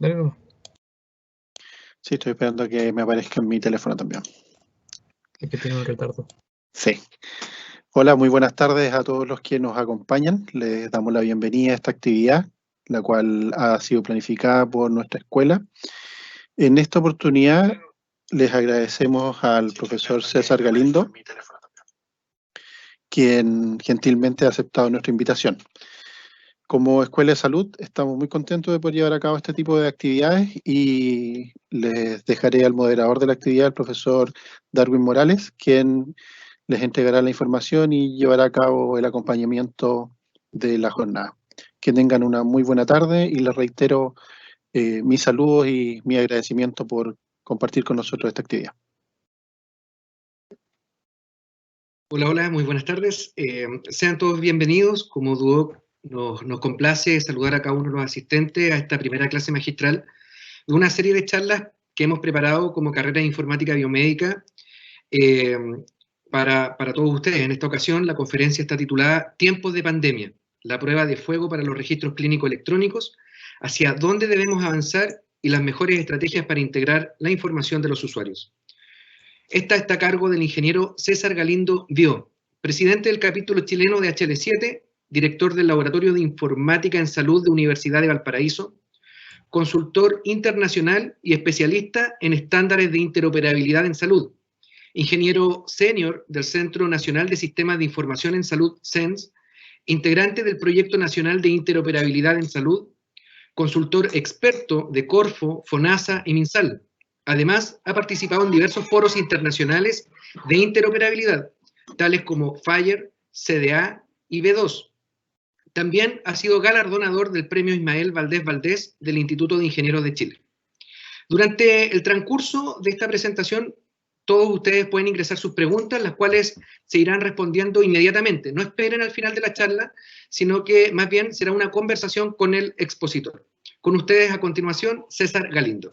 Dale nomás. Sí, estoy esperando a que me aparezca en mi teléfono también. Es que tiene un retardo. Sí. Hola, muy buenas tardes a todos los que nos acompañan. Les damos la bienvenida a esta actividad, la cual ha sido planificada por nuestra escuela. En esta oportunidad les agradecemos al profesor César Galindo, quien gentilmente ha aceptado nuestra invitación. Como Escuela de Salud estamos muy contentos de poder llevar a cabo este tipo de actividades y les dejaré al moderador de la actividad, el profesor Darwin Morales, quien les entregará la información y llevará a cabo el acompañamiento de la jornada. Que tengan una muy buena tarde y les reitero mis saludos y mi agradecimiento por compartir con nosotros esta actividad. Hola, hola, muy buenas tardes. Sean todos bienvenidos. Como Duoc nos complace saludar a cada uno de los asistentes a esta primera clase magistral de una serie de charlas que hemos preparado como carrera de informática biomédica para todos ustedes. En esta ocasión la conferencia está titulada Tiempos de pandemia, la prueba de fuego para los registros clínicos electrónicos, hacia dónde debemos avanzar y las mejores estrategias para integrar la información de los usuarios. Esta está a cargo del ingeniero César Galindo Vió, presidente del capítulo chileno de HL7, director del Laboratorio de Informática en Salud de Universidad de Valparaíso, consultor internacional y especialista en estándares de interoperabilidad en salud, ingeniero senior del Centro Nacional de Sistemas de Información en Salud, CENS, integrante del Proyecto Nacional de Interoperabilidad en Salud, consultor experto de Corfo, FONASA y MinSal. Además, ha participado en diversos foros internacionales de interoperabilidad, tales como FHIR, CDA y B2. También ha sido galardonador del Premio Ismael Valdés Valdés del Instituto de Ingenieros de Chile. Durante el transcurso de esta presentación, todos ustedes pueden ingresar sus preguntas, las cuales se irán respondiendo inmediatamente. No esperen al final de la charla, sino que más bien será una conversación con el expositor. Con ustedes a continuación, César Galindo.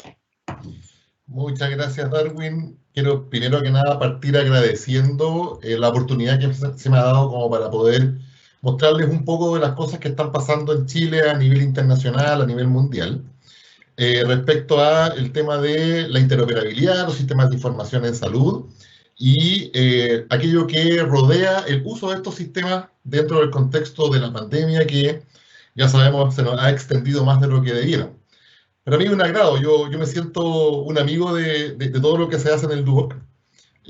Muchas gracias, Darwin. Quiero primero que nada partir agradeciendo la oportunidad que se me ha dado como para poder mostrarles un poco de las cosas que están pasando en Chile a nivel internacional, a nivel mundial, respecto al tema de la interoperabilidad, los sistemas de información en salud y aquello que rodea el uso de estos sistemas dentro del contexto de la pandemia que ya sabemos se nos ha extendido más de lo que debiera. Para mí es un agrado, yo me siento un amigo de todo lo que se hace en el Duoc.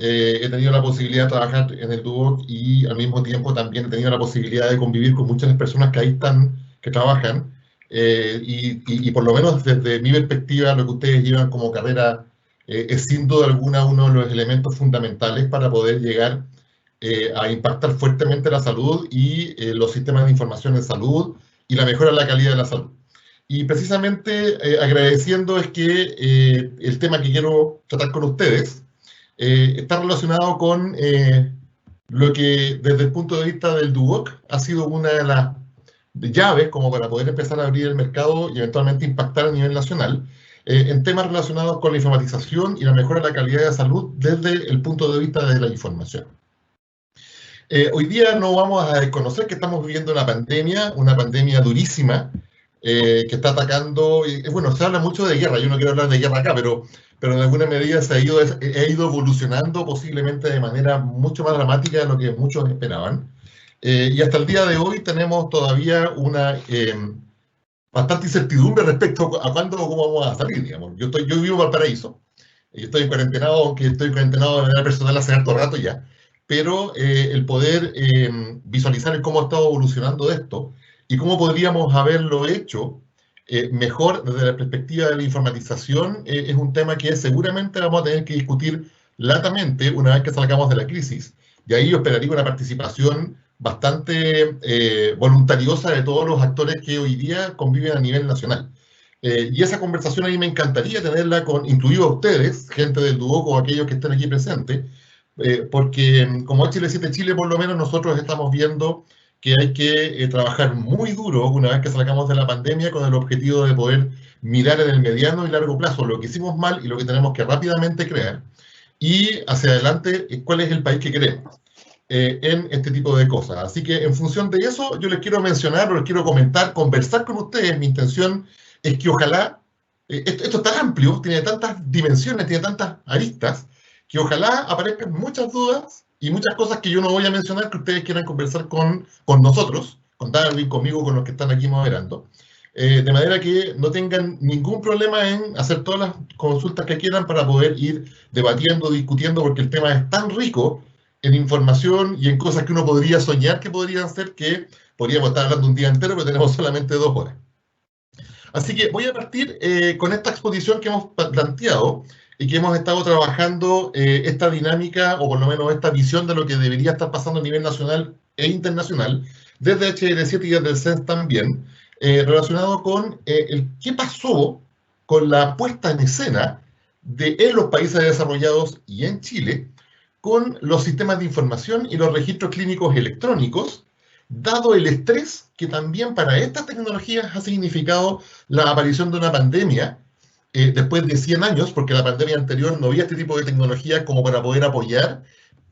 He tenido la posibilidad de trabajar en el Duoc y al mismo tiempo también he tenido la posibilidad de convivir con muchas personas que ahí están, que trabajan, y por lo menos desde mi perspectiva lo que ustedes llevan como carrera es sin duda alguna uno de los elementos fundamentales para poder llegar a impactar fuertemente la salud y los sistemas de información en salud y la mejora de la calidad de la salud. Y precisamente agradeciendo es que el tema que quiero tratar con ustedes está relacionado con lo que desde el punto de vista del Duoc ha sido una de las llaves como para poder empezar a abrir el mercado y eventualmente impactar a nivel nacional en temas relacionados con la informatización y la mejora de la calidad de la salud desde el punto de vista de la información. Hoy día no vamos a desconocer que estamos viviendo una pandemia durísima, que está atacando, bueno, se habla mucho de guerra, yo no quiero hablar de guerra acá, pero en alguna medida ha ido evolucionando posiblemente de manera mucho más dramática de lo que muchos esperaban. Y hasta el día de hoy tenemos todavía una bastante incertidumbre respecto a cuándo o cómo vamos a salir, digamos. Yo vivo en Valparaíso, yo estoy cuarentenado, aunque estoy cuarentenado de manera personal hace harto rato ya, pero el poder visualizar cómo ha estado evolucionando esto, y cómo podríamos haberlo hecho mejor desde la perspectiva de la informatización es un tema que seguramente vamos a tener que discutir latamente una vez que salgamos de la crisis. Y ahí yo esperaría una participación bastante voluntariosa de todos los actores que hoy día conviven a nivel nacional. Y esa conversación a mí me encantaría tenerla incluido a ustedes, gente del Duoc o aquellos que estén aquí presentes, porque como HL7 Chile por lo menos nosotros estamos viendo que hay que trabajar muy duro una vez que salgamos de la pandemia con el objetivo de poder mirar en el mediano y largo plazo lo que hicimos mal y lo que tenemos que rápidamente crear, y hacia adelante cuál es el país que queremos en este tipo de cosas. Así que en función de eso yo les quiero mencionar, o les quiero comentar, conversar con ustedes. Mi intención es que ojalá Esto es tan amplio, tiene tantas dimensiones, tiene tantas aristas, que ojalá aparezcan muchas dudas y muchas cosas que yo no voy a mencionar que ustedes quieran conversar con nosotros, con Darwin, conmigo, con los que están aquí moderando. De manera que no tengan ningún problema en hacer todas las consultas que quieran para poder ir debatiendo, discutiendo, porque el tema es tan rico en información y en cosas que uno podría soñar que podrían ser, que podríamos estar hablando un día entero, pero tenemos solamente 2 horas. Así que voy a partir con esta exposición que hemos planteado y que hemos estado trabajando esta dinámica, o por lo menos esta visión de lo que debería estar pasando a nivel nacional e internacional, desde HL7 y desde el CENS también, relacionado con el qué pasó con la puesta en escena en los países desarrollados y en Chile con los sistemas de información y los registros clínicos electrónicos, dado el estrés que también para estas tecnologías ha significado la aparición de una pandemia después de 100 años, porque la pandemia anterior no había este tipo de tecnología como para poder apoyar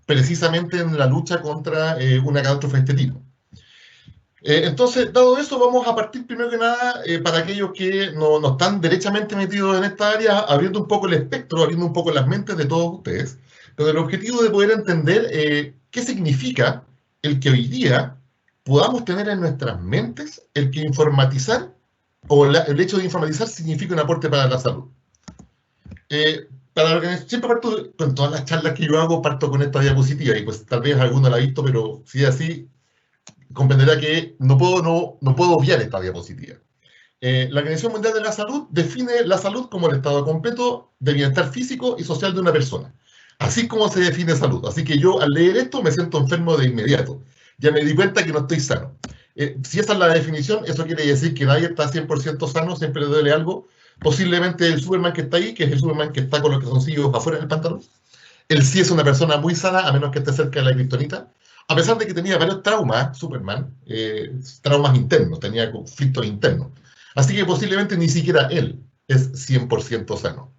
precisamente en la lucha contra una catástrofe de este tipo. Entonces, dado eso, vamos a partir primero que nada, para aquellos que no están derechamente metidos en esta área, abriendo un poco el espectro, abriendo un poco las mentes de todos ustedes, con el objetivo de poder entender qué significa el que hoy día podamos tener en nuestras mentes el que informatizar, o el hecho de informatizar significa un aporte para la salud. Siempre parto, con todas las charlas que yo hago, parto con esta diapositiva, y pues tal vez alguno la ha visto, pero si es así, comprenderá que no puedo obviar esta diapositiva. La Organización Mundial de la Salud define la salud como el estado completo de bienestar físico y social de una persona. Así es como se define salud. Así que yo, al leer esto, me siento enfermo de inmediato. Ya me di cuenta que no estoy sano. Si esa es la definición, eso quiere decir que nadie está 100% sano, siempre le duele algo. Posiblemente el Superman que está ahí, que es el Superman que está con los calzoncillos afuera del pantalón. Él sí es una persona muy sana, a menos que esté cerca de la kriptonita. A pesar de que tenía varios traumas, Superman, traumas internos, tenía conflictos internos. Así que posiblemente ni siquiera él es 100% sano.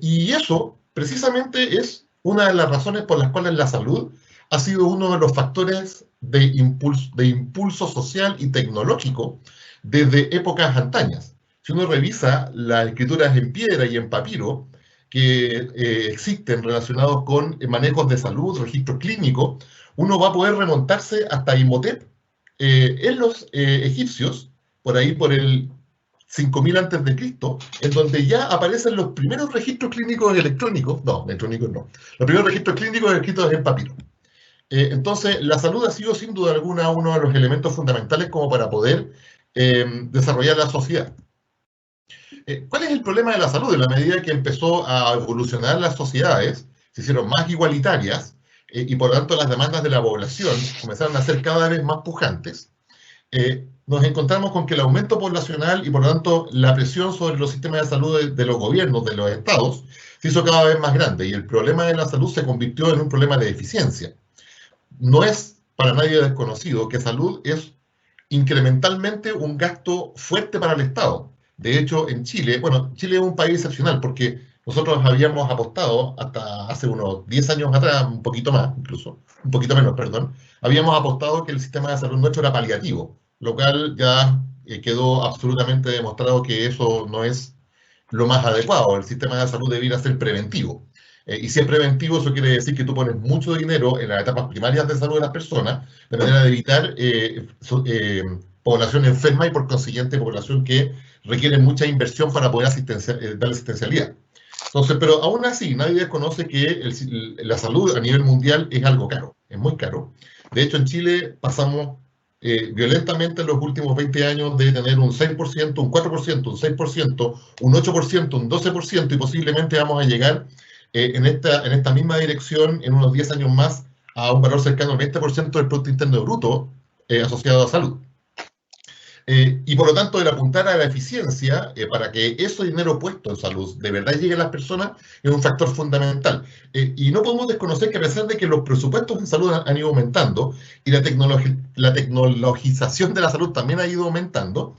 Y eso, precisamente, es una de las razones por las cuales la salud ha sido uno de los factores de impulso social y tecnológico desde épocas antañas. Si uno revisa las escrituras en piedra y en papiro que existen relacionados con manejos de salud, registros clínicos, uno va a poder remontarse hasta Imhotep en los egipcios, por ahí por el 5000 antes de Cristo, en donde ya aparecen los primeros registros clínicos electrónicos, no, electrónicos no, los primeros registros clínicos escritos en papiro. Entonces, la salud ha sido sin duda alguna uno de los elementos fundamentales como para poder desarrollar la sociedad. ¿Cuál es el problema de la salud? En la medida que empezó a evolucionar las sociedades, se hicieron más igualitarias, y por lo tanto las demandas de la población comenzaron a ser cada vez más pujantes, nos encontramos con que el aumento poblacional y por lo tanto la presión sobre los sistemas de salud de los gobiernos, de los estados, se hizo cada vez más grande, y el problema de la salud se convirtió en un problema de eficiencia. No es para nadie desconocido que salud es incrementalmente un gasto fuerte para el Estado. De hecho, en Chile, bueno, Chile es un país excepcional porque nosotros habíamos apostado hasta hace unos 10 años atrás, un poquito más incluso, un poquito menos, perdón, habíamos apostado que el sistema de salud nuestro era paliativo, lo cual ya quedó absolutamente demostrado que eso no es lo más adecuado. El sistema de salud debiera ser preventivo. Y si es preventivo, eso quiere decir que tú pones mucho dinero en las etapas primarias de salud de las personas, de manera de evitar población enferma y por consiguiente población que requiere mucha inversión para poder darle asistencialidad. Entonces, pero aún así, nadie desconoce que la salud a nivel mundial es algo caro, es muy caro. De hecho, en Chile pasamos violentamente en los últimos 20 años de tener un 6%, un 4%, un 6%, un 8%, un 12%, y posiblemente vamos a llegar en esta misma dirección en unos 10 años más a un valor cercano al 20% del Producto Interno Bruto asociado a salud. Y por lo tanto, el apuntar a la eficiencia para que ese dinero puesto en salud de verdad llegue a las personas es un factor fundamental. Y no podemos desconocer que a pesar de que los presupuestos en salud han ido aumentando y la tecnologización de la salud también ha ido aumentando,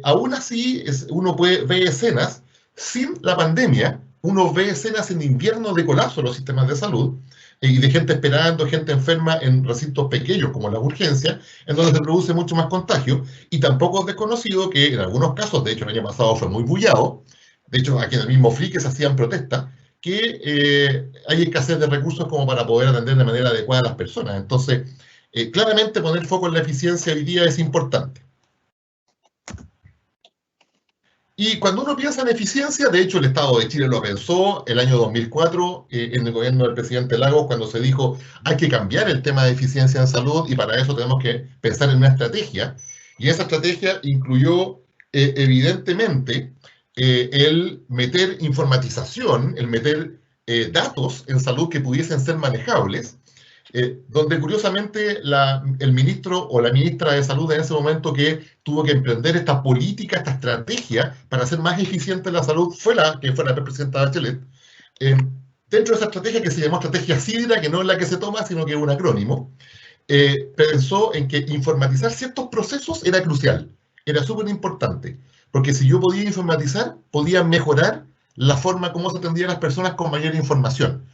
aún así uno ve escenas sin la pandemia. Uno ve escenas en invierno de colapso en los sistemas de salud y de gente esperando, gente enferma en recintos pequeños como las urgencias, en donde se produce mucho más contagio. Y tampoco es desconocido que en algunos casos, de hecho el año pasado fue muy bullado, de hecho aquí en el mismo FLIC se hacían protestas, que hay escasez de recursos como para poder atender de manera adecuada a las personas. Entonces, claramente poner foco en la eficiencia hoy día es importante. Y cuando uno piensa en eficiencia, de hecho el Estado de Chile lo pensó el año 2004 en el gobierno del presidente Lagos, cuando se dijo hay que cambiar el tema de eficiencia en salud y para eso tenemos que pensar en una estrategia. Y esa estrategia incluyó evidentemente el meter informatización, el meter datos en salud que pudiesen ser manejables, donde curiosamente el ministro o la ministra de Salud en ese momento que tuvo que emprender esta política, esta estrategia para hacer más eficiente la salud fue la presidenta Bachelet. Dentro de esa estrategia que se llamó estrategia Sidra, que no es la que se toma, sino que es un acrónimo, pensó en que informatizar ciertos procesos era crucial, era súper importante, porque si yo podía informatizar, podía mejorar la forma como se atendían a las personas con mayor información.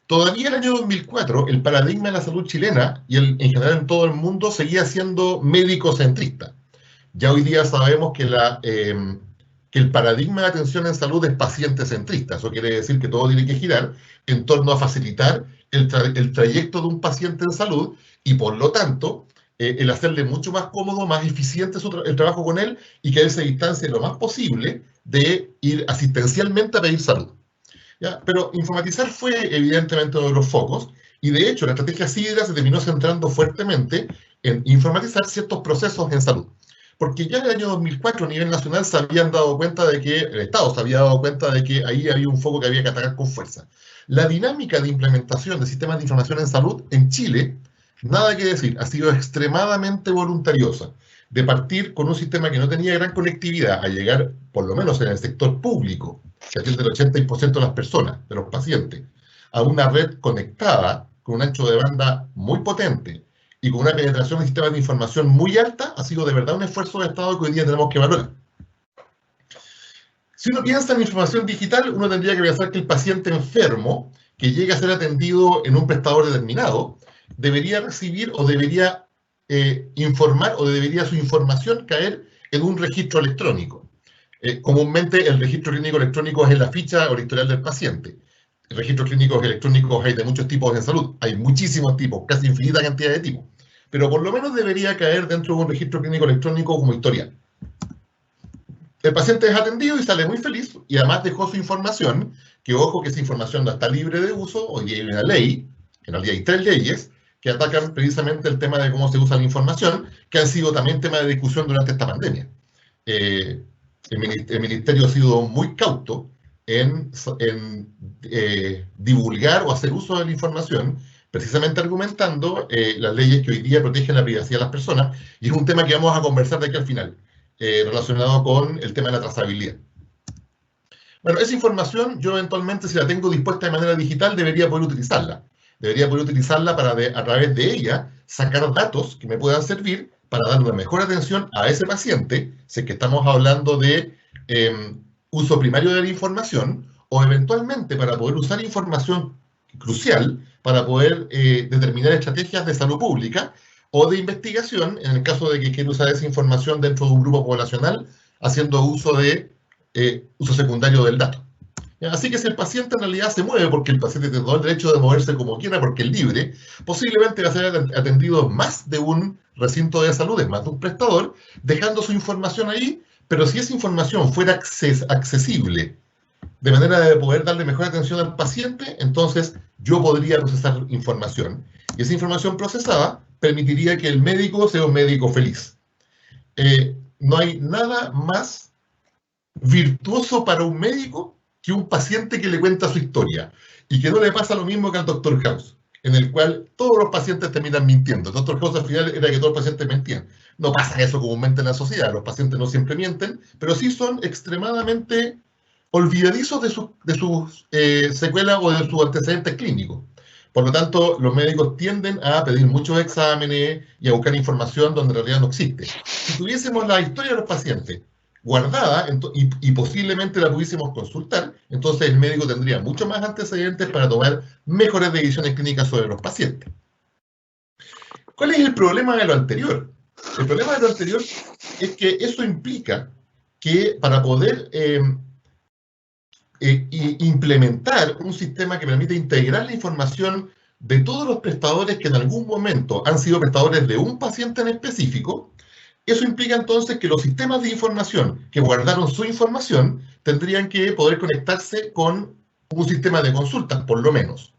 Todavía en el año 2004, el paradigma de la salud chilena, y en general en todo el mundo, seguía siendo médico-centrista. Ya hoy día sabemos que el paradigma de atención en salud es paciente-centrista. Eso quiere decir que todo tiene que girar en torno a facilitar el trayecto de un paciente en salud y, por lo tanto, el hacerle mucho más cómodo, más eficiente el trabajo con él y que él se distancie lo más posible de ir asistencialmente a pedir salud. ¿Ya? Pero informatizar fue evidentemente uno de los focos y de hecho la estrategia Sidra se terminó centrando fuertemente en informatizar ciertos procesos en salud. Porque ya en el año 2004 a nivel nacional se habían dado cuenta de que, el Estado se había dado cuenta de que ahí había un foco que había que atacar con fuerza. La dinámica de implementación de sistemas de información en salud en Chile, nada que decir, ha sido extremadamente voluntariosa. De partir con un sistema que no tenía gran conectividad a llegar, por lo menos en el sector público, que atiende el 80% de las personas, de los pacientes, a una red conectada con un ancho de banda muy potente y con una penetración de sistemas de información muy alta, ha sido de verdad un esfuerzo de Estado que hoy día tenemos que valorar. Si uno piensa en información digital, uno tendría que pensar que el paciente enfermo, que llega a ser atendido en un prestador determinado, debería recibir o debería informar o debería su información caer en un registro electrónico. Comúnmente el registro clínico electrónico es en la ficha o el historial del paciente. Registros clínicos electrónicos hay de muchos tipos en salud, hay muchísimos tipos, casi infinita cantidad de tipos, pero por lo menos debería caer dentro de un registro clínico electrónico como historial. El paciente es atendido y sale muy feliz y además dejó su información, que ojo que esa información no está libre de uso, hoy día hay una ley, en realidad hay 3 leyes, que atacan precisamente el tema de cómo se usa la información, que han sido también tema de discusión durante esta pandemia. El Ministerio ha sido muy cauto en divulgar o hacer uso de la información, precisamente argumentando las leyes que hoy día protegen la privacidad de las personas, y es un tema que vamos a conversar de aquí al final, relacionado con el tema de la trazabilidad. Bueno, esa información yo eventualmente, si la tengo dispuesta de manera digital, debería poder utilizarla. Debería poder utilizarla para, a través de ella, sacar datos que me puedan servir para dar una mejor atención a ese paciente, si es que estamos hablando de uso primario de la información, o eventualmente para poder usar información crucial para poder determinar estrategias de salud pública o de investigación, en el caso de que quiera usar esa información dentro de un grupo poblacional, haciendo uso de uso secundario del dato. Así que si el paciente en realidad se mueve, porque el paciente tiene todo el derecho de moverse como quiera, porque es libre, posiblemente va a ser atendido más de un recinto de salud, más de un prestador, dejando su información ahí, pero si esa información fuera accesible, de manera de poder darle mejor atención al paciente, entonces yo podría procesar información. Y esa información procesada permitiría que el médico sea un médico feliz. No hay nada más virtuoso para un médico que un paciente que le cuenta su historia y que no le pasa lo mismo que al Dr. House, en el cual todos los pacientes terminan mintiendo. El Dr. House al final era que todos los pacientes mentían. No pasa eso comúnmente en la sociedad, los pacientes no siempre mienten, pero sí son extremadamente olvidadizos de sus secuelas o de sus antecedentes clínicos. Por lo tanto, los médicos tienden a pedir muchos exámenes y a buscar información donde en realidad no existe. Si tuviésemos la historia de los pacientes guardada y posiblemente la pudiésemos consultar, entonces el médico tendría mucho más antecedentes para tomar mejores decisiones clínicas sobre los pacientes. ¿Cuál es el problema de lo anterior? El problema de lo anterior es que eso implica que para poder y implementar un sistema que permite integrar la información de todos los prestadores que en algún momento han sido prestadores de un paciente en específico. Eso implica entonces que los sistemas de información que guardaron su información tendrían que poder conectarse con un sistema de consultas, por lo menos.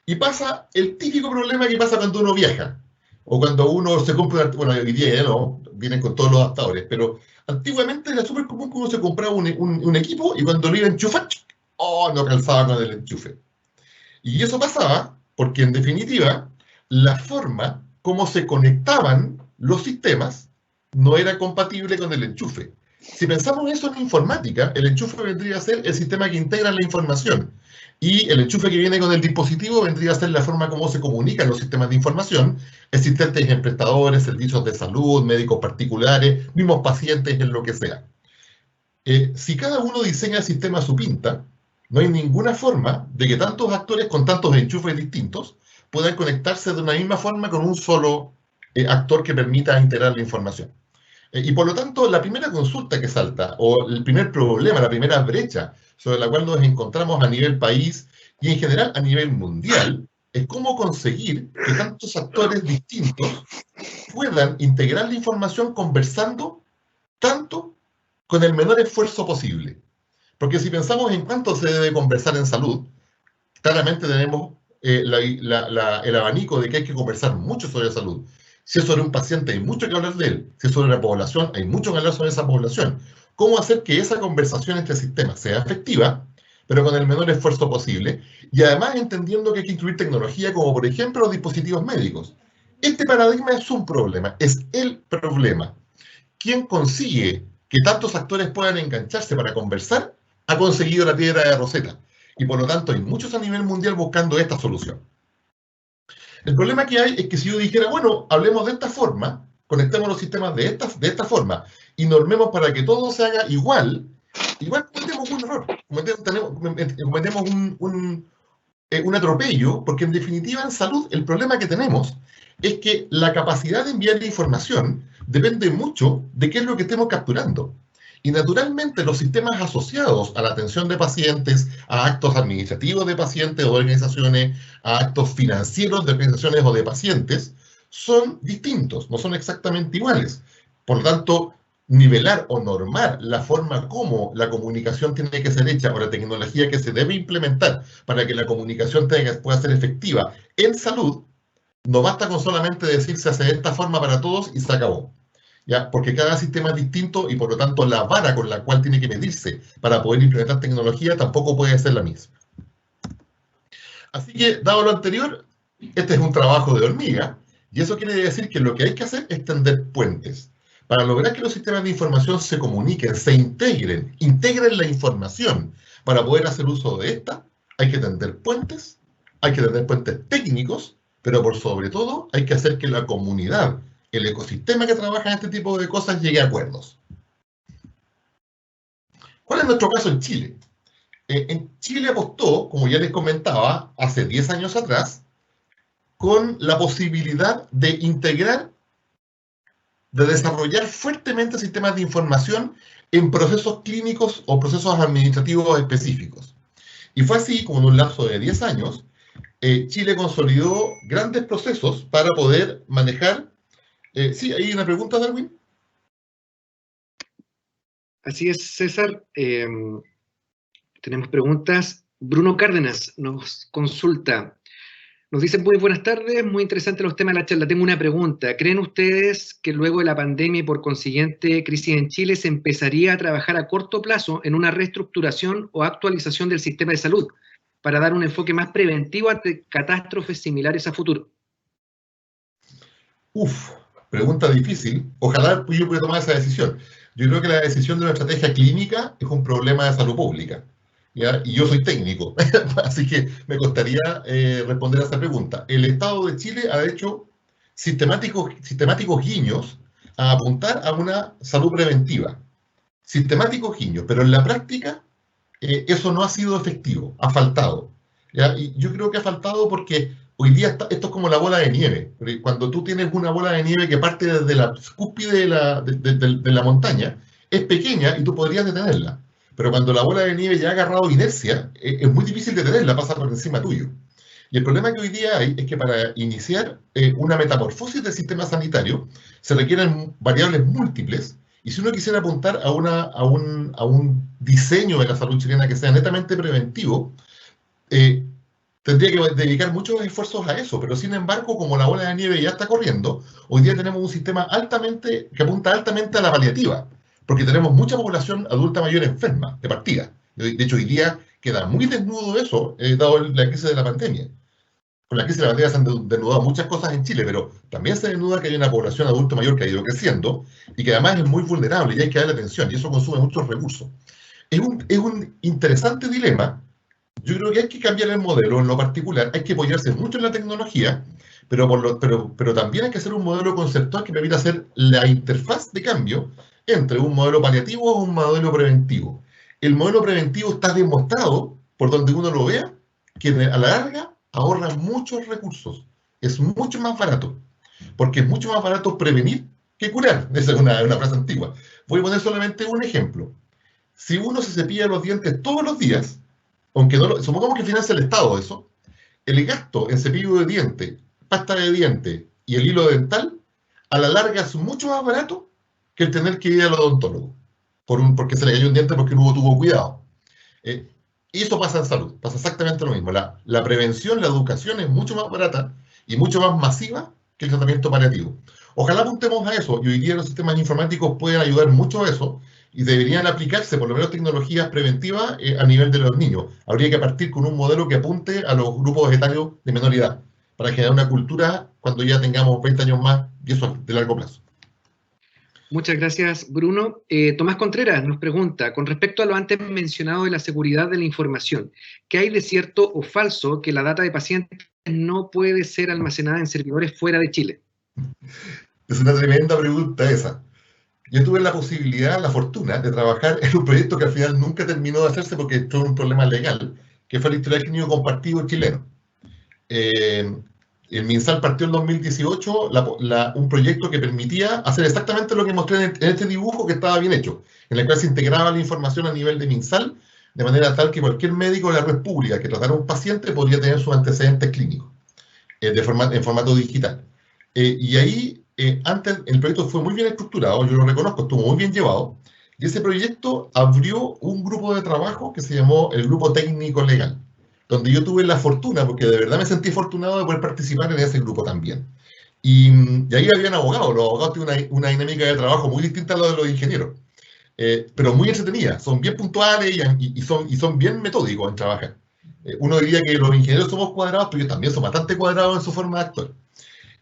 Y pasa el típico problema que pasa cuando uno viaja, o cuando uno se compra, bueno, hoy día ya no, vienen con todos los adaptadores, pero antiguamente era súper común que uno se compraba un equipo y cuando lo iba a enchufar, ¡oh!, no calzaba con el enchufe. Y eso pasaba porque, en definitiva, la forma como se conectaban los sistemas no era compatible con el enchufe. Si pensamos eso en informática, el enchufe vendría a ser el sistema que integra la información. Y el enchufe que viene con el dispositivo vendría a ser la forma como se comunican los sistemas de información existentes en prestadores, servicios de salud, médicos particulares, mismos pacientes, en lo que sea. Si cada uno diseña el sistema a su pinta, no hay ninguna forma de que tantos actores con tantos enchufes distintos puedan conectarse de una misma forma con un solo actor que permita integrar la información. Y por lo tanto, la primera consulta que salta, o el primer problema, la primera brecha sobre la cual nos encontramos a nivel país y en general a nivel mundial, es cómo conseguir que tantos actores distintos puedan integrar la información conversando tanto con el menor esfuerzo posible. Porque si pensamos en cuánto se debe conversar en salud, claramente tenemos el abanico de que hay que conversar mucho sobre salud. Si es sobre un paciente, hay mucho que hablar de él. Si es sobre una población, hay mucho que hablar sobre esa población. ¿Cómo hacer que esa conversación entre sistemas sea efectiva, pero con el menor esfuerzo posible? Y además entendiendo que hay que incluir tecnología, como por ejemplo los dispositivos médicos. Este paradigma es un problema, es el problema. ¿Quién consigue que tantos actores puedan engancharse para conversar? Ha conseguido la piedra de Rosetta. Y por lo tanto hay muchos a nivel mundial buscando esta solución. El problema que hay es que si yo dijera, bueno, hablemos de esta forma, conectemos los sistemas de esta forma y normemos para que todo se haga igual cometemos un error, cometemos un atropello, porque en definitiva en salud el problema que tenemos es que la capacidad de enviar información depende mucho de qué es lo que estemos capturando. Y naturalmente los sistemas asociados a la atención de pacientes, a actos administrativos de pacientes o de organizaciones, a actos financieros de organizaciones o de pacientes, son distintos, no son exactamente iguales. Por lo tanto, nivelar o normar la forma como la comunicación tiene que ser hecha o la tecnología que se debe implementar para que la comunicación pueda ser efectiva en salud, no basta con solamente decir se hace de esta forma para todos y se acabó. ¿Ya? Porque cada sistema es distinto y por lo tanto la vara con la cual tiene que medirse para poder implementar tecnología tampoco puede ser la misma. Así que, dado lo anterior, este es un trabajo de hormiga y eso quiere decir que lo que hay que hacer es tender puentes. Para lograr que los sistemas de información se comuniquen, se integren la información para poder hacer uso de esta, hay que tender puentes técnicos, pero por sobre todo hay que hacer que la comunidad, el ecosistema que trabaja en este tipo de cosas llegue a acuerdos. ¿Cuál es nuestro caso en Chile? En Chile apostó, como ya les comentaba, hace 10 años atrás, con la posibilidad de integrar, de desarrollar fuertemente sistemas de información en procesos clínicos o procesos administrativos específicos. Y fue así como en un lapso de 10 años, Chile consolidó grandes procesos para poder manejar. Sí, ¿hay una pregunta, Darwin? Así es, César. Tenemos preguntas. Bruno Cárdenas nos consulta. Nos dice, muy buenas tardes, muy interesantes los temas de la charla. Tengo una pregunta. ¿Creen ustedes que luego de la pandemia y por consiguiente crisis en Chile se empezaría a trabajar a corto plazo en una reestructuración o actualización del sistema de salud para dar un enfoque más preventivo ante catástrofes similares a futuro? Pregunta difícil. Ojalá yo pudiera tomar esa decisión. Yo creo que la decisión de una estrategia clínica es un problema de salud pública. ¿Ya? Y yo soy técnico, así que me costaría responder a esa pregunta. El Estado de Chile ha hecho sistemáticos guiños a apuntar a una salud preventiva. Sistemáticos guiños, pero en la práctica eso no ha sido efectivo, ha faltado. ¿Ya? Y yo creo que ha faltado porque hoy día esto es como la bola de nieve. Cuando tú tienes una bola de nieve que parte desde la cúspide de la montaña, es pequeña y tú podrías detenerla. Pero cuando la bola de nieve ya ha agarrado inercia, es muy difícil detenerla, pasa por encima tuyo. Y el problema que hoy día hay es que para iniciar una metamorfosis del sistema sanitario se requieren variables múltiples, y si uno quisiera apuntar a un diseño de la salud chilena que sea netamente preventivo, tendría que dedicar muchos esfuerzos a eso, pero sin embargo, como la bola de nieve ya está corriendo, hoy día tenemos un sistema que apunta altamente a la paliativa, porque tenemos mucha población adulta mayor enferma, de partida. De hecho, hoy día queda muy desnudo eso, dado la crisis de la pandemia. Con la crisis de la pandemia se han desnudado muchas cosas en Chile, pero también se desnuda que hay una población adulto mayor que ha ido creciendo y que además es muy vulnerable y hay que darle atención, y eso consume muchos recursos. Es un interesante dilema. Yo creo que hay que cambiar el modelo en lo particular, hay que apoyarse mucho en la tecnología, pero también hay que hacer un modelo conceptual que permita hacer la interfaz de cambio entre un modelo paliativo o un modelo preventivo. El modelo preventivo está demostrado, por donde uno lo vea, que a la larga ahorra muchos recursos. Es mucho más barato, porque es mucho más barato prevenir que curar. Esa es una frase antigua. Voy a poner solamente un ejemplo. Si uno se cepilla los dientes todos los días, aunque no supongamos que financia el Estado eso, el gasto en cepillo de diente, pasta de diente y el hilo dental, a la larga es mucho más barato que el tener que ir al odontólogo, porque se le cayó un diente porque no tuvo cuidado. Y eso pasa en salud, pasa exactamente lo mismo. La prevención, la educación es mucho más barata y mucho más masiva que el tratamiento paliativo. Ojalá apuntemos a eso, y hoy día los sistemas informáticos pueden ayudar mucho a eso, y deberían aplicarse por lo menos tecnologías preventivas a nivel de los niños. Habría que partir con un modelo que apunte a los grupos etarios de menor edad, para generar una cultura cuando ya tengamos 20 años más, y eso de largo plazo. Muchas gracias, Bruno. Tomás Contreras nos pregunta, con respecto a lo antes mencionado de la seguridad de la información, ¿qué hay de cierto o falso que la data de pacientes no puede ser almacenada en servidores fuera de Chile? Es una tremenda pregunta esa. Yo tuve la posibilidad, la fortuna, de trabajar en un proyecto que al final nunca terminó de hacerse porque tuvo un problema legal, que fue el historial clínico compartido chileno. El MinSal partió en 2018 un proyecto que permitía hacer exactamente lo que mostré en este dibujo, que estaba bien hecho, en el cual se integraba la información a nivel de MinSal, de manera tal que cualquier médico de la red pública que tratara a un paciente podría tener sus antecedentes clínicos en formato digital. Y ahí, antes, el proyecto fue muy bien estructurado, yo lo reconozco, estuvo muy bien llevado, y ese proyecto abrió un grupo de trabajo que se llamó el Grupo Técnico Legal, donde yo tuve la fortuna, porque de verdad me sentí afortunado de poder participar en ese grupo también. Y ahí habían abogados, los abogados tienen una dinámica de trabajo muy distinta a la de los ingenieros, pero muy entretenida, son bien puntuales y son bien metódicos en trabajar. Uno diría que los ingenieros somos cuadrados, pero ellos también son bastante cuadrados en su forma de actuar.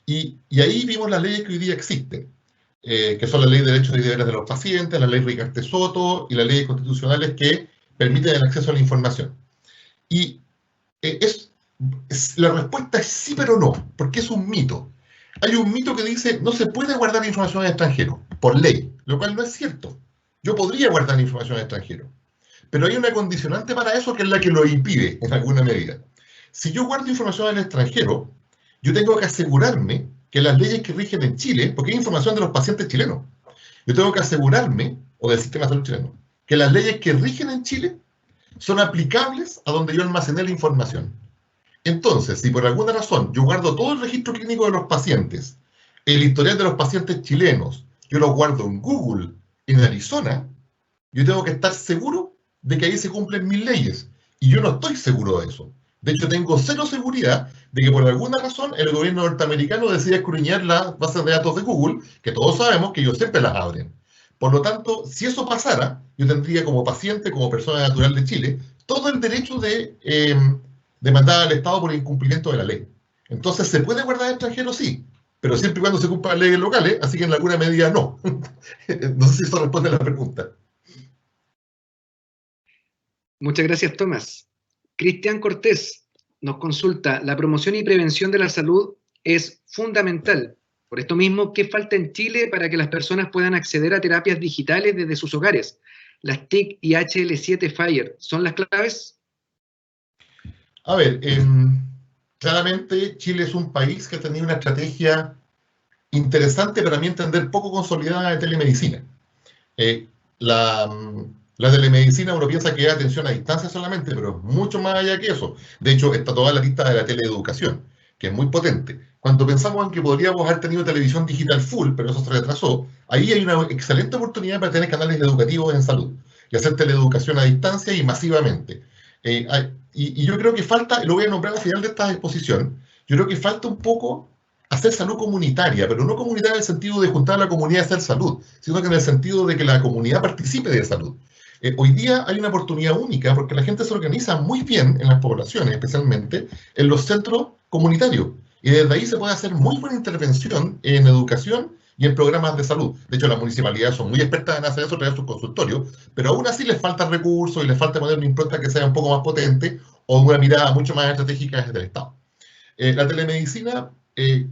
Y ahí vimos las leyes que hoy día existen, que son la Ley de Derechos y Deberes de los Pacientes, la Ley Ricaurte Soto y las leyes constitucionales que permiten el acceso a la información. Y la respuesta es sí, pero no, porque es un mito. Hay un mito que dice no se puede guardar información en extranjero, por ley, lo cual no es cierto. Yo podría guardar información en extranjero, pero hay una condicionante para eso que es la que lo impide en alguna medida. Si yo guardo información en el extranjero, yo tengo que asegurarme que las leyes que rigen en Chile, porque hay información de los pacientes chilenos, yo tengo que asegurarme, o del sistema de salud chileno, que las leyes que rigen en Chile son aplicables a donde yo almacené la información. Entonces, si por alguna razón yo guardo todo el registro clínico de los pacientes, el historial de los pacientes chilenos, yo lo guardo en Google, en Arizona, yo tengo que estar seguro de que ahí se cumplen mis leyes. Y yo no estoy seguro de eso. De hecho, tengo cero seguridad de que por alguna razón el gobierno norteamericano decide escudriñar las bases de datos de Google, que todos sabemos que ellos siempre las abren. Por lo tanto, si eso pasara, yo tendría como paciente, como persona natural de Chile, todo el derecho de demandar al Estado por el incumplimiento de la ley. Entonces, ¿se puede guardar en extranjero? Sí, pero siempre y cuando se cumplan las leyes locales, así que en alguna medida no. No sé si eso responde a la pregunta. Muchas gracias, Tomás. Cristian Cortés nos consulta, la promoción y prevención de la salud es fundamental. Por esto mismo, ¿qué falta en Chile para que las personas puedan acceder a terapias digitales desde sus hogares? ¿Las TIC y HL7 Fire son las claves? A ver, claramente Chile es un país que ha tenido una estrategia interesante, pero a mi entender poco consolidada de telemedicina. La telemedicina uno piensa que es atención a distancia solamente, pero es mucho más allá que eso. De hecho, está toda la lista de la teleeducación, que es muy potente. Cuando pensamos en que podríamos haber tenido televisión digital full, pero eso se retrasó, ahí hay una excelente oportunidad para tener canales educativos en salud y hacer teleeducación a distancia y masivamente. Y yo creo que falta, lo voy a nombrar al final de esta exposición, yo creo que falta un poco hacer salud comunitaria, pero no comunitaria en el sentido de juntar a la comunidad a hacer salud, sino que en el sentido de que la comunidad participe de salud. Hoy día hay una oportunidad única porque la gente se organiza muy bien en las poblaciones, especialmente en los centros comunitarios. Y desde ahí se puede hacer muy buena intervención en educación y en programas de salud. De hecho, las municipalidades son muy expertas en hacer eso, traer sus consultorios, pero aún así les faltan recursos y les falta poner una impronta que sea un poco más potente o una mirada mucho más estratégica desde el Estado. La telemedicina,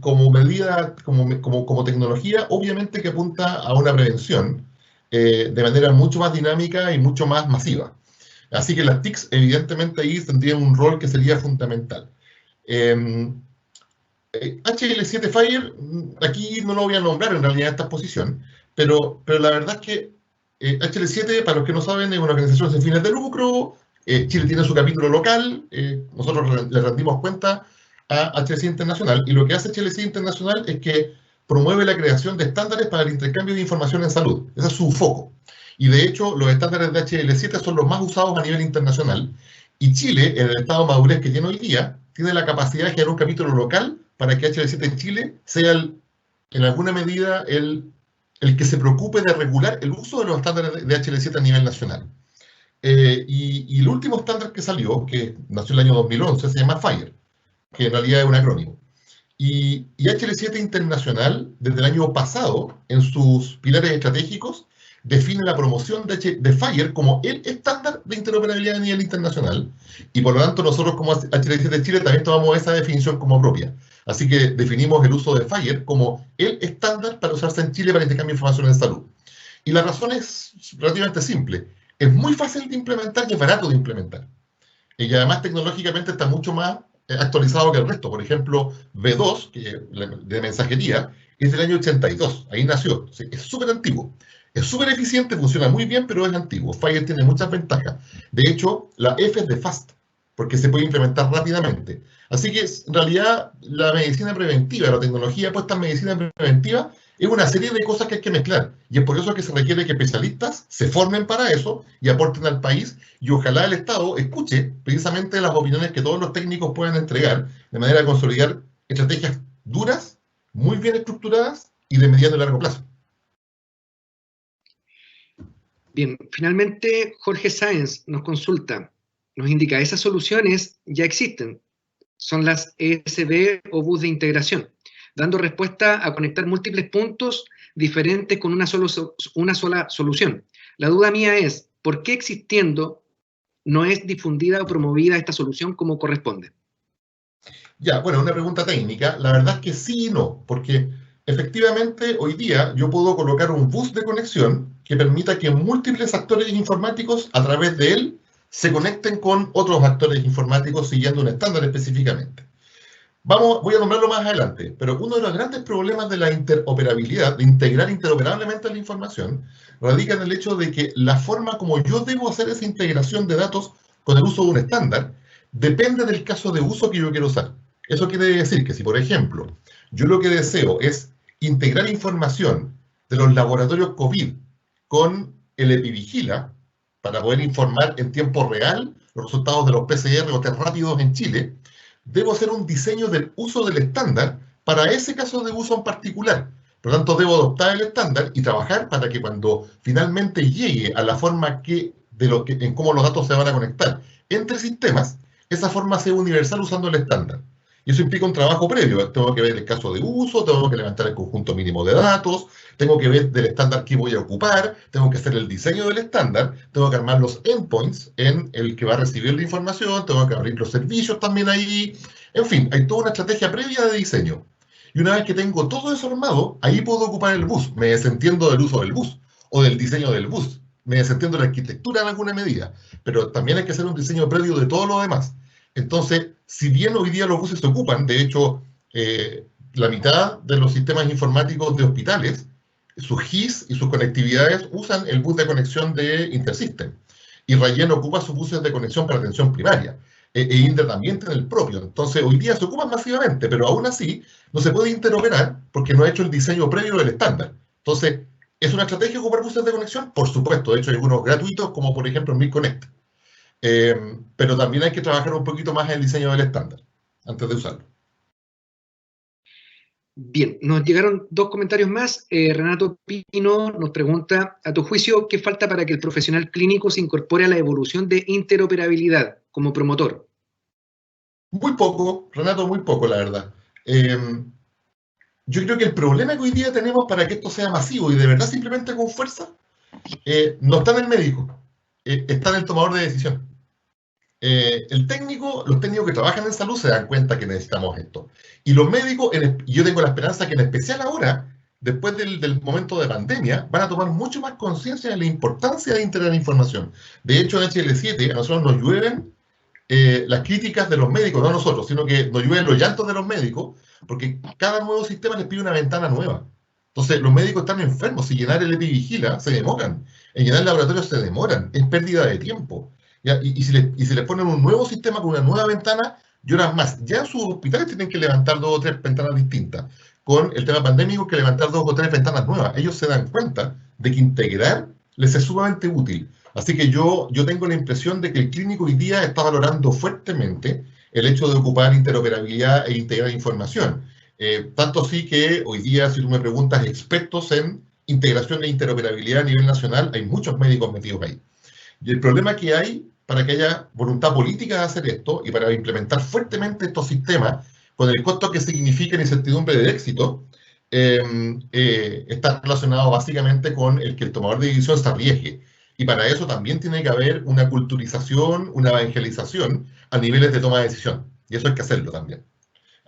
como medida, como tecnología, obviamente que apunta a una prevención de manera mucho más dinámica y mucho más masiva. Así que las TICs, evidentemente, ahí tendrían un rol que sería fundamental. HL7 Fire, aquí no lo voy a nombrar en realidad en esta exposición, pero la verdad es que HL7, para los que no saben, es una organización sin fines de lucro. Chile tiene su capítulo local, nosotros le rendimos cuenta a HL7 Internacional, y lo que hace HL7 Internacional es que promueve la creación de estándares para el intercambio de información en salud. Ese es su foco. Y de hecho, los estándares de HL7 son los más usados a nivel internacional, y Chile, en el estado de madurez que tiene hoy día, tiene la capacidad de crear un capítulo local para que HL7 en Chile sea, en alguna medida, el que se preocupe de regular el uso de los estándares de HL7 a nivel nacional. Y el último estándar que salió, que nació en el año 2011, se llama FHIR, que en realidad es un acrónimo. Y HL7 Internacional, desde el año pasado, en sus pilares estratégicos, define la promoción de FHIR como el estándar de interoperabilidad a nivel internacional, y por lo tanto nosotros como HL7 Chile también tomamos esa definición como propia. Así que definimos el uso de FHIR como el estándar para usarse en Chile para intercambio de información en salud. Y la razón es relativamente simple. Es muy fácil de implementar y es barato de implementar. Y además tecnológicamente está mucho más actualizado que el resto. Por ejemplo, V2, de mensajería, es del año 82. Ahí nació. ¿Sí? Es súper antiguo. Es súper eficiente, funciona muy bien, pero es antiguo. FHIR tiene muchas ventajas. De hecho, la F es de fast, porque se puede implementar rápidamente. Así que, en realidad, la medicina preventiva, la tecnología puesta en medicina preventiva, es una serie de cosas que hay que mezclar. Y es por eso que se requiere que especialistas se formen para eso y aporten al país. Y ojalá el Estado escuche precisamente las opiniones que todos los técnicos puedan entregar, de manera de consolidar estrategias duras, muy bien estructuradas y de mediano y largo plazo. Bien, finalmente Jorge Sáenz nos consulta, nos indica, esas soluciones ya existen, son las ESB o bus de integración, dando respuesta a conectar múltiples puntos diferentes con una sola solución. La duda mía es, ¿por qué existiendo no es difundida o promovida esta solución como corresponde? Ya, bueno, una pregunta técnica. La verdad es que sí y no, porque efectivamente hoy día yo puedo colocar un bus de conexión que permita que múltiples actores informáticos a través de él se conecten con otros actores informáticos siguiendo un estándar específicamente. Voy a nombrarlo más adelante, pero uno de los grandes problemas de la interoperabilidad, de integrar interoperablemente la información, radica en el hecho de que la forma como yo debo hacer esa integración de datos con el uso de un estándar depende del caso de uso que yo quiero usar. Eso quiere decir que si, por ejemplo, yo lo que deseo es integrar información de los laboratorios COVID con el EpiVigila para poder informar en tiempo real los resultados de los PCR o test rápidos en Chile, debo hacer un diseño del uso del estándar para ese caso de uso en particular. Por lo tanto, debo adoptar el estándar y trabajar para que cuando finalmente llegue a la forma en cómo los datos se van a conectar entre sistemas, esa forma sea universal usando el estándar. Y eso implica un trabajo previo. Tengo que ver el caso de uso, tengo que levantar el conjunto mínimo de datos, tengo que ver del estándar que voy a ocupar, tengo que hacer el diseño del estándar, tengo que armar los endpoints en el que va a recibir la información, tengo que abrir los servicios también ahí. En fin, hay toda una estrategia previa de diseño. Y una vez que tengo todo eso armado, ahí puedo ocupar el bus. Me desentiendo del uso del bus o del diseño del bus. Me desentiendo de la arquitectura en alguna medida. Pero también hay que hacer un diseño previo de todo lo demás. Entonces, si bien hoy día los buses se ocupan, de hecho, la mitad de los sistemas informáticos de hospitales sus GIS y sus conectividades usan el bus de conexión de Intersystem. Y Rayen ocupa sus buses de conexión para atención primaria. E Indra también tiene el propio. Entonces, hoy día se ocupan masivamente, pero aún así no se puede interoperar porque no ha hecho el diseño previo del estándar. Entonces, ¿es una estrategia ocupar buses de conexión? Por supuesto, de hecho hay algunos gratuitos, como por ejemplo MidConnect. Pero también hay que trabajar un poquito más en el diseño del estándar, antes de usarlo. Bien, nos llegaron 2 comentarios más. Renato Pino nos pregunta, a tu juicio, ¿qué falta para que el profesional clínico se incorpore a la evolución de interoperabilidad como promotor? Muy poco, Renato, muy poco, la verdad. Yo creo que el problema que hoy día tenemos para que esto sea masivo y de verdad simplemente con fuerza, no está en el médico, está en el tomador de decisión. Los técnicos que trabajan en salud se dan cuenta que necesitamos esto. Y los médicos, yo tengo la esperanza que en especial ahora, después del momento de pandemia, van a tomar mucho más conciencia de la importancia de integrar información. De hecho, en HL7 a nosotros nos llueven las críticas de los médicos, no a nosotros, sino que nos llueven los llantos de los médicos, porque cada nuevo sistema les pide una ventana nueva. Entonces, los médicos están enfermos. Si llenar el EpiVigila, se demoran. En llenar el laboratorio se demoran. Es pérdida de tiempo. ¿Ya? Y si les ponen un nuevo sistema con una nueva ventana, lloran más. Ya en sus hospitales tienen que levantar 2 o 3 ventanas distintas. Con el tema pandémico, que levantar 2 o 3 ventanas nuevas. Ellos se dan cuenta de que integrar les es sumamente útil. Así que yo tengo la impresión de que el clínico hoy día está valorando fuertemente el hecho de ocupar interoperabilidad e integrar información. Tanto así que hoy día, si tú me preguntas, expertos en integración e interoperabilidad a nivel nacional, hay muchos médicos metidos ahí. Y el problema que hay para que haya voluntad política de hacer esto y para implementar fuertemente estos sistemas, con el costo que significa la incertidumbre de éxito, está relacionado básicamente con el que el tomador de decisión se arriesgue. Y para eso también tiene que haber una culturización, una evangelización a niveles de toma de decisión. Y eso hay que hacerlo también.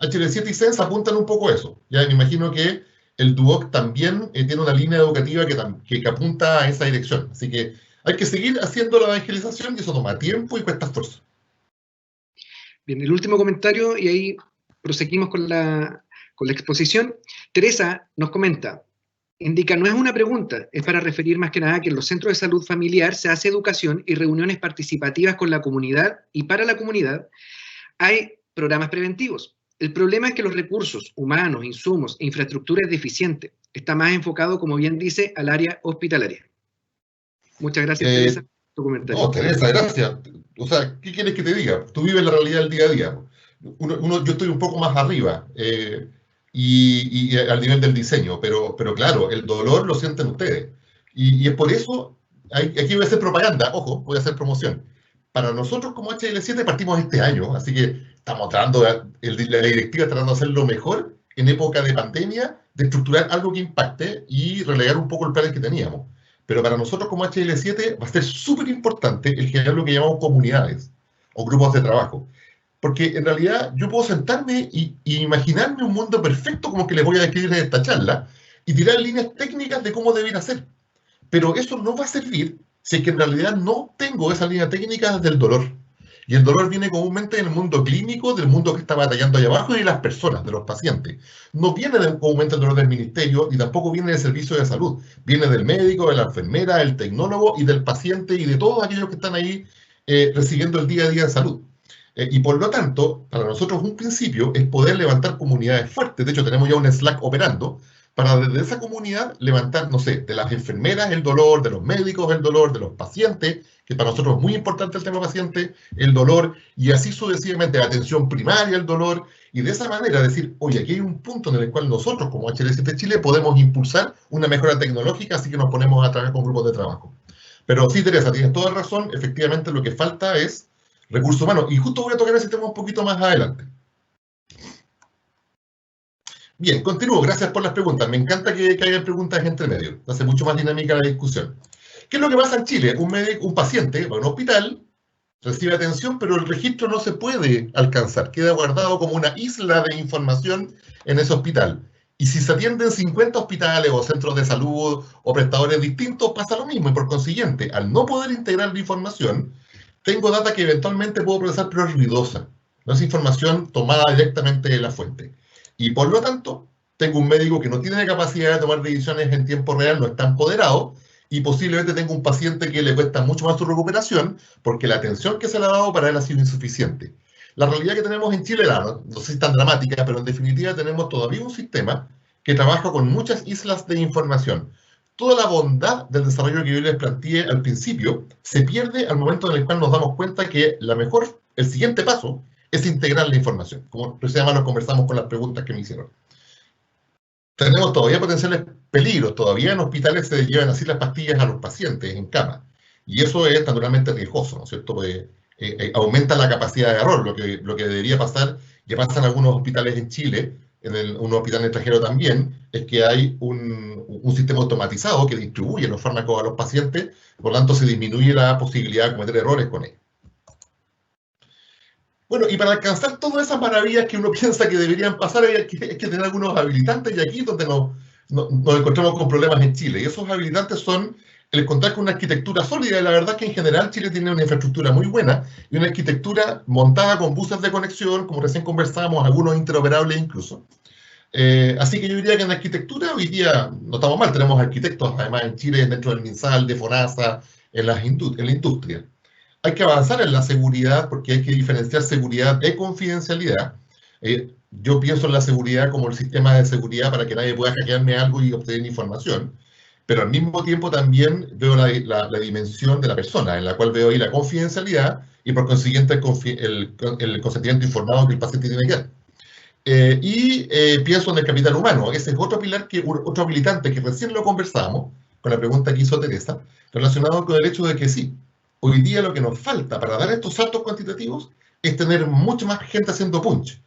HL7 y SENS apuntan un poco a eso. Ya me imagino que el DUOC también tiene una línea educativa que apunta a esa dirección. Así que hay que seguir haciendo la evangelización y eso toma tiempo y cuesta esfuerzo. Bien, el último comentario y ahí proseguimos con la exposición. Teresa nos comenta, indica, no es una pregunta, es para referir más que nada que en los centros de salud familiar se hace educación y reuniones participativas con la comunidad y para la comunidad hay programas preventivos. El problema es que los recursos humanos, insumos e infraestructura es deficiente. Está más enfocado, como bien dice, al área hospitalaria. Muchas gracias, Teresa, por tu comentario. No, Teresa, gracias. O sea, ¿qué quieres que te diga? Tú vives la realidad del día a día. Yo estoy un poco más arriba y al nivel del diseño, pero claro, el dolor lo sienten ustedes. Y es por eso, aquí voy a hacer propaganda, ojo, voy a hacer promoción. Para nosotros como HL7 partimos este año, así que estamos tratando, la directiva tratando de hacer lo mejor en época de pandemia, de estructurar algo que impacte y relegar un poco el plan que teníamos. Pero para nosotros como HL7 va a ser súper importante el generar lo que llamamos comunidades o grupos de trabajo. Porque en realidad yo puedo sentarme y imaginarme un mundo perfecto como que les voy a describir en esta charla y tirar líneas técnicas de cómo deben hacer. Pero eso no va a servir si es que en realidad no tengo esa línea técnica del dolor. Y el dolor viene comúnmente en el mundo clínico, del mundo que está batallando allá abajo y de las personas, de los pacientes. No viene comúnmente el dolor del ministerio y tampoco viene del servicio de salud. Viene del médico, de la enfermera, del tecnólogo y del paciente y de todos aquellos que están ahí recibiendo el día a día de salud. Y por lo tanto, para nosotros un principio es poder levantar comunidades fuertes. De hecho, tenemos ya un Slack operando para desde esa comunidad levantar, no sé, de las enfermeras el dolor, de los médicos el dolor, de los pacientes, que para nosotros es muy importante el tema paciente, el dolor, y así sucesivamente, la atención primaria, el dolor, y de esa manera decir, oye, aquí hay un punto en el cual nosotros como HL7 Chile podemos impulsar una mejora tecnológica, así que nos ponemos a trabajar con grupos de trabajo. Pero sí, Teresa, tienes toda razón, efectivamente lo que falta es recursos humanos, y justo voy a tocar ese tema un poquito más adelante. Bien, continúo. Gracias por las preguntas. Me encanta que haya preguntas entre medio. Hace mucho más dinámica la discusión. ¿Qué es lo que pasa en Chile? Un paciente va a un hospital, recibe atención, pero el registro no se puede alcanzar. Queda guardado como una isla de información en ese hospital. Y si se atienden 50 hospitales o centros de salud o prestadores distintos, pasa lo mismo. Y por consiguiente, al no poder integrar la información, tengo data que eventualmente puedo procesar, pero es ruidosa. No es información tomada directamente de la fuente. Y por lo tanto, tengo un médico que no tiene la capacidad de tomar decisiones en tiempo real, no está empoderado, y posiblemente tengo un paciente que le cuesta mucho más su recuperación porque la atención que se le ha dado para él ha sido insuficiente. La realidad que tenemos en Chile, no sé si es tan dramática, pero en definitiva tenemos todavía un sistema que trabaja con muchas islas de información. Toda la bondad del desarrollo que yo les planteé al principio se pierde al momento en el cual nos damos cuenta que el siguiente paso es integrar la información, como precisamente lo conversamos con las preguntas que me hicieron. Tenemos todavía potenciales peligros, todavía en hospitales se llevan así las pastillas a los pacientes en cama, y eso es naturalmente riesgoso, ¿no es cierto? Pues, aumenta la capacidad de error, lo que debería pasar, ya pasa en algunos hospitales en Chile, un hospital extranjero también, es que hay un sistema automatizado que distribuye los fármacos a los pacientes, por lo tanto se disminuye la posibilidad de cometer errores con ellos. Bueno, y para alcanzar todas esas maravillas que uno piensa que deberían pasar, hay que tener algunos habilitantes, y aquí es donde nos encontramos con problemas en Chile. Y esos habilitantes son el contar con una arquitectura sólida, y la verdad es que en general Chile tiene una infraestructura muy buena, y una arquitectura montada con buses de conexión, como recién conversábamos, algunos interoperables incluso. Así que yo diría que en la arquitectura hoy día no estamos mal, tenemos arquitectos además en Chile, dentro del MinSal, de FONASA, en la industria. Hay que avanzar en la seguridad porque hay que diferenciar seguridad de confidencialidad. Yo pienso en la seguridad como el sistema de seguridad para que nadie pueda hackearme algo y obtener información, pero al mismo tiempo también veo la dimensión de la persona, en la cual veo ahí la confidencialidad y por consiguiente el consentimiento informado que el paciente tiene que dar. Pienso en el capital humano. Ese es otro pilar, otro habilitante que recién lo conversábamos, con la pregunta que hizo Teresa, relacionado con el hecho de que sí, hoy día lo que nos falta para dar estos saltos cuantitativos es tener mucha más gente haciendo punch.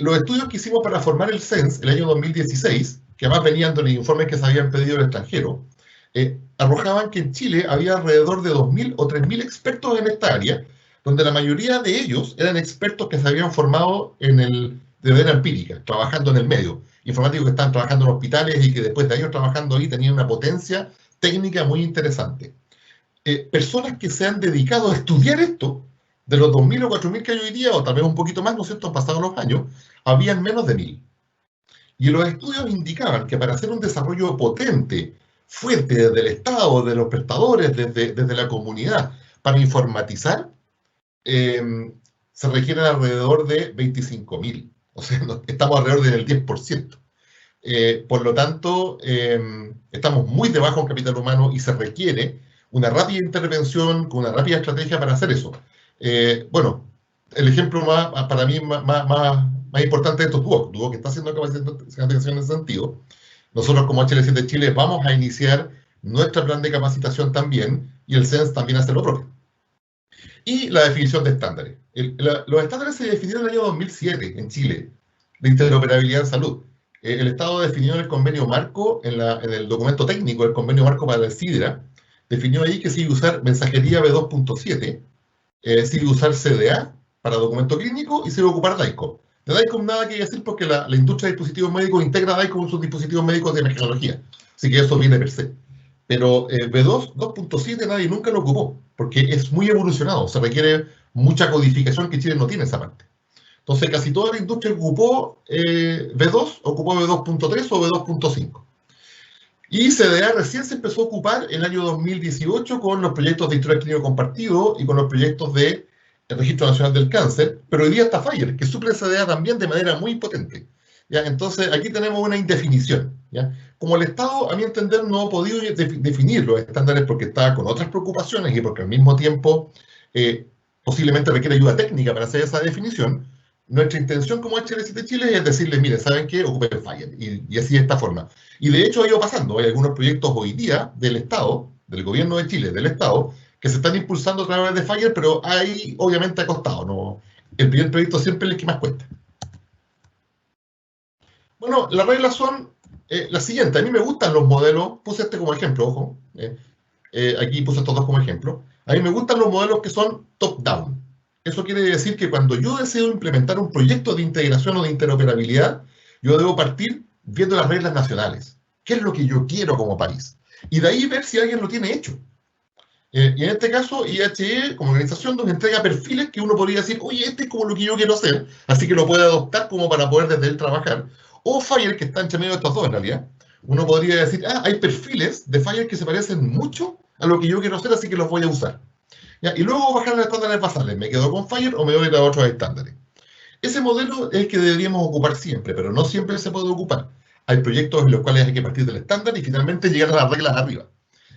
Los estudios que hicimos para formar el CENS el año 2016, que además venían de los informes que se habían pedido del extranjero, arrojaban que en Chile había alrededor de 2.000 o 3.000 expertos en esta área, donde la mayoría de ellos eran expertos que se habían formado de manera empírica, trabajando en el medio. Informáticos que estaban trabajando en hospitales y que después de años trabajando ahí tenían una potencia técnica muy interesante. Personas que se han dedicado a estudiar esto, de los 2.000 o 4.000 que hay hoy día, o tal vez un poquito más, ¿no es cierto?, han pasado los años, habían menos de 1.000. Y los estudios indicaban que para hacer un desarrollo potente, fuerte, desde el Estado, de los prestadores, desde la comunidad, para informatizar, se requieren alrededor de 25.000. O sea, estamos alrededor del 10%. Por lo tanto, estamos muy debajo en capital humano y se requiere una rápida intervención, con una rápida estrategia para hacer eso. Bueno, el ejemplo para mí más importante de esto es Duoc, que está haciendo capacitación en ese sentido. Nosotros como HL7 Chile vamos a iniciar nuestro plan de capacitación también, y el CENS también hace lo propio. Y la definición de estándares. Los estándares se definieron en el año 2007 en Chile, de interoperabilidad en salud. El Estado definió en el convenio marco, en el documento técnico del convenio marco para el SIDRA, definió ahí que se iba a usar mensajería B2.7, se iba a usar CDA para documento clínico y se iba a ocupar DICOM. De DICOM nada que decir porque la industria de dispositivos médicos integra DICOM en sus dispositivos médicos de tecnología. Así que eso viene per se. Pero B2.7 nadie nunca lo ocupó porque es muy evolucionado. Se requiere mucha codificación que Chile no tiene esa parte. Entonces casi toda la industria ocupó B2, ocupó B2.3 o B2.5. Y CDA recién se empezó a ocupar en el año 2018 con los proyectos de historial clínico compartido y con los proyectos del Registro Nacional del Cáncer, pero hoy día está FHIR, que suple CDA también de manera muy potente. ¿Ya? Entonces, aquí tenemos una indefinición. ¿Ya? Como el Estado, a mi entender, no ha podido definir los estándares porque está con otras preocupaciones y porque al mismo tiempo posiblemente requiere ayuda técnica para hacer esa definición, nuestra intención como HL7 Chile es decirles, mire, ¿saben qué? Ocupen FHIR, y así de esta forma. Y de hecho ha ido pasando, hay algunos proyectos hoy día del Estado, del gobierno de Chile, del Estado, que se están impulsando a través de FHIR, pero ahí obviamente ha costado, ¿no? El primer proyecto siempre es el que más cuesta. Bueno, las reglas son las siguientes. A mí me gustan los modelos, puse este como ejemplo, ojo, aquí puse estos dos como ejemplo. A mí me gustan los modelos que son top-down. Eso quiere decir que cuando yo deseo implementar un proyecto de integración o de interoperabilidad, yo debo partir viendo las reglas nacionales. ¿Qué es lo que yo quiero como país? Y de ahí ver si alguien lo tiene hecho. Y en este caso, IHE, como organización, nos entrega perfiles que uno podría decir, oye, este es como lo que yo quiero hacer, así que lo puede adoptar como para poder desde él trabajar. o Fire, que está entre medio de estos dos en realidad. Uno podría decir, hay perfiles de Fire que se parecen mucho a lo que yo quiero hacer, así que los voy a usar. ¿Ya? Y luego bajar los estándares basales. ¿Me quedo con Fire o me voy a otros estándares? Ese modelo es el que deberíamos ocupar siempre, pero no siempre se puede ocupar. Hay proyectos en los cuales hay que partir del estándar y finalmente llegar a las reglas arriba.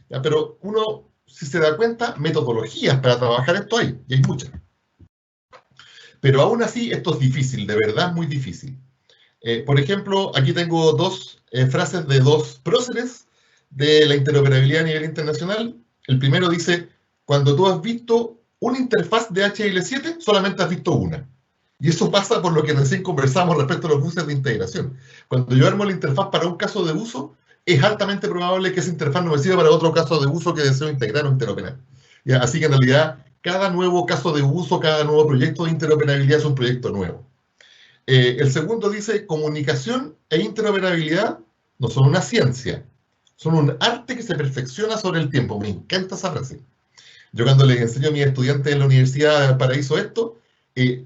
¿Ya? Pero uno, si se da cuenta, metodologías para trabajar esto hay, y hay muchas. Pero aún así, esto es difícil, de verdad muy difícil. Por ejemplo, aquí tengo dos frases de dos próceres de la interoperabilidad a nivel internacional. El primero dice, cuando tú has visto una interfaz de HL7, solamente has visto una. Y eso pasa por lo que recién conversamos respecto a los buses de integración. Cuando yo armo la interfaz para un caso de uso, es altamente probable que esa interfaz no me sirva para otro caso de uso que deseo integrar o interoperar. ¿Ya? Así que en realidad, cada nuevo caso de uso, cada nuevo proyecto de interoperabilidad es un proyecto nuevo. El segundo dice, comunicación e interoperabilidad no son una ciencia, son un arte que se perfecciona sobre el tiempo. Me encanta esa frase. Yo cuando les enseño a mis estudiantes en la Universidad de Valparaíso esto,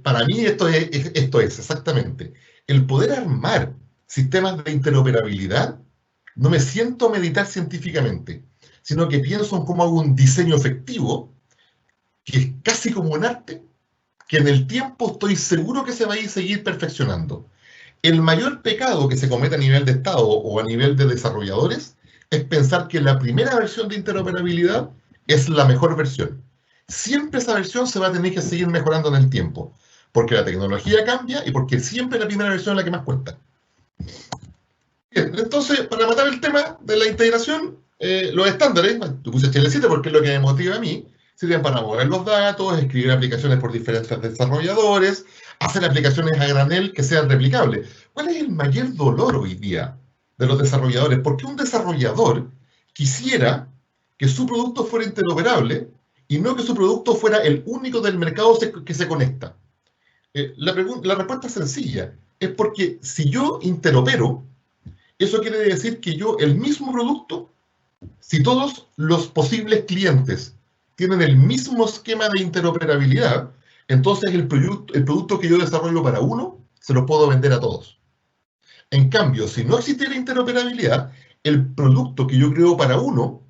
para mí esto es exactamente. El poder armar sistemas de interoperabilidad, no me siento a meditar científicamente, sino que pienso en cómo hago un diseño efectivo, que es casi como un arte, que en el tiempo estoy seguro que se va a ir seguir perfeccionando. El mayor pecado que se comete a nivel de Estado o a nivel de desarrolladores es pensar que la primera versión de interoperabilidad es la mejor versión. Siempre esa versión se va a tener que seguir mejorando en el tiempo, porque la tecnología cambia y porque siempre la primera versión es la que más cuenta. Bien, entonces, para matar el tema de la integración, los estándares, yo puse HL7 porque es lo que me motiva a mí, sirven para mover los datos, escribir aplicaciones por diferentes desarrolladores, hacer aplicaciones a granel que sean replicables. ¿Cuál es el mayor dolor hoy día de los desarrolladores? ¿Por qué un desarrollador quisiera que su producto fuera interoperable y no que su producto fuera el único del mercado que se conecta? La respuesta es sencilla. Es porque si yo interopero, eso quiere decir que yo, el mismo producto, si todos los posibles clientes tienen el mismo esquema de interoperabilidad, entonces el producto que yo desarrollo para uno, se lo puedo vender a todos. En cambio, si no existiera interoperabilidad, el producto que yo creo para uno,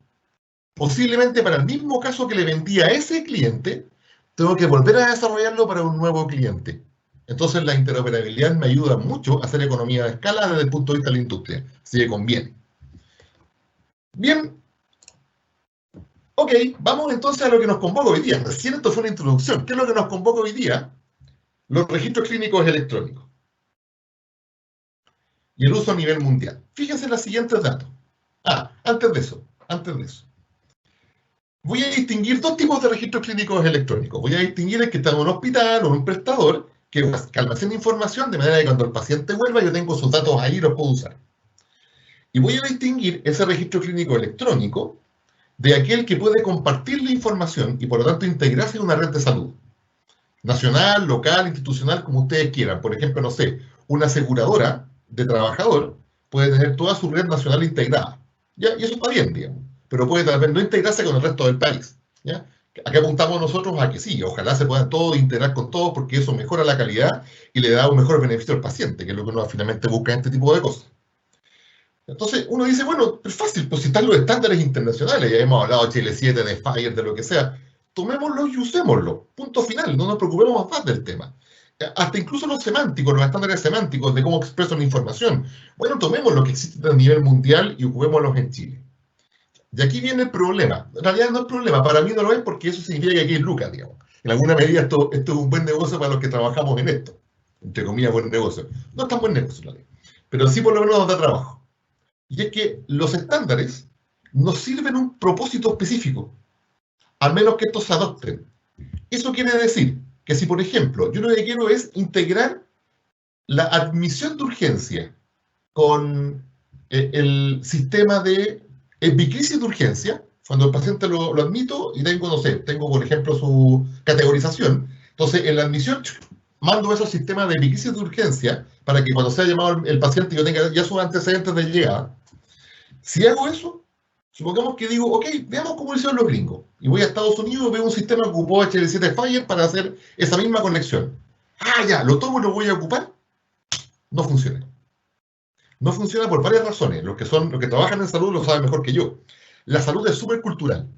posiblemente para el mismo caso que le vendí a ese cliente, tengo que volver a desarrollarlo para un nuevo cliente. Entonces la interoperabilidad me ayuda mucho a hacer economía de escala desde el punto de vista de la industria, así que conviene. Bien. Ok, vamos entonces a lo que nos convoca hoy día. Recién esto fue una introducción. ¿Qué es lo que nos convoca hoy día? Los registros clínicos electrónicos. Y el uso a nivel mundial. Fíjense en los siguientes datos. Antes de eso. Voy a distinguir dos tipos de registros clínicos electrónicos. Voy a distinguir el que está en un hospital o en un prestador, que almacena información de manera que cuando el paciente vuelva yo tengo sus datos ahí y los puedo usar. Y voy a distinguir ese registro clínico electrónico de aquel que puede compartir la información y por lo tanto integrarse en una red de salud. Nacional, local, institucional, como ustedes quieran. Por ejemplo, no sé, una aseguradora de trabajador puede tener toda su red nacional integrada. ¿Ya? Y eso está bien, digamos. Pero puede tal vez no integrarse con el resto del país. ¿Ya? Acá apuntamos nosotros a que sí, ojalá se puedan todos integrar con todos porque eso mejora la calidad y le da un mejor beneficio al paciente, que es lo que uno finalmente busca en este tipo de cosas. Entonces uno dice, bueno, es fácil, pues si están los estándares internacionales, ya hemos hablado de HL7, de Fire, de lo que sea, tomémoslo y usémoslo, punto final, no nos preocupemos más del tema. Hasta incluso los semánticos, los estándares semánticos de cómo expreso la información, bueno, tomemos lo que existe a nivel mundial y ocupémoslos en Chile. Y aquí viene el problema, en realidad no es problema, para mí no lo es porque eso significa que aquí hay lucas, digamos. En alguna medida esto es un buen negocio para los que trabajamos en esto, entre comillas, buen negocio. No es tan buen negocio, en realidad, pero sí por lo menos nos da trabajo. Y es que los estándares nos sirven un propósito específico, al menos que estos se adopten. Eso quiere decir que si, por ejemplo, yo lo que quiero es integrar la admisión de urgencia con el sistema de epicrisis de urgencia, cuando el paciente lo admito y tengo, no sé, tengo, por ejemplo, su categorización, entonces en la admisión mando esos sistemas de epicrisis de urgencia para que cuando sea llamado el paciente yo tenga ya sus antecedentes de llegada. Si hago eso, supongamos que digo, ok, veamos cómo lo hicieron los gringos. Y voy a Estados Unidos y veo un sistema que ocupó HL7 Fire para hacer esa misma conexión. Ya, lo tomo y lo voy a ocupar. No funciona. no funciona por varias razones. Los que trabajan en salud lo saben mejor que yo. La salud es súper cultural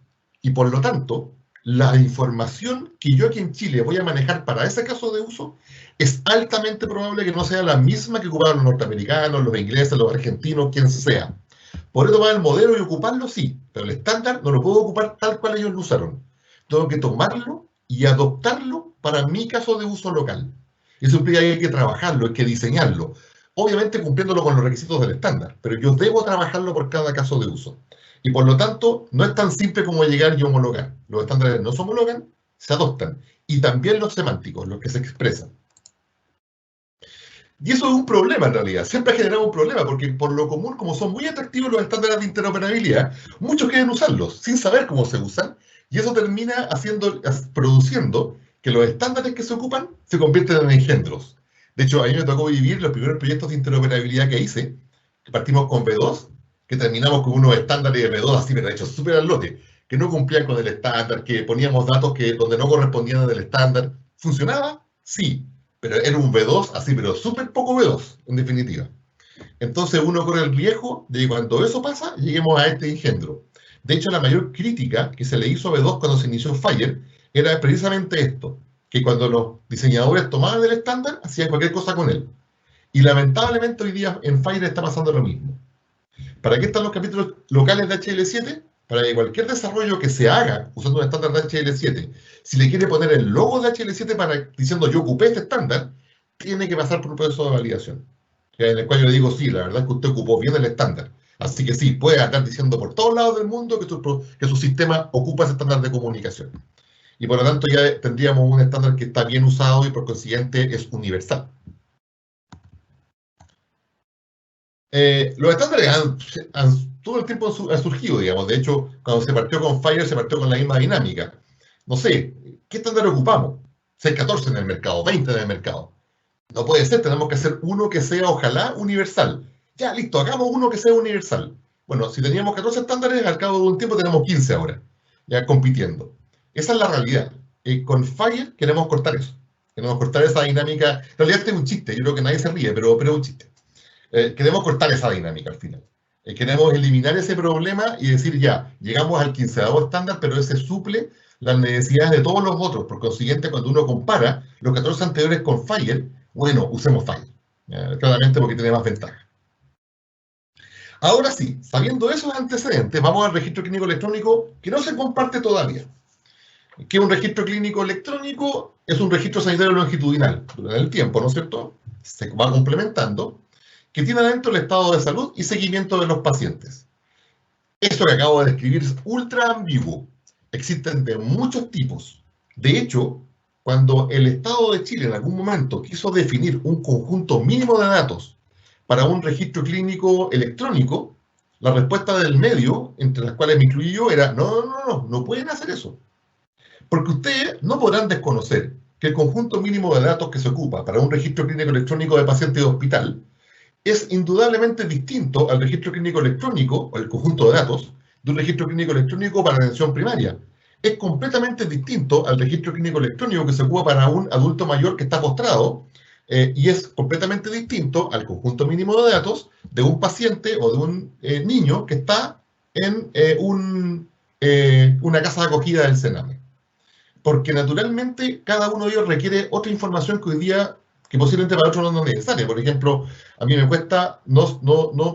y por lo tanto, la información que yo aquí en Chile voy a manejar para ese caso de uso es altamente probable que no sea la misma que ocuparon los norteamericanos, los ingleses, los argentinos, quien sea. Podré tomar el modelo y ocuparlo, sí, pero el estándar no lo puedo ocupar tal cual ellos lo usaron. Tengo que tomarlo y adoptarlo para mi caso de uso local. Eso implica que hay que trabajarlo, hay que diseñarlo. Obviamente cumpliéndolo con los requisitos del estándar, pero yo debo trabajarlo por cada caso de uso. Y por lo tanto, no es tan simple como llegar y homologar. Los estándares no se homologan, se adoptan. Y también los semánticos, los que se expresan. Y eso es un problema en realidad, siempre ha generado un problema, porque por lo común, como son muy atractivos los estándares de interoperabilidad, muchos quieren usarlos sin saber cómo se usan, y eso termina produciendo que los estándares que se ocupan se convierten en engendros. De hecho, a mí me tocó vivir los primeros proyectos de interoperabilidad que hice, que partimos con V2, que terminamos con unos estándares de V2 así, pero hechos súper al lote, que no cumplían con el estándar, que poníamos datos donde no correspondían del estándar. ¿Funcionaba? Sí. Pero era un V2 así, pero súper poco V2, en definitiva. Entonces uno corre el riesgo de que cuando eso pasa, lleguemos a este engendro. De hecho, la mayor crítica que se le hizo a V2 cuando se inició Fire era precisamente esto, que cuando los diseñadores tomaban el estándar, hacían cualquier cosa con él. Y lamentablemente hoy día en Fire está pasando lo mismo. ¿Para qué están los capítulos locales de HL7? Para que cualquier desarrollo que se haga usando un estándar de HL7, si le quiere poner el logo de HL7 diciendo yo ocupé este estándar, tiene que pasar por un proceso de validación. En el cual yo le digo, sí, la verdad es que usted ocupó bien el estándar. Así que sí, puede andar diciendo por todos lados del mundo que su sistema ocupa ese estándar de comunicación. Y por lo tanto ya tendríamos un estándar que está bien usado y por consiguiente es universal. Los estándares todo el tiempo han surgido, digamos. De hecho, cuando se partió con Fire, se partió con la misma dinámica. No sé, ¿qué estándar ocupamos? 14 en el mercado, 20 en el mercado. No puede ser, tenemos que hacer uno que sea, ojalá, universal. Ya, listo, hagamos uno que sea universal. Bueno, si teníamos 14 estándares, al cabo de un tiempo tenemos 15 ahora, ya compitiendo. Esa es la realidad. Con Fire queremos cortar eso. Queremos cortar esa dinámica. En realidad este es un chiste, yo creo que nadie se ríe, pero es un chiste. Queremos cortar esa dinámica al final. Queremos eliminar ese problema y decir ya, llegamos al 15º estándar, pero ese suple las necesidades de todos los otros. Por consiguiente, cuando uno compara los 14 anteriores con Fire, bueno, usemos Fire. Claramente porque tiene más ventaja. Ahora sí, sabiendo esos antecedentes, vamos al registro clínico electrónico que no se comparte todavía. Que un registro clínico electrónico es un registro sanitario longitudinal durante el tiempo, ¿no es cierto? Se va complementando, que tiene adentro el estado de salud y seguimiento de los pacientes. Esto que acabo de describir es ultra ambiguo. Existen de muchos tipos. De hecho, cuando el Estado de Chile en algún momento quiso definir un conjunto mínimo de datos para un registro clínico electrónico, la respuesta del medio, entre las cuales me incluí yo, era no pueden hacer eso. Porque ustedes no podrán desconocer que el conjunto mínimo de datos que se ocupa para un registro clínico electrónico de paciente de hospital es indudablemente distinto al registro clínico electrónico, o el conjunto de datos, de un registro clínico electrónico para atención primaria. Es completamente distinto al registro clínico electrónico que se ocupa para un adulto mayor que está postrado, y es completamente distinto al conjunto mínimo de datos de un paciente o de un niño que está en una casa de acogida del Sename. Porque naturalmente cada uno de ellos requiere otra información que hoy día, que posiblemente para otros no es necesaria. Por ejemplo, a mí me cuesta no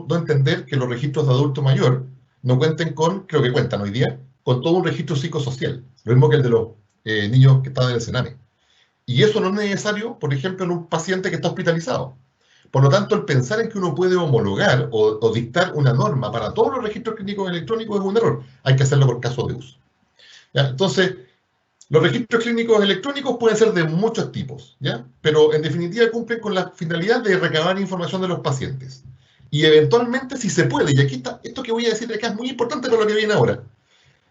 entender que los registros de adulto mayor no cuenten con, creo que cuentan hoy día, con todo un registro psicosocial, lo mismo que el de los niños que están en el Sename. Y eso no es necesario, por ejemplo, en un paciente que está hospitalizado. Por lo tanto, el pensar en que uno puede homologar o dictar una norma para todos los registros clínicos electrónicos es un error. Hay que hacerlo por caso de uso. ¿Ya? Entonces, los registros clínicos electrónicos pueden ser de muchos tipos, ¿ya? Pero en definitiva cumplen con la finalidad de recabar información de los pacientes. Y eventualmente, si se puede, y aquí está, esto que voy a decir acá es muy importante para lo que viene ahora,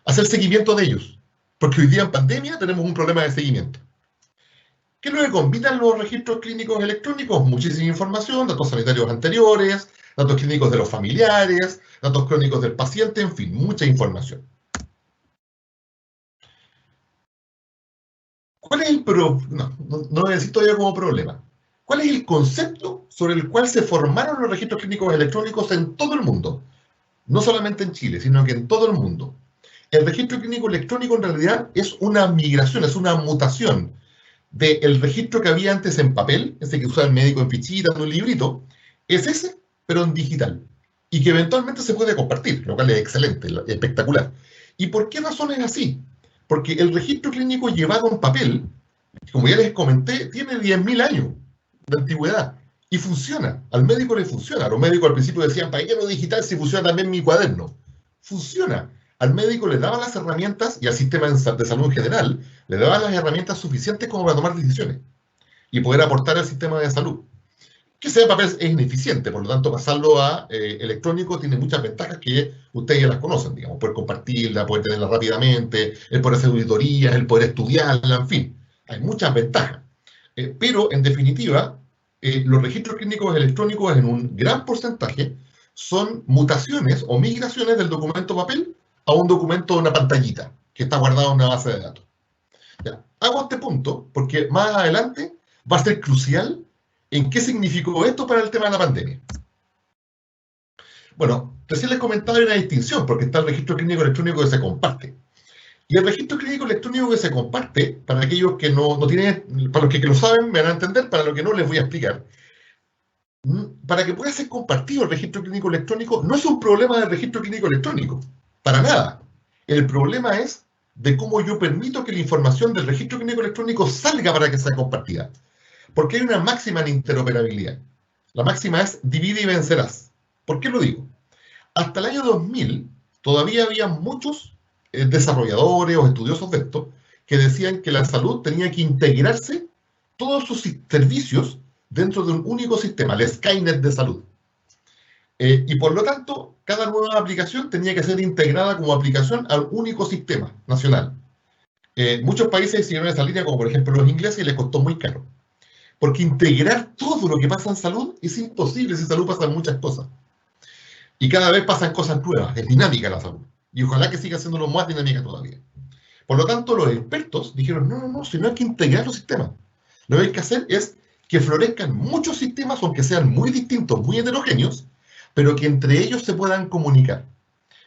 hacer seguimiento de ellos. Porque hoy día en pandemia tenemos un problema de seguimiento. ¿Qué es lo que combinan los registros clínicos electrónicos? Muchísima información, datos sanitarios anteriores, datos clínicos de los familiares, datos crónicos del paciente, en fin, mucha información. ¿Cuál es el problema? No lo necesito ya como problema. ¿Cuál es el concepto sobre el cual se formaron los registros clínicos electrónicos en todo el mundo? No solamente en Chile, sino que en todo el mundo. El registro clínico electrónico en realidad es una migración, es una mutación del registro que había antes en papel, ese que usaba el médico en fichita, en un librito, es ese, pero en digital. Y que eventualmente se puede compartir, lo cual es excelente, espectacular. ¿Y por qué razón es así? Porque el registro clínico llevado en papel, como ya les comenté, tiene 10.000 años de antigüedad y funciona. Al médico le funciona. Los médicos al principio decían, ¿para qué lo digital si funciona también mi cuaderno? Funciona. Al médico le daban las herramientas, y al sistema de salud en general, le daban las herramientas suficientes como para tomar decisiones y poder aportar al sistema de salud. Que sea papel es ineficiente, por lo tanto pasarlo a electrónico tiene muchas ventajas que ustedes ya las conocen, digamos, poder compartirla, poder tenerla rápidamente, el poder hacer auditorías, el poder estudiarla, en fin, hay muchas ventajas. Pero en definitiva, los registros clínicos electrónicos en un gran porcentaje son mutaciones o migraciones del documento papel a un documento de una pantallita que está guardado en una base de datos. Ya, hago este punto porque más adelante va a ser crucial en qué significó esto para el tema de la pandemia. Bueno, recién les comentaba una distinción porque está el registro clínico electrónico que se comparte. Y el registro clínico electrónico que se comparte, para aquellos que no tienen, para los que lo saben me van a entender, para los que no les voy a explicar. Para que pueda ser compartido el registro clínico electrónico, no es un problema del registro clínico electrónico, para nada. El problema es de cómo yo permito que la información del registro clínico electrónico salga para que sea compartida. Porque hay una máxima en interoperabilidad. La máxima es divide y vencerás. ¿Por qué lo digo? Hasta el año 2000 todavía había muchos desarrolladores o estudiosos de esto que decían que la salud tenía que integrarse todos sus servicios dentro de un único sistema, el Skynet de salud. Y por lo tanto, cada nueva aplicación tenía que ser integrada como aplicación al único sistema nacional. Muchos países siguieron esa línea, como por ejemplo los ingleses, y les costó muy caro. Porque integrar todo lo que pasa en salud es imposible, si en salud pasan muchas cosas. Y cada vez pasan cosas nuevas, es dinámica la salud. Y ojalá que siga siendo más dinámica todavía. Por lo tanto, los expertos dijeron, no, si no hay que integrar los sistemas. Lo que hay que hacer es que florezcan muchos sistemas, aunque sean muy distintos, muy heterogéneos, pero que entre ellos se puedan comunicar.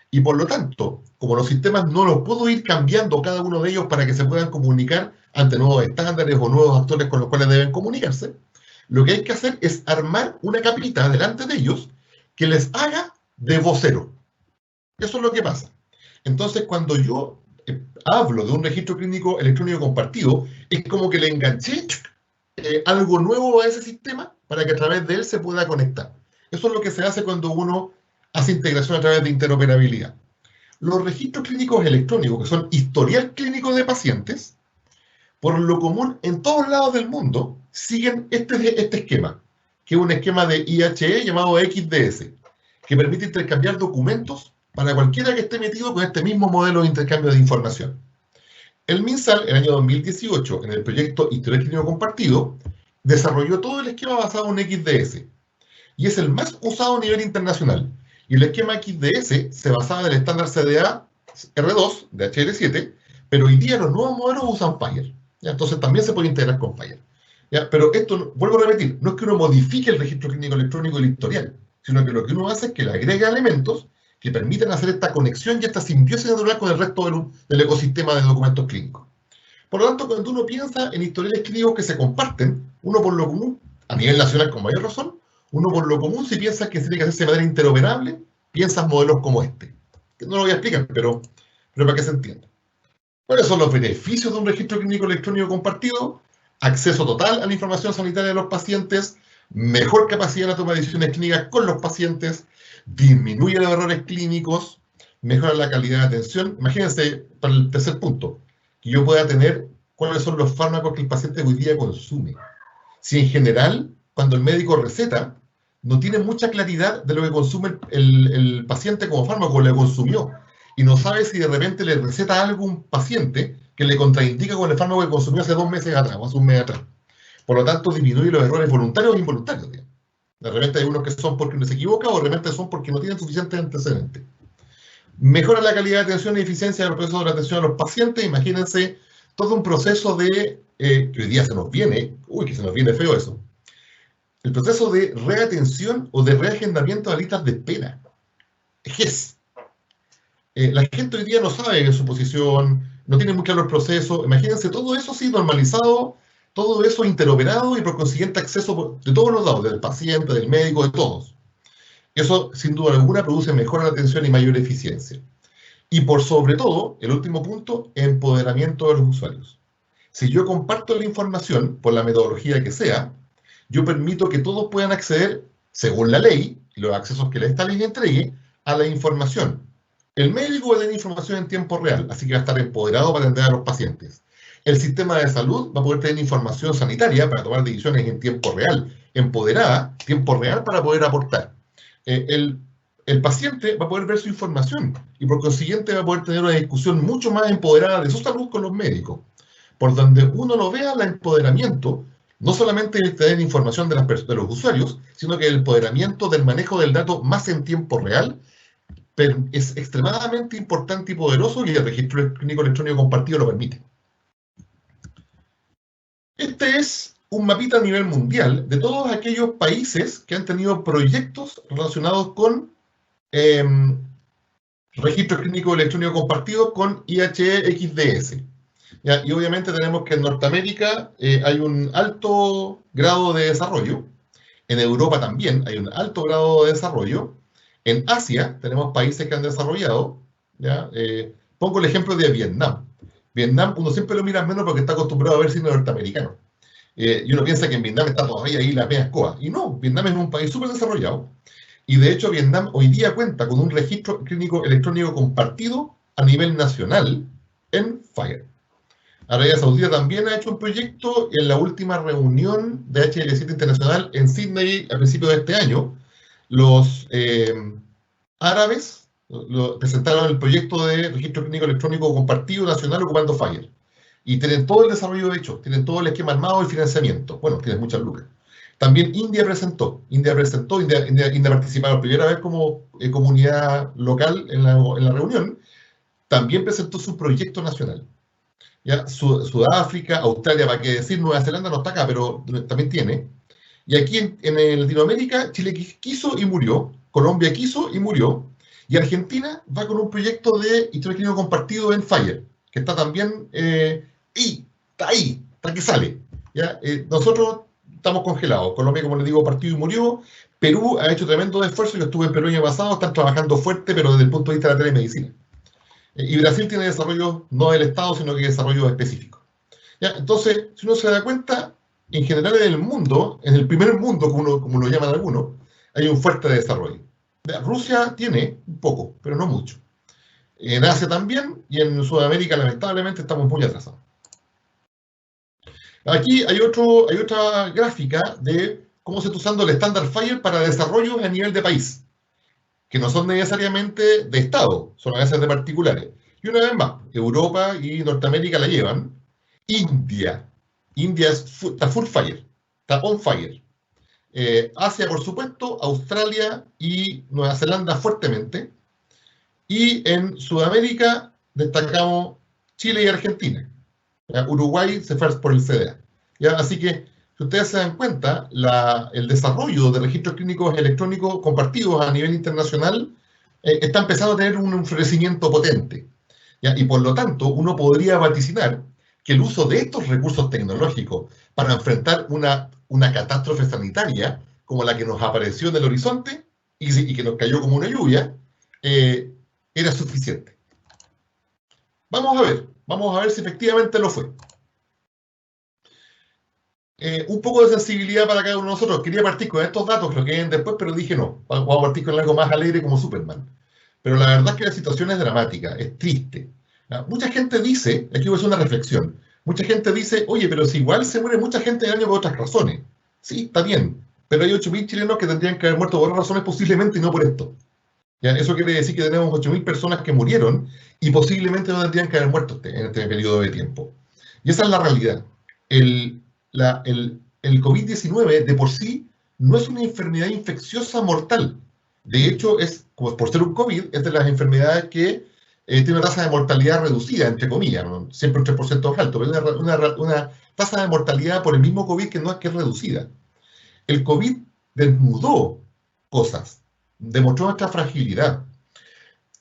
Y por lo tanto, como los sistemas no los puedo ir cambiando cada uno de ellos para que se puedan comunicar ante nuevos estándares o nuevos actores con los cuales deben comunicarse, lo que hay que hacer es armar una capita delante de ellos que les haga de vocero. Eso es lo que pasa. Entonces, cuando yo hablo de un registro clínico electrónico compartido, es como que le enganché algo nuevo a ese sistema para que a través de él se pueda conectar. Eso es lo que se hace cuando uno hace integración a través de interoperabilidad. Los registros clínicos electrónicos, que son historial clínico de pacientes, por lo común en todos lados del mundo, siguen este esquema, que es un esquema de IHE llamado XDS, que permite intercambiar documentos para cualquiera que esté metido con este mismo modelo de intercambio de información. El MinSal, en el año 2018, en el proyecto Historial Clínico Compartido, desarrolló todo el esquema basado en XDS, y es el más usado a nivel internacional. Y el esquema XDS se basaba en el estándar CDA R2 de HL7, pero hoy día los nuevos modelos usan FHIR. ¿Ya? Entonces también se puede integrar con FHIR. ¿Ya? Pero esto, vuelvo a repetir, no es que uno modifique el registro clínico electrónico del historial, sino que lo que uno hace es que le agrega elementos que permiten hacer esta conexión y esta simbiosis natural con el resto del ecosistema de documentos clínicos. Por lo tanto, cuando uno piensa en historiales clínicos que se comparten, uno por lo común, a nivel nacional con mayor razón, uno por lo común, si piensa que tiene que hacerse de manera interoperable, piensas modelos como este. No lo voy a explicar, pero para que se entienda. ¿Cuáles son los beneficios de un registro clínico electrónico compartido? Acceso total a la información sanitaria de los pacientes, mejor capacidad de la toma de decisiones clínicas con los pacientes, disminuye los errores clínicos, mejora la calidad de atención. Imagínense, para el tercer punto, que yo pueda tener cuáles son los fármacos que el paciente hoy día consume. Si en general, cuando el médico receta, no tiene mucha claridad de lo que consume el paciente como fármaco, le consumió, y no sabe si de repente le receta algo a un paciente que le contraindica con el fármaco que consumió hace 2 meses atrás, o hace 1 mes atrás. Por lo tanto, disminuye los errores voluntarios e involuntarios. Digamos. De repente hay unos que son porque uno se equivoca, o de repente son porque no tienen suficientes antecedentes. Mejora la calidad de atención y eficiencia del proceso de la atención a los pacientes. Imagínense todo un proceso de, que hoy día se nos viene, que se nos viene feo eso, el proceso de reatención o de reagendamiento de listas de espera. GES. La gente hoy día no sabe su posición, no tiene muy claro el proceso. Imagínense todo eso sí normalizado, todo eso interoperado y por consiguiente acceso de todos los lados, del paciente, del médico, de todos. Eso, sin duda alguna, produce mejor atención y mayor eficiencia. Y por sobre todo, el último punto, empoderamiento de los usuarios. Si yo comparto la información, por la metodología que sea, yo permito que todos puedan acceder, según la ley, los accesos que esta ley entregue, a la información. El médico va a tener información en tiempo real, así que va a estar empoderado para atender a los pacientes. El sistema de salud va a poder tener información sanitaria para tomar decisiones en tiempo real, empoderada, tiempo real para poder aportar. El paciente va a poder ver su información y por consiguiente va a poder tener una discusión mucho más empoderada de su salud con los médicos. Por donde uno lo vea, el empoderamiento, no solamente el tener información de los usuarios, sino que el empoderamiento del manejo del dato más en tiempo real, pero es extremadamente importante y poderoso y el registro clínico electrónico compartido lo permite. Este es un mapita a nivel mundial de todos aquellos países que han tenido proyectos relacionados con registro clínico electrónico compartido con IHE-XDS. Y obviamente tenemos que en Norteamérica hay un alto grado de desarrollo, en Europa también hay un alto grado de desarrollo, en Asia tenemos países que han desarrollado, ¿ya? Pongo el ejemplo de Vietnam. Vietnam uno siempre lo mira menos porque está acostumbrado a ver cine norteamericano. Y uno piensa que en Vietnam está todavía ahí la media escoba. Y no, Vietnam es un país súper desarrollado. Y de hecho Vietnam hoy día cuenta con un registro clínico electrónico compartido a nivel nacional en FHIR. Arabia Saudita también ha hecho un proyecto en la última reunión de HL7 Internacional en Sydney a principios de este año. Los árabes presentaron el proyecto de registro clínico electrónico compartido nacional ocupando FHIR. Y tienen todo el desarrollo hecho, tienen todo el esquema armado y financiamiento. Bueno, tienen muchas lucas. También India participó por primera vez como comunidad local en la reunión. También presentó su proyecto nacional. ¿Ya? Sudáfrica, Australia, para qué decir, Nueva Zelanda no está acá, pero también tiene. Y aquí en Latinoamérica, Chile quiso y murió, Colombia quiso y murió, y Argentina va con un proyecto de historia clínico compartido en FHIR, que está también está ahí, está que sale. ¿Ya? Nosotros estamos congelados. Colombia, como les digo, partido y murió. Perú ha hecho tremendo esfuerzo. Yo estuve en Perú el año pasado, están trabajando fuerte, pero desde el punto de vista de la telemedicina. Y Brasil tiene desarrollo no del Estado, sino que desarrollo específico. ¿Ya? Entonces, si uno se da cuenta, en general en el mundo, en el primer mundo, como lo llaman algunos, hay un fuerte desarrollo. Rusia tiene un poco, pero no mucho. En Asia también, y en Sudamérica, lamentablemente, estamos muy atrasados. Aquí hay otra gráfica de cómo se está usando el estándar FHIR para desarrollos a nivel de país, que no son necesariamente de Estado, son a veces de particulares. Y una vez más, Europa y Norteamérica la llevan. India está full FHIR, está on FHIR. Asia, por supuesto, Australia y Nueva Zelanda fuertemente. Y en Sudamérica destacamos Chile y Argentina. ¿Ya? Uruguay se fue por el CDA. ¿Ya? Así que, si ustedes se dan cuenta, el desarrollo de registros clínicos electrónicos compartidos a nivel internacional está empezando a tener un florecimiento potente. ¿Ya? Y por lo tanto, uno podría vaticinar que el uso de estos recursos tecnológicos para enfrentar una catástrofe sanitaria como la que nos apareció en el horizonte y que nos cayó como una lluvia, era suficiente. Vamos a ver si efectivamente lo fue. Un poco de sensibilidad para cada uno de nosotros. Quería partir con estos datos, creo que vienen después, pero dije no, vamos a partir con algo más alegre como Superman. Pero la verdad es que la situación es dramática, es triste. Mucha gente dice, aquí voy a hacer una reflexión, mucha gente dice, oye, pero si igual se muere mucha gente de año por otras razones. Sí, está bien, pero hay 8.000 chilenos que tendrían que haber muerto por otras razones posiblemente y no por esto. ¿Ya? Eso quiere decir que tenemos 8.000 personas que murieron y posiblemente no tendrían que haber muerto en este periodo de tiempo. Y esa es la realidad. El COVID-19 de por sí no es una enfermedad infecciosa mortal. De hecho, por ser un COVID, es de las enfermedades que tiene una tasa de mortalidad reducida, entre comillas, ¿no? Siempre un 3% es alto, pero una tasa de mortalidad por el mismo COVID que no es que es reducida. El COVID desnudó cosas, demostró nuestra fragilidad.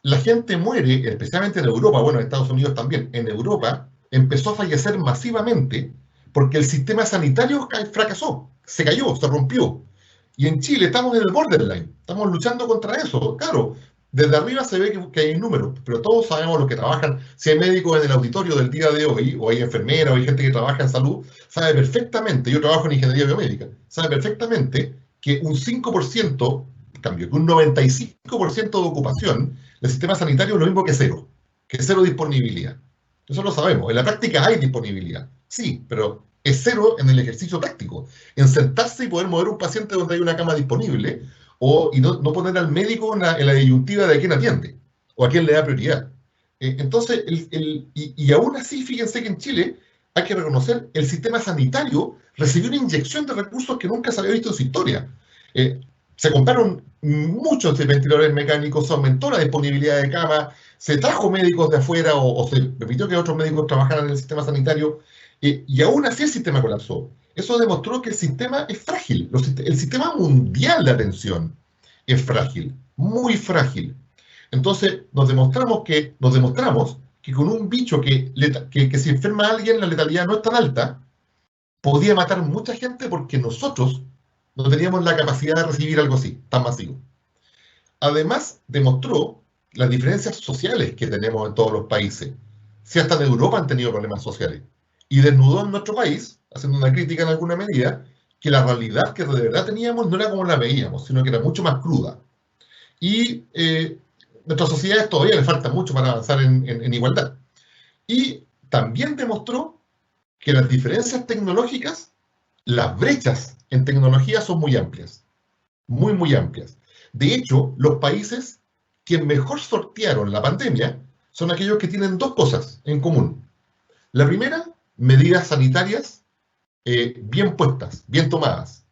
La gente muere, especialmente en Europa, bueno, en Estados Unidos también, en Europa empezó a fallecer masivamente porque el sistema sanitario fracasó, se cayó, se rompió. Y en Chile estamos en el borderline, estamos luchando contra eso. Claro, desde arriba se ve que hay números, pero todos sabemos los que trabajan, si hay médicos en el auditorio del día de hoy, o hay enfermeras, o hay gente que trabaja en salud, sabe perfectamente, yo trabajo en ingeniería biomédica, sabe perfectamente que un 5%, cambio, que un 95% de ocupación del sistema sanitario es lo mismo que cero disponibilidad. Eso lo sabemos. En la práctica hay disponibilidad, sí, pero es cero en el ejercicio práctico. En sentarse y poder mover un paciente donde hay una cama disponible y no poner al médico en la disyuntiva de a quién atiende o a quién le da prioridad. Entonces, y aún así, fíjense que en Chile hay que reconocer el sistema sanitario recibió una inyección de recursos que nunca se había visto en su historia. Se compraron muchos ventiladores mecánicos, se aumentó la disponibilidad de cama, se trajo médicos de afuera o se permitió que otros médicos trabajaran en el sistema sanitario y aún así el sistema colapsó. Eso demostró que el sistema es frágil. El sistema mundial de atención es frágil, muy frágil. Entonces nos demostramos que con un bicho que si enferma a alguien la letalidad no es tan alta, podía matar mucha gente porque nosotros no teníamos la capacidad de recibir algo así, tan masivo. Además, demostró las diferencias sociales que tenemos en todos los países. Si hasta en Europa han tenido problemas sociales. Y desnudó en nuestro país, haciendo una crítica en alguna medida, que la realidad que de verdad teníamos no era como la veíamos, sino que era mucho más cruda. Y nuestras sociedades todavía le falta mucho para avanzar en igualdad. Y también demostró que las diferencias tecnológicas, las brechas en tecnología son muy amplias, muy, muy amplias. De hecho, los países que mejor sortearon la pandemia son aquellos que tienen dos cosas en común. La primera, medidas sanitarias bien puestas, bien tomadas.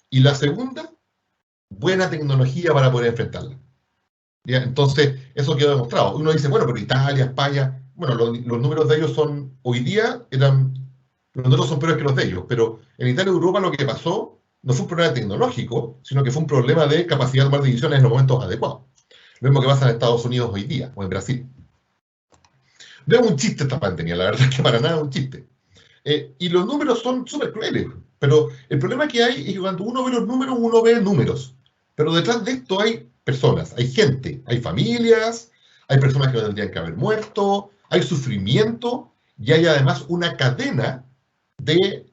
Y la segunda, buena tecnología para poder enfrentarla. ¿Ya? Entonces, eso quedó demostrado. Uno dice, bueno, pero Italia, España, bueno, los números de ellos son, hoy día, los números son peores que los de ellos, pero en Italia y Europa lo que pasó no fue un problema tecnológico, sino que fue un problema de capacidad de tomar decisiones en los momentos adecuados. Lo mismo que pasa en Estados Unidos hoy día, o en Brasil. No es un chiste esta pandemia, la verdad es que para nada es un chiste. Y los números son súper crueles, pero el problema que hay es que cuando uno ve los números, uno ve números. Pero detrás de esto hay personas, hay gente, hay familias, hay personas que no tendrían que haber muerto, hay sufrimiento, y hay además una cadena de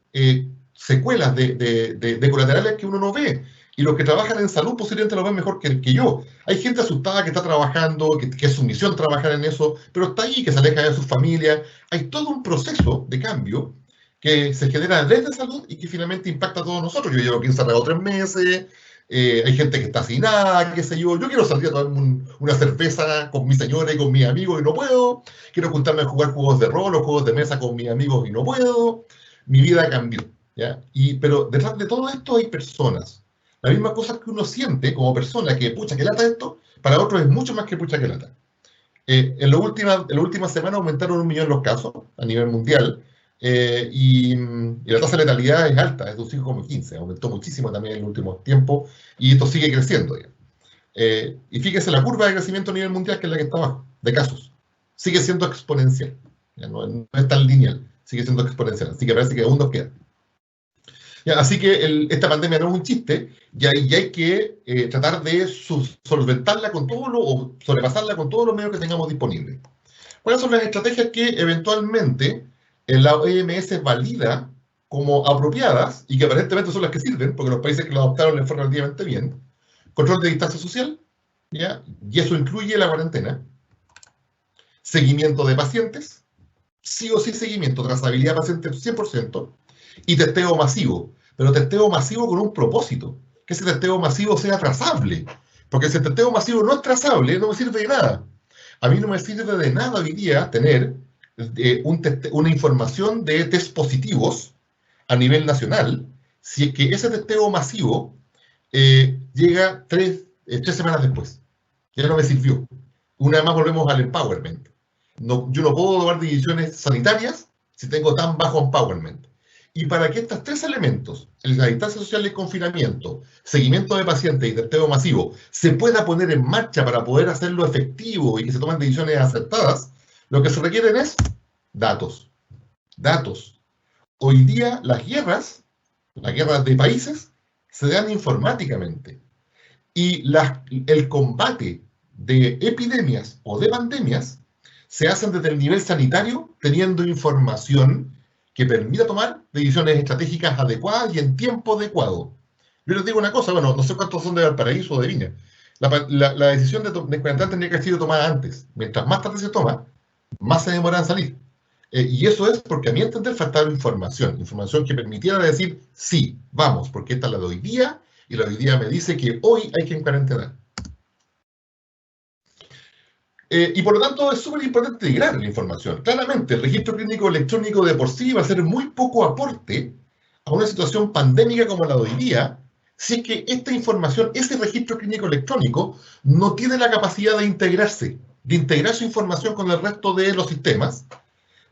secuelas, de colaterales que uno no ve. Y los que trabajan en salud posiblemente lo ven mejor que yo. Hay gente asustada que está trabajando, que es su misión trabajar en eso, pero está ahí, que se aleja de su familia. Hay todo un proceso de cambio que se genera desde salud y que finalmente impacta a todos nosotros. Yo llevo aquí encerrado 3 meses, hay gente que está sin nada, qué sé yo. Yo quiero salir a tomarme una cerveza con mi señora y con mis amigos y no puedo. Quiero juntarme a jugar juegos de rol o juegos de mesa con mis amigos y no puedo. Mi vida cambió, ¿ya? Pero detrás de todo esto hay personas. La misma cosa que uno siente como persona, que pucha que lata esto, para otros es mucho más que pucha que lata. En la última semana aumentaron 1 millón los casos a nivel mundial y la tasa de letalidad es alta, es de un 5,15, aumentó muchísimo también en el último tiempo y esto sigue creciendo. Y fíjese la curva de crecimiento a nivel mundial, que es la que está abajo, de casos. Sigue siendo exponencial, no es tan lineal, sigue siendo exponencial, así que parece que aún nos queda. Así que esta pandemia no es un chiste y hay que tratar de solventarla con o sobrepasarla con todos los medios que tengamos disponibles. ¿Cuáles son las estrategias que eventualmente la OMS valida como apropiadas y que aparentemente son las que sirven, porque los países que lo adoptaron les fue relativamente bien? Control de distancia social, ¿ya? Y eso incluye la cuarentena, seguimiento de pacientes, sí o sí seguimiento, trazabilidad de pacientes 100%, y testeo masivo, pero testeo masivo con un propósito, que ese testeo masivo sea trazable, porque si el testeo masivo no es trazable, no me sirve de nada. A mí no me sirve de nada hoy día tener una información de test positivos a nivel nacional, si es que ese testeo masivo llega 3 semanas después. Ya no me sirvió. Una vez más volvemos al empowerment. Yo no puedo tomar decisiones sanitarias si tengo tan bajo empowerment. Y para que estos tres elementos, la distancia social y el confinamiento, seguimiento de pacientes y testeo masivo, se pueda poner en marcha para poder hacerlo efectivo y que se tomen decisiones acertadas, lo que se requieren es datos. Datos. Hoy día las guerras de países, se dan informáticamente. Y el combate de epidemias o de pandemias se hacen desde el nivel sanitario, teniendo información que permita tomar decisiones estratégicas adecuadas y en tiempo adecuado. Yo les digo una cosa, bueno, no sé cuántos son de Valparaíso o de Viña. La decisión de cuarentena tendría que haber sido tomada antes. Mientras más tarde se toma, más se demora en salir. Y eso es porque a mi entender faltaba información que permitiera decir, sí, vamos, porque esta es la de hoy día, y la de hoy día me dice que hoy hay que cuarentenar. Y por lo tanto es súper importante integrar la información. Claramente, el registro clínico electrónico de por sí va a ser muy poco aporte a una situación pandémica como la de hoy día, si es que esta información, ese registro clínico electrónico, no tiene la capacidad de integrarse, de integrar su información con el resto de los sistemas,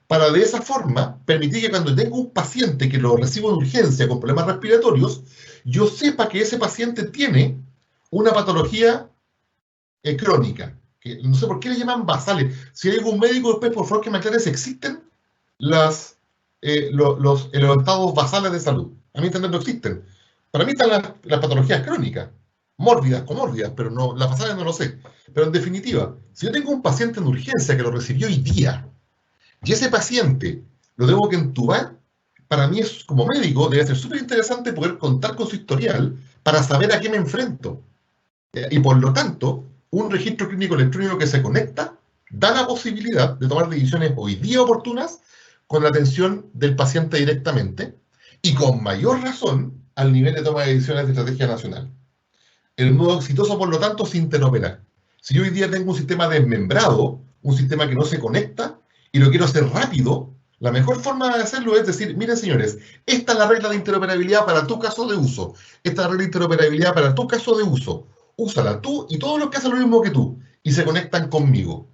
para de esa forma permitir que cuando tengo un paciente que lo recibo en urgencia con problemas respiratorios, yo sepa que ese paciente tiene una patología crónica. Que no sé por qué le llaman basales. Si hay algún médico después, por favor, que me aclare si existen los estados basales de salud. A mi entender no existen. Para mí están las patologías crónicas, mórbidas, comórbidas, pero no, las basales no lo sé. Pero en definitiva, si yo tengo un paciente en urgencia que lo recibió hoy día, y ese paciente lo tengo que entubar, para mí es, como médico, debe ser súper interesante poder contar con su historial para saber a qué me enfrento. Y por lo tanto, un registro clínico electrónico que se conecta da la posibilidad de tomar decisiones hoy día oportunas con la atención del paciente directamente y con mayor razón al nivel de toma de decisiones de estrategia nacional. El modo exitoso, por lo tanto, es interoperar. Si yo hoy día tengo un sistema desmembrado, un sistema que no se conecta, y lo quiero hacer rápido, la mejor forma de hacerlo es decir, miren señores, esta es la regla de interoperabilidad para tu caso de uso, esta es la regla de interoperabilidad para tu caso de uso, úsala tú y todos los que hacen lo mismo que tú, y se conectan conmigo.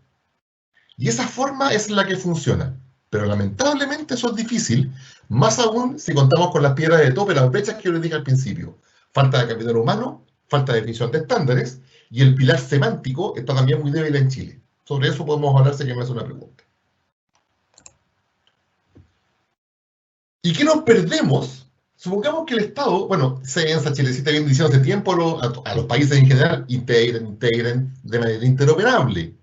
Y esa forma es la que funciona, pero lamentablemente eso es difícil, más aún si contamos con las piedras de tope, las brechas que yo les dije al principio, falta de capital humano, falta de definición de estándares, y el pilar semántico está también muy débil en Chile. Sobre eso podemos hablar si que me hace una pregunta. ¿Y qué nos perdemos? Supongamos que el Estado, bueno, Censa, Chilecita viene diciendo hace tiempo a los países en general, integren de manera interoperable.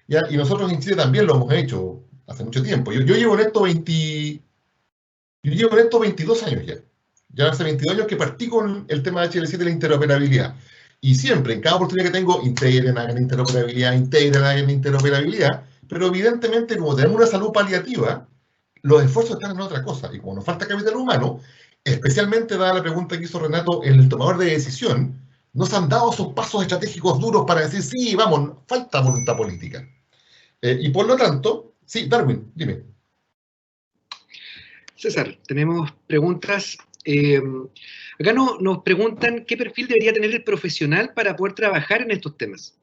¿Ya? Y nosotros en Chile también lo hemos hecho hace mucho tiempo. Yo llevo en esto 22 años ya. Ya hace 22 años que partí con el tema de Chilecita y la interoperabilidad. Y siempre, en cada oportunidad que tengo, hagan interoperabilidad, pero evidentemente como tenemos una salud paliativa, los esfuerzos están en otra cosa, y como nos falta capital humano, especialmente dada la pregunta que hizo Renato, en el tomador de decisión, no se han dado esos pasos estratégicos duros para decir, sí, vamos, falta voluntad política. Y por lo tanto, sí, Darwin, dime. César, tenemos preguntas. Acá nos preguntan qué perfil debería tener el profesional para poder trabajar en estos temas.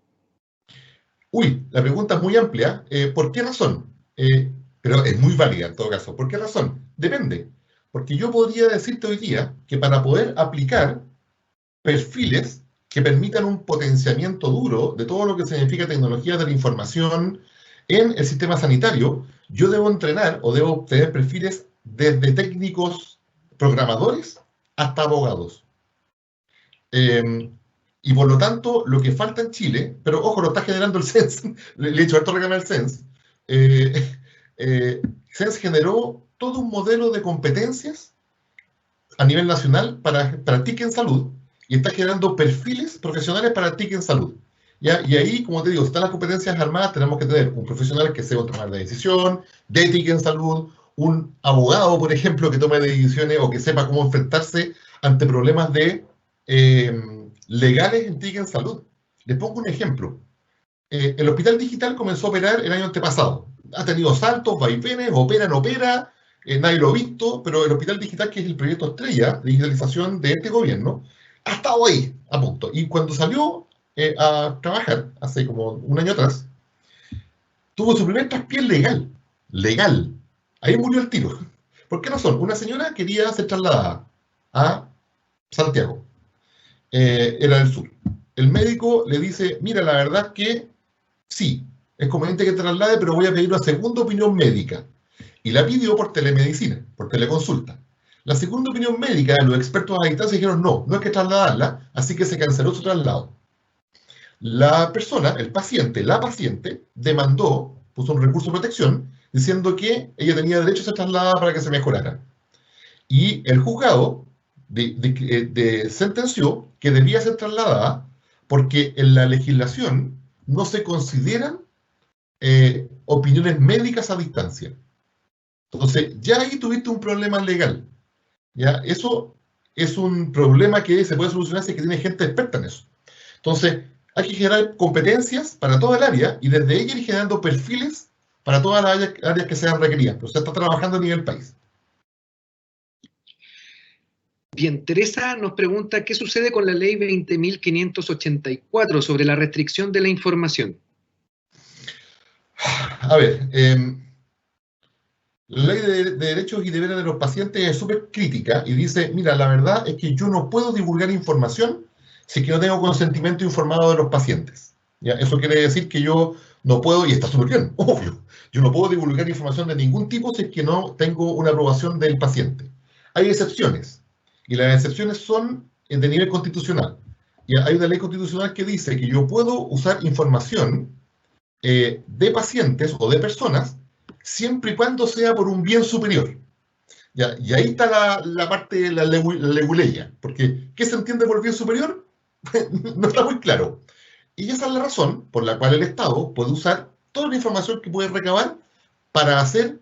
Uy, la pregunta es muy amplia. ¿Por qué razón? Pero es muy válida en todo caso. ¿Por qué razón? Depende. Porque yo podría decirte hoy día que para poder aplicar perfiles que permitan un potenciamiento duro de todo lo que significa tecnología de la información en el sistema sanitario, yo debo entrenar o debo tener perfiles desde técnicos programadores hasta abogados. Y por lo tanto, lo que falta en Chile, pero ojo, lo está generando el CENS, le he hecho harto reclamar al CENS, CENS generó todo un modelo de competencias a nivel nacional para TIC en salud y está generando perfiles profesionales para TIC en salud. ¿Ya? Y ahí, como te digo, están las competencias armadas, tenemos que tener un profesional que sepa tomar la decisión, de TIC en salud, un abogado, por ejemplo, que tome decisiones o que sepa cómo enfrentarse ante problemas legales en TIC en salud. Les pongo un ejemplo. El Hospital Digital comenzó a operar el año antepasado. Ha tenido saltos, vaivenes, opera, nadie lo ha visto, pero el Hospital Digital, que es el proyecto estrella de digitalización de este gobierno, ha estado ahí, a punto. Y cuando salió a trabajar, hace como un año atrás, tuvo su primer traspié legal. Ahí murió el tiro. ¿Por qué razón? Una señora quería ser trasladada a Santiago, era del sur. El médico le dice, mira, la verdad es que sí, es conveniente que te traslade, pero voy a pedir una segunda opinión médica. Y la pidió por telemedicina, por teleconsulta. La segunda opinión médica, los expertos a distancia dijeron, no, no hay que trasladarla, así que se canceló su traslado. La persona, el paciente, la paciente, demandó, puso un recurso de protección, diciendo que ella tenía derecho a ser trasladada para que se mejorara. Y el juzgado sentenció que debía ser trasladada porque en la legislación no se consideran opiniones médicas a distancia. Entonces, ya ahí tuviste un problema legal. ¿Ya? Eso es un problema que se puede solucionar si es que tiene gente experta en eso. Entonces, hay que generar competencias para toda el área y desde ella ir generando perfiles para todas las áreas que sean requeridas. Pero se está trabajando a nivel país. Bien, Teresa nos pregunta, ¿qué sucede con la ley 20.584 sobre la restricción de la información? A ver, la ley de derechos y deberes de los pacientes es súper crítica y dice, mira, la verdad es que yo no puedo divulgar información si es que no tengo consentimiento informado de los pacientes. ¿Ya? Eso quiere decir que yo no puedo, y está súper bien, obvio, yo no puedo divulgar información de ningún tipo si es que no tengo una aprobación del paciente. Hay excepciones, y las excepciones son de nivel constitucional. Y hay una ley constitucional que dice que yo puedo usar información de pacientes o de personas siempre y cuando sea por un bien superior. ¿Ya? Y ahí está la parte de la leguleya, porque ¿qué se entiende por bien superior? No está muy claro. Y esa es la razón por la cual el Estado puede usar toda la información que puede recabar para hacer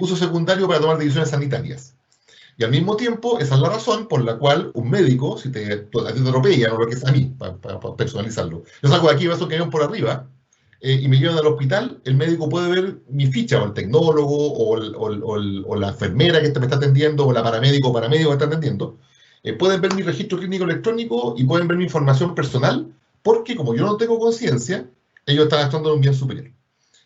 uso secundario para tomar decisiones sanitarias. Y al mismo tiempo, esa es la razón por la cual un médico, si a ti te atropellan o lo que es a mí, para personalizarlo, yo saco de aquí vasos que vienen por arriba y me llevan al hospital, el médico puede ver mi ficha, o el tecnólogo, o la enfermera que me está atendiendo, o la paramédico que está atendiendo, pueden ver mi registro clínico electrónico y pueden ver mi información personal, porque como yo no tengo conciencia, ellos están actuando en un bien superior.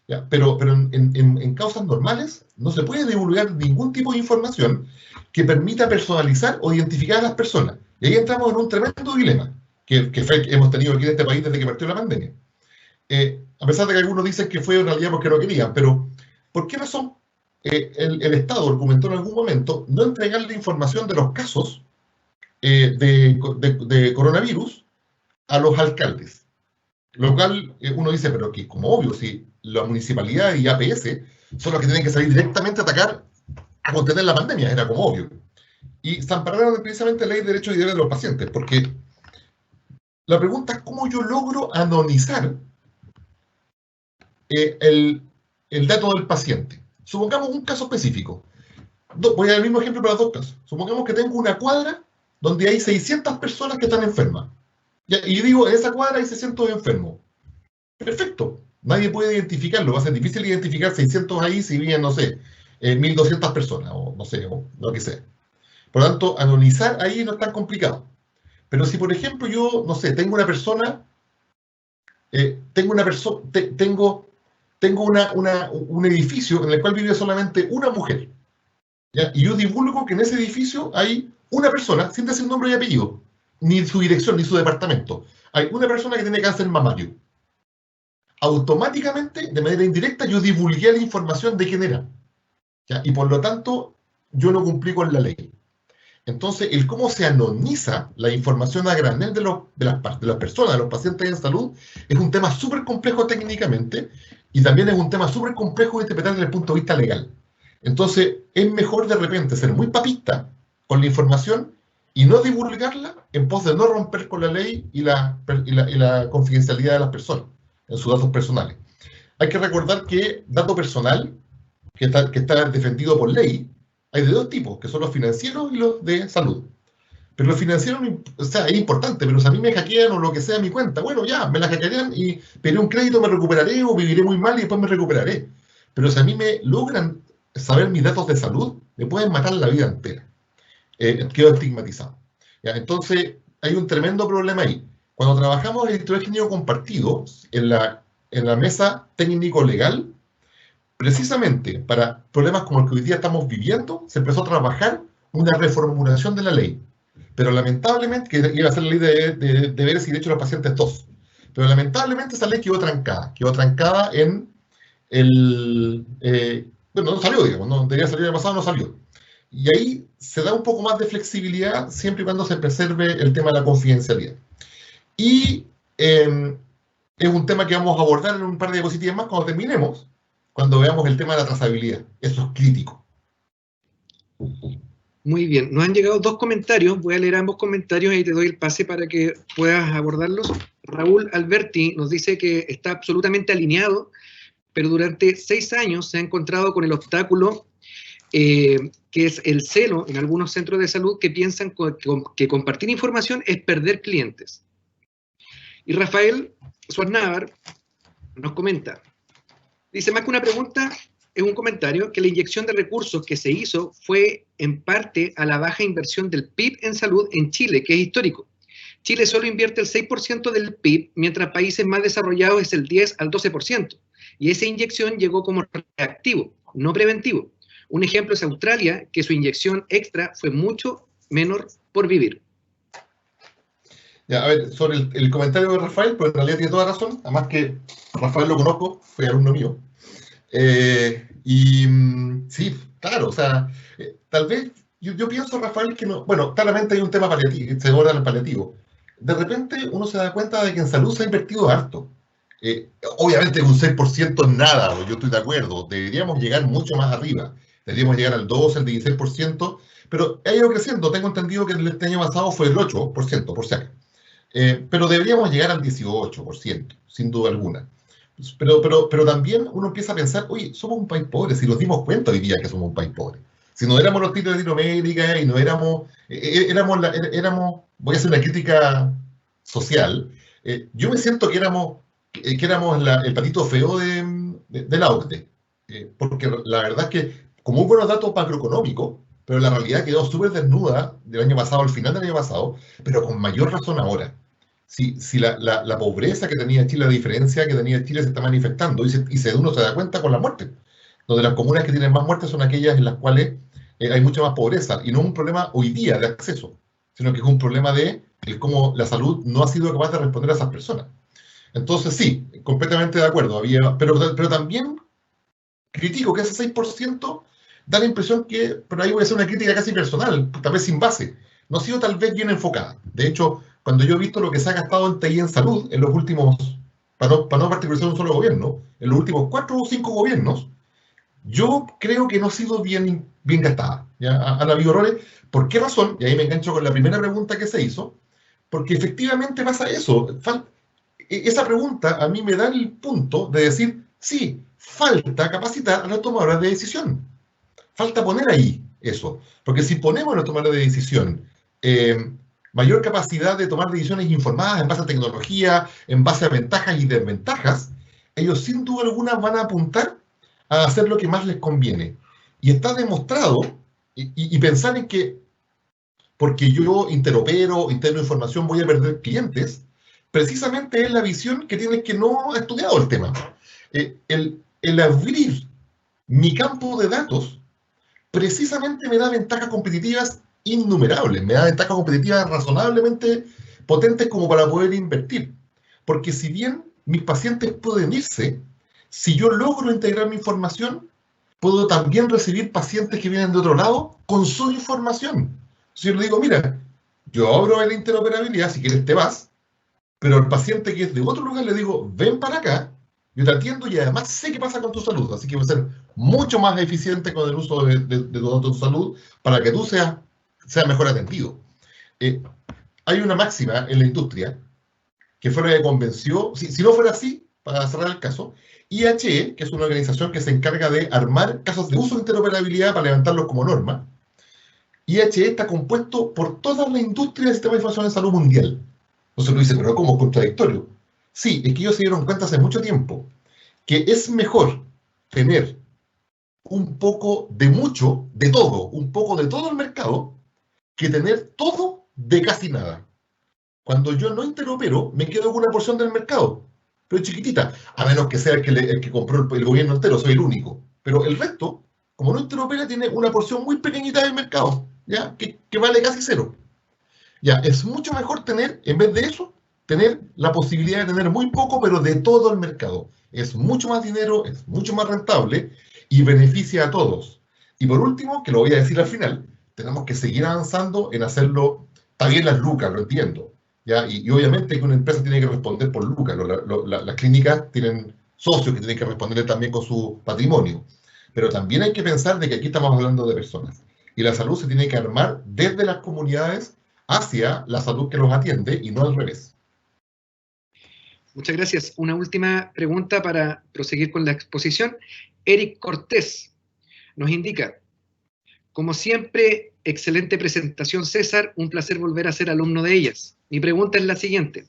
¿Ya? Pero en causas normales no se puede divulgar ningún tipo de información que permita personalizar o identificar a las personas. Y ahí entramos en un tremendo dilema que hemos tenido aquí en este país desde que partió la pandemia. A pesar de que algunos dicen que fue en realidad porque no querían, pero ¿por qué razón el Estado argumentó en algún momento no entregarle información de los casos de coronavirus a los alcaldes? Lo cual uno dice, pero que como obvio, si la municipalidad y APS son los que tienen que salir directamente a atacar, a contener la pandemia, era como obvio. Y se ampararon precisamente la ley de derechos y deberes de los pacientes, porque la pregunta es cómo yo logro anonimizar el dato del paciente. Supongamos un caso específico. Voy a dar el mismo ejemplo para los dos casos. Supongamos que tengo una cuadra donde hay 600 personas que están enfermas. Y digo, en esa cuadra hay 600 enfermos. Perfecto. Nadie puede identificarlo. Va a ser difícil identificar 600 ahí si viven, no sé, 1.200 personas, o no sé, o lo que sea. Por lo tanto, anonimizar ahí no es tan complicado. Pero si, por ejemplo, yo, no sé, tengo una persona, tengo un edificio en el cual vive solamente una mujer, ¿ya? Y yo divulgo que en ese edificio hay una persona, sin decir nombre y apellido, ni su dirección, ni su departamento. Hay una persona que tiene cáncer mamario. Automáticamente, de manera indirecta, yo divulgué la información de quién era, ¿ya? Y por lo tanto, yo no cumplí con la ley. Entonces, el cómo se anonimiza la información a granel de las personas, de los pacientes en salud, es un tema súper complejo técnicamente y también es un tema súper complejo de interpretar desde el punto de vista legal. Entonces, es mejor de repente ser muy papista con la información y no divulgarla en pos de no romper con la ley y la confidencialidad de las personas en sus datos personales. Hay que recordar que dato personal, que está defendido por ley, hay de dos tipos, que son los financieros y los de salud. Pero los financieros, o sea, es importante, pero si a mí me hackean o lo que sea mi cuenta, bueno, ya, me la hackearían y pediré un crédito, me recuperaré, o viviré muy mal y después me recuperaré. Pero si a mí me logran saber mis datos de salud, me pueden matar la vida entera. Quedo estigmatizado. ¿Ya? Entonces, hay un tremendo problema ahí. Cuando trabajamos en el historial clínico compartido, en la mesa técnico-legal, precisamente para problemas como el que hoy día estamos viviendo, se empezó a trabajar una reformulación de la ley. Pero lamentablemente, que iba a ser la ley de deberes y derechos de los pacientes 2. Pero lamentablemente esa ley quedó trancada en el... bueno, no salió, digamos, no debería salir el pasado, no salió. Y ahí se da un poco más de flexibilidad siempre y cuando se preserve el tema de la confidencialidad. Y es un tema que vamos a abordar en un par de diapositivas más cuando terminemos, cuando veamos el tema de la trazabilidad. Eso es crítico. Muy bien, nos han llegado 2 comentarios, voy a leer ambos comentarios y te doy el pase para que puedas abordarlos. Raúl Alberti nos dice que está absolutamente alineado, pero durante 6 años se ha encontrado con el obstáculo que es el celo en algunos centros de salud que piensan que compartir información es perder clientes. Y Rafael Suarnávar nos comenta, dice, más que una pregunta, es un comentario, que la inyección de recursos que se hizo fue en parte a la baja inversión del PIB en salud en Chile, que es histórico. Chile solo invierte el 6% del PIB, mientras países más desarrollados es el 10 al 12%. Y esa inyección llegó como reactivo, no preventivo. Un ejemplo es Australia, que su inyección extra fue mucho menor por vivir. Ya, a ver, sobre el comentario de Rafael, pues en realidad tiene toda razón, además que Rafael lo conozco, fue alumno mío. Sí, claro, o sea, tal vez, yo pienso, Rafael, que no, bueno, claramente hay un tema paliativo, se aborda el paliativo. De repente uno se da cuenta de que en salud se ha invertido harto. Obviamente un 6% es nada, yo estoy de acuerdo, deberíamos llegar mucho más arriba, deberíamos llegar al 12, al 16%, pero ha ido creciendo, tengo entendido que este año pasado fue el 8%, por si acaso. Pero deberíamos llegar al 18%, sin duda alguna. Pero también uno empieza a pensar, oye, somos un país pobre, si nos dimos cuenta hoy día que somos un país pobre. Si no éramos los títulos de Latinoamérica y no éramos, voy a hacer una crítica social, yo me siento que éramos el patito feo de la OCDE, porque la verdad es que, como buenos datos macroeconómicos, pero la realidad quedó súper desnuda del año pasado, al final del año pasado, pero con mayor razón ahora. Si la pobreza que tenía Chile, la diferencia que tenía Chile se está manifestando y uno se da cuenta con la muerte, donde las comunas que tienen más muertes son aquellas en las cuales hay mucha más pobreza, y no un problema hoy día de acceso, sino que es un problema de cómo la salud no ha sido capaz de responder a esas personas. Entonces sí, completamente de acuerdo, pero también critico que ese 6% da la impresión que, pero ahí voy a hacer una crítica casi personal, tal vez sin base, no ha sido tal vez bien enfocada. De hecho, cuando yo he visto lo que se ha gastado en TI en salud en los últimos, para no particularizar un solo gobierno, en los últimos 4 o 5 gobiernos, yo creo que no ha sido bien gastada. ¿Ya? Han habido errores. ¿Por qué razón? Y ahí me engancho con la primera pregunta que se hizo, porque efectivamente pasa eso. Esa pregunta a mí me da el punto de decir, sí, falta capacitar a los tomadores de decisión. Falta poner ahí eso. Porque si ponemos a los tomadores de decisión mayor capacidad de tomar decisiones informadas en base a tecnología, en base a ventajas y desventajas, ellos sin duda alguna van a apuntar a hacer lo que más les conviene. Y está demostrado, y pensar en que porque yo interopero información voy a perder clientes, precisamente es la visión que tiene que no ha estudiado el tema. El abrir mi campo de datos precisamente me da ventajas competitivas innumerables, me da ventajas competitivas razonablemente potentes como para poder invertir. Porque si bien mis pacientes pueden irse, si yo logro integrar mi información, puedo también recibir pacientes que vienen de otro lado con su información. Si yo le digo, mira, yo abro la interoperabilidad, si quieres te vas, pero al paciente que es de otro lugar le digo, ven para acá, yo te atiendo y además sé qué pasa con tu salud, así que voy a ser mucho más eficiente con el uso de tu salud para que tú seas mejor atendido. Hay una máxima en la industria que fue la que convenció, si no fuera así, para cerrar el caso, IHE, que es una organización que se encarga de armar casos de uso de interoperabilidad para levantarlos como norma, IHE está compuesto por toda la industria del sistema de información en salud mundial. Entonces uno dice, pero ¿cómo? Contradictorio. Sí, es que ellos se dieron cuenta hace mucho tiempo que es mejor tener un poco de mucho, de todo, un poco de todo el mercado, que tener todo de casi nada. Cuando yo no interopero, me quedo con una porción del mercado, pero chiquitita, a menos que sea el que compró el gobierno entero, soy el único. Pero el resto, como no interopera, tiene una porción muy pequeñita del mercado, ¿ya? Que vale casi cero. Ya, es mucho mejor tener, en vez de eso, tener la posibilidad de tener muy poco, pero de todo el mercado. Es mucho más dinero, es mucho más rentable y beneficia a todos. Y por último, que lo voy a decir al final, tenemos que seguir avanzando en hacerlo. Está bien las lucas, lo entiendo, ¿ya? Y obviamente que una empresa tiene que responder por lucas. Las clínicas tienen socios que tienen que responder también con su patrimonio. Pero también hay que pensar de que aquí estamos hablando de personas. Y la salud se tiene que armar desde las comunidades hacia la salud que los atiende y no al revés. Muchas gracias. Una última pregunta para proseguir con la exposición. Eric Cortés nos indica, como siempre, excelente presentación, César, un placer volver a ser alumno de ellas. Mi pregunta es la siguiente.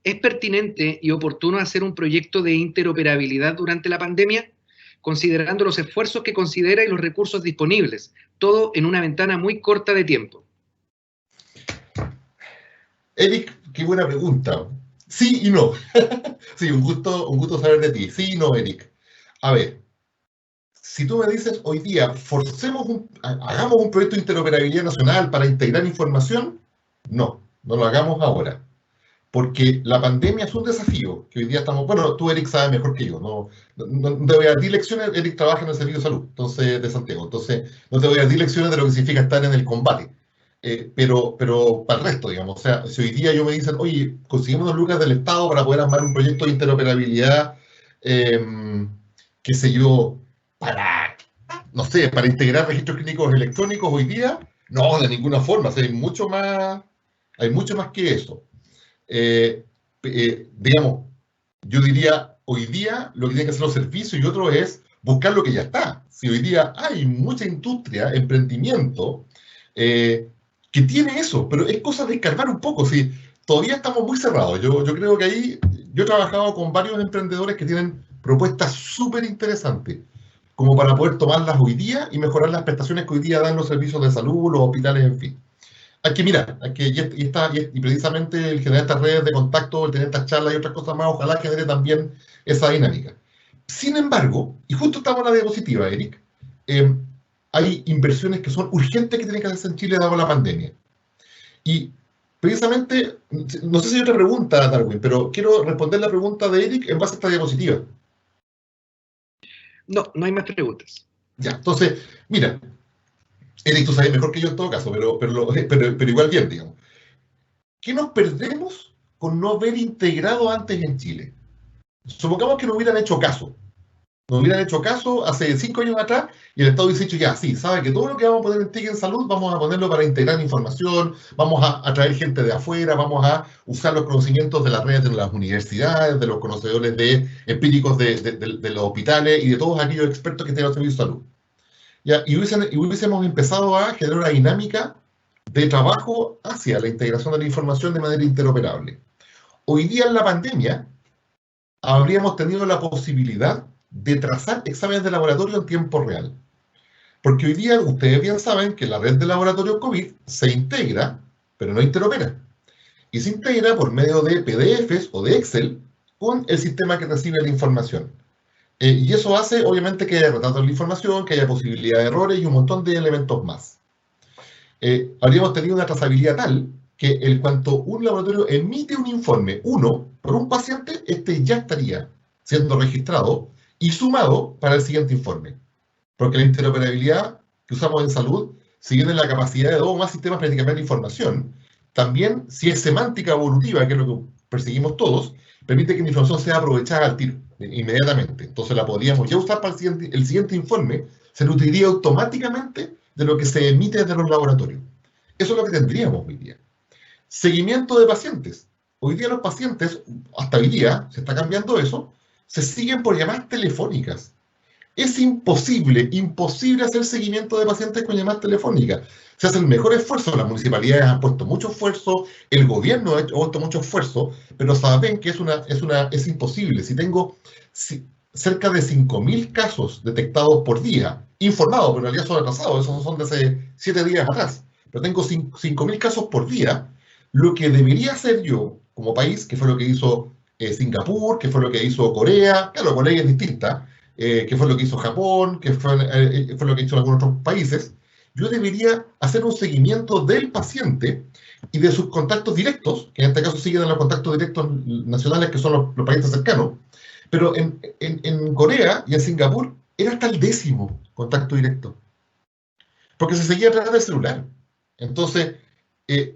¿Es pertinente y oportuno hacer un proyecto de interoperabilidad durante la pandemia, considerando los esfuerzos que considera y los recursos disponibles, todo en una ventana muy corta de tiempo? Eric, qué buena pregunta. Sí y no. Sí, un gusto saber de ti. Sí y no, Eric. A ver, si tú me dices hoy día, hagamos un proyecto de interoperabilidad nacional para integrar información, no lo hagamos ahora. Porque la pandemia es un desafío que hoy día estamos. Bueno, tú, Eric, sabes mejor que yo. No te voy a dar lecciones. Eric trabaja en el Servicio de Salud, entonces, de Santiago. Entonces, no te voy a dar lecciones de lo que significa estar en el combate. Pero para el resto, digamos. O sea, si hoy día yo me dicen, oye, conseguimos unos lucas del Estado para poder armar un proyecto de interoperabilidad, qué sé yo, no sé, para integrar registros clínicos electrónicos hoy día, no, de ninguna forma. O sea, hay mucho más que eso. Digamos, yo diría, hoy día lo que tienen que hacer los servicios y otro es buscar lo que ya está. Si hoy día hay mucha industria, emprendimiento, que tiene eso, pero es cosa de escarbar un poco. Si todavía estamos muy cerrados. Yo creo que ahí, yo he trabajado con varios emprendedores que tienen propuestas súper interesantes, como para poder tomarlas hoy día y mejorar las prestaciones que hoy día dan los servicios de salud, los hospitales, en fin. Hay que mirar, y precisamente el generar estas redes de contacto, el tener estas charlas y otras cosas más, ojalá genere también esa dinámica. Sin embargo, y justo estamos en la diapositiva, Eric, hay inversiones que son urgentes que tienen que hacerse en Chile dado la pandemia. Y precisamente, no sé si hay otra pregunta, Darwin, pero quiero responder la pregunta de Eric en base a esta diapositiva. No hay más preguntas. Ya, entonces, mira, Eric, tú sabes mejor que yo en todo caso, pero igual bien, digamos. ¿Qué nos perdemos con no haber integrado antes en Chile? Supongamos que no hubieran hecho caso. Nos hubieran hecho caso hace 5 años atrás y el Estado hubiese dicho, ya, sí, sabe que todo lo que vamos a poner en TIC en salud, vamos a ponerlo para integrar información, vamos a traer gente de afuera, vamos a usar los conocimientos de las redes de las universidades, de los conocedores empíricos de los hospitales y de todos aquellos expertos que tienen el servicio de salud. ¿Ya? Y hubiésemos empezado a generar una dinámica de trabajo hacia la integración de la información de manera interoperable. Hoy día en la pandemia habríamos tenido la posibilidad de trazar exámenes de laboratorio en tiempo real. Porque hoy día ustedes bien saben que la red de laboratorios COVID se integra, pero no interopera. Y se integra por medio de PDFs o de Excel con el sistema que recibe la información. Y eso hace, obviamente, que haya retratos de la información, que haya posibilidad de errores y un montón de elementos más. Habríamos tenido una trazabilidad tal que en cuanto un laboratorio emite un informe, por un paciente, este ya estaría siendo registrado y sumado para el siguiente informe. Porque la interoperabilidad que usamos en salud, si bien en la capacidad de 2 o más sistemas para intercambiar información, también, si es semántica evolutiva, que es lo que perseguimos todos, permite que la información sea aprovechada al tiro, inmediatamente. Entonces la podríamos ya usar para el siguiente informe, se nutriría automáticamente de lo que se emite desde los laboratorios. Eso es lo que tendríamos hoy día. Seguimiento de pacientes. Hoy día los pacientes, hasta hoy día, se está cambiando eso, se siguen por llamadas telefónicas. Es imposible hacer seguimiento de pacientes con llamadas telefónicas. Se hace el mejor esfuerzo, las municipalidades han puesto mucho esfuerzo, el gobierno ha puesto mucho esfuerzo, pero saben que es imposible. Si tengo cerca de 5.000 casos detectados por día, informados, pero en realidad son atrasados, esos son de hace 7 días atrás, pero tengo 5.000 casos por día, lo que debería hacer yo como país, que fue lo que hizo Singapur, que fue lo que hizo Corea, claro, Corea es distinta, que fue lo que hizo Japón, que fue lo que hizo algunos otros países, yo debería hacer un seguimiento del paciente y de sus contactos directos, que en este caso siguen los contactos directos nacionales, que son los países cercanos, pero en Corea y en Singapur era hasta el 10º contacto directo, porque se seguía a través del celular. Entonces,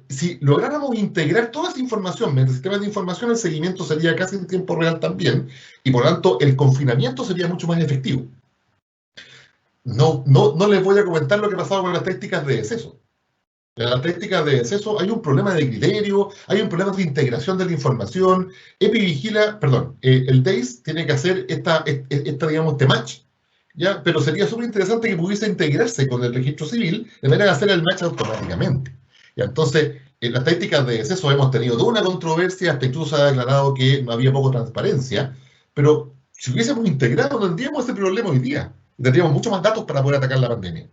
si lográramos integrar toda esa información en el sistema de información, el seguimiento sería casi en tiempo real también, y por lo tanto el confinamiento sería mucho más efectivo. No les voy a comentar lo que pasaba con las tácticas de deceso. En las tácticas de deceso hay un problema de criterio, hay un problema de integración de la información. El DEIS tiene que hacer digamos, este match, ¿ya? Pero sería súper interesante que pudiese integrarse con el registro civil de manera de hacer el match automáticamente. ¿Ya? Entonces, en las tácticas de deceso hemos tenido toda una controversia, hasta incluso se ha declarado que no había poco transparencia, pero si hubiésemos integrado, no tendríamos ese problema hoy día. Tendríamos muchos más datos para poder atacar la pandemia.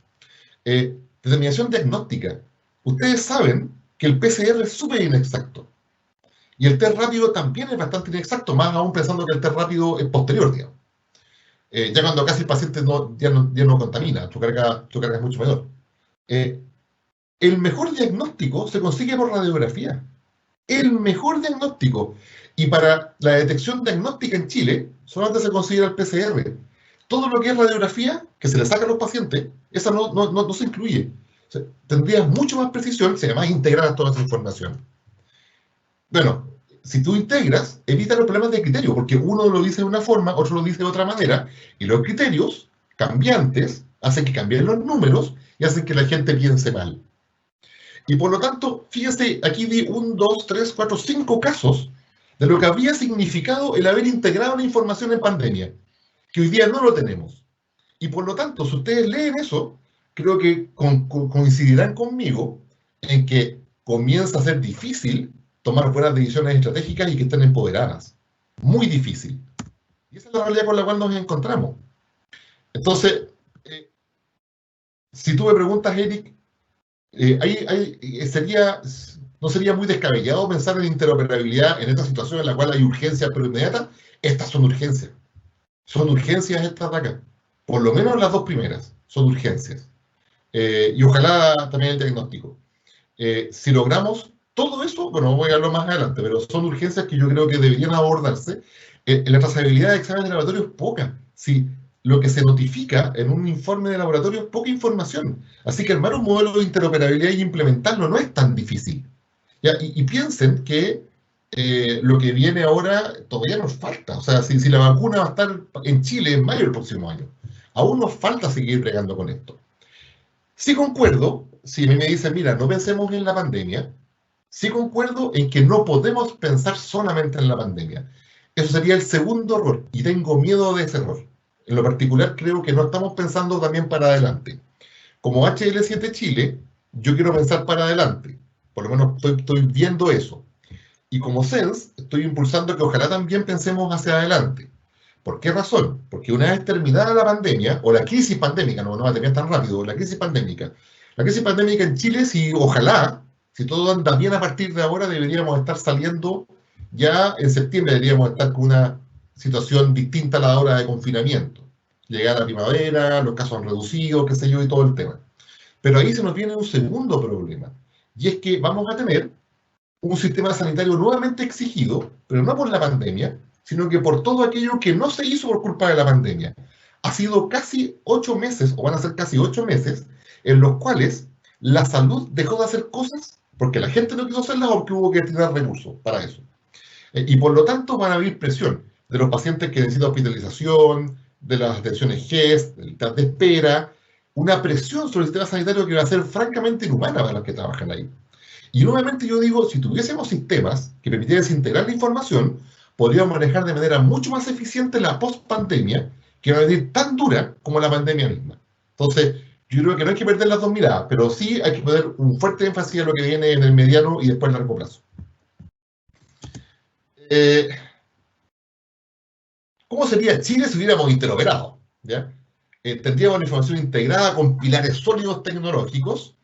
Determinación diagnóstica. Ustedes saben que el PCR es súper inexacto. Y el test rápido también es bastante inexacto, más aún pensando que el test rápido es posterior, digamos. Ya cuando casi el paciente ya no contamina, su carga es mucho menor. El mejor diagnóstico se consigue por radiografía. El mejor diagnóstico. Y para la detección diagnóstica en Chile, solamente se considera el PCR. Todo lo que es radiografía, que se le saca a los pacientes, esa no se incluye. O sea, tendría mucho más precisión, se llama integrar toda esa información. Bueno, si tú integras, evita los problemas de criterio, porque uno lo dice de una forma, otro lo dice de otra manera, y los criterios cambiantes hacen que cambien los números y hacen que la gente piense mal. Y por lo tanto, fíjense, aquí di 1, 2, 3, 4, 5 casos de lo que habría significado el haber integrado la información en pandemia, que hoy día no lo tenemos. Y por lo tanto, si ustedes leen eso, creo que coincidirán conmigo en que comienza a ser difícil tomar buenas decisiones estratégicas y que estén empoderadas. Muy difícil. Y esa es la realidad con la cual nos encontramos. Entonces, si tú me preguntas, Eric, ¿no sería muy descabellado pensar en interoperabilidad en esta situación en la cual hay urgencias pero inmediatas? Estas son urgencias. Son urgencias estas de acá. Por lo menos las dos primeras son urgencias. Y ojalá también el diagnóstico. Si logramos todo eso, bueno, voy a hablar más adelante, pero son urgencias que yo creo que deberían abordarse. La trazabilidad de exámenes de laboratorio es poca. Si lo que se notifica en un informe de laboratorio es poca información. Así que armar un modelo de interoperabilidad y implementarlo no es tan difícil. ¿Ya? Y piensen que lo que viene ahora todavía nos falta. O sea, si la vacuna va a estar en Chile en mayo del próximo año, aún nos falta seguir bregando con esto. Sí concuerdo, si a mí me dicen, mira, no pensemos en la pandemia, sí concuerdo en que no podemos pensar solamente en la pandemia. Eso sería el segundo error, y tengo miedo de ese error. En lo particular, creo que no estamos pensando también para adelante. Como HL7 Chile, yo quiero pensar para adelante. Por lo menos estoy viendo eso. Y como SENS, estoy impulsando que ojalá también pensemos hacia adelante. ¿Por qué razón? Porque una vez terminada la pandemia, o la crisis pandémica, no va a terminar tan rápido, la crisis pandémica en Chile, ojalá, si todo anda bien a partir de ahora, deberíamos estar saliendo ya en septiembre, deberíamos estar con una situación distinta a la hora de confinamiento. Llegar a la primavera, los casos han reducido, qué sé yo, y todo el tema. Pero ahí se nos viene un segundo problema, y es que vamos a tener un sistema sanitario nuevamente exigido, pero no por la pandemia, sino que por todo aquello que no se hizo por culpa de la pandemia. Ha sido casi 8 meses, o van a ser casi 8 meses, en los cuales la salud dejó de hacer cosas porque la gente no quiso hacerlas o porque hubo que tirar recursos para eso. Y por lo tanto van a haber presión de los pacientes que necesitan hospitalización, de las atenciones GES, del test de espera, una presión sobre el sistema sanitario que va a ser francamente inhumana para los que trabajan ahí. Y nuevamente yo digo, si tuviésemos sistemas que permitieran integrar la información, podríamos manejar de manera mucho más eficiente la post-pandemia, que va a venir tan dura como la pandemia misma. Entonces, yo creo que no hay que perder las dos miradas, pero sí hay que poner un fuerte énfasis en lo que viene en el mediano y después en el largo plazo. ¿Cómo sería Chile si hubiéramos interoperado? ¿Ya? Tendríamos la información integrada con pilares sólidos tecnológicos.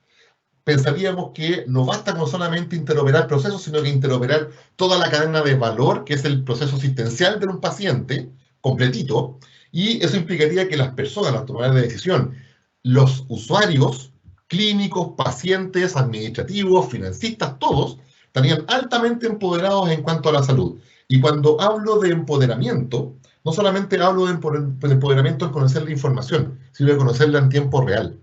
Pensaríamos que no basta con solamente interoperar procesos, sino que interoperar toda la cadena de valor, que es el proceso asistencial de un paciente, completito, Y eso implicaría que las personas, las tomadoras de decisión, los usuarios, clínicos, pacientes, administrativos, financistas, todos, estarían altamente empoderados en cuanto a la salud. Y cuando hablo de empoderamiento, no solamente hablo de empoderamiento en conocer la información, sino de conocerla en tiempo real.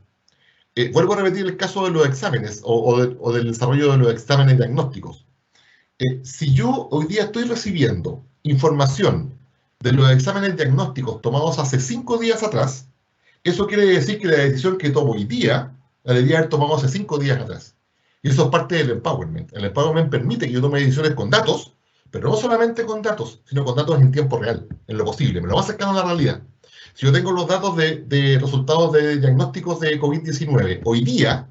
Vuelvo a repetir el caso de los exámenes o del desarrollo de los exámenes diagnósticos. Si yo hoy día estoy recibiendo información de los exámenes diagnósticos tomados hace 5 días atrás, eso quiere decir que la decisión que tomo hoy día la debería haber tomado hace 5 días atrás. Y eso es parte del empowerment. El empowerment permite que yo tome decisiones con datos, pero no solamente con datos, sino con datos en tiempo real, en lo posible. Me lo va acercando a la realidad. Si yo tengo los datos de resultados de diagnósticos de COVID-19 hoy día,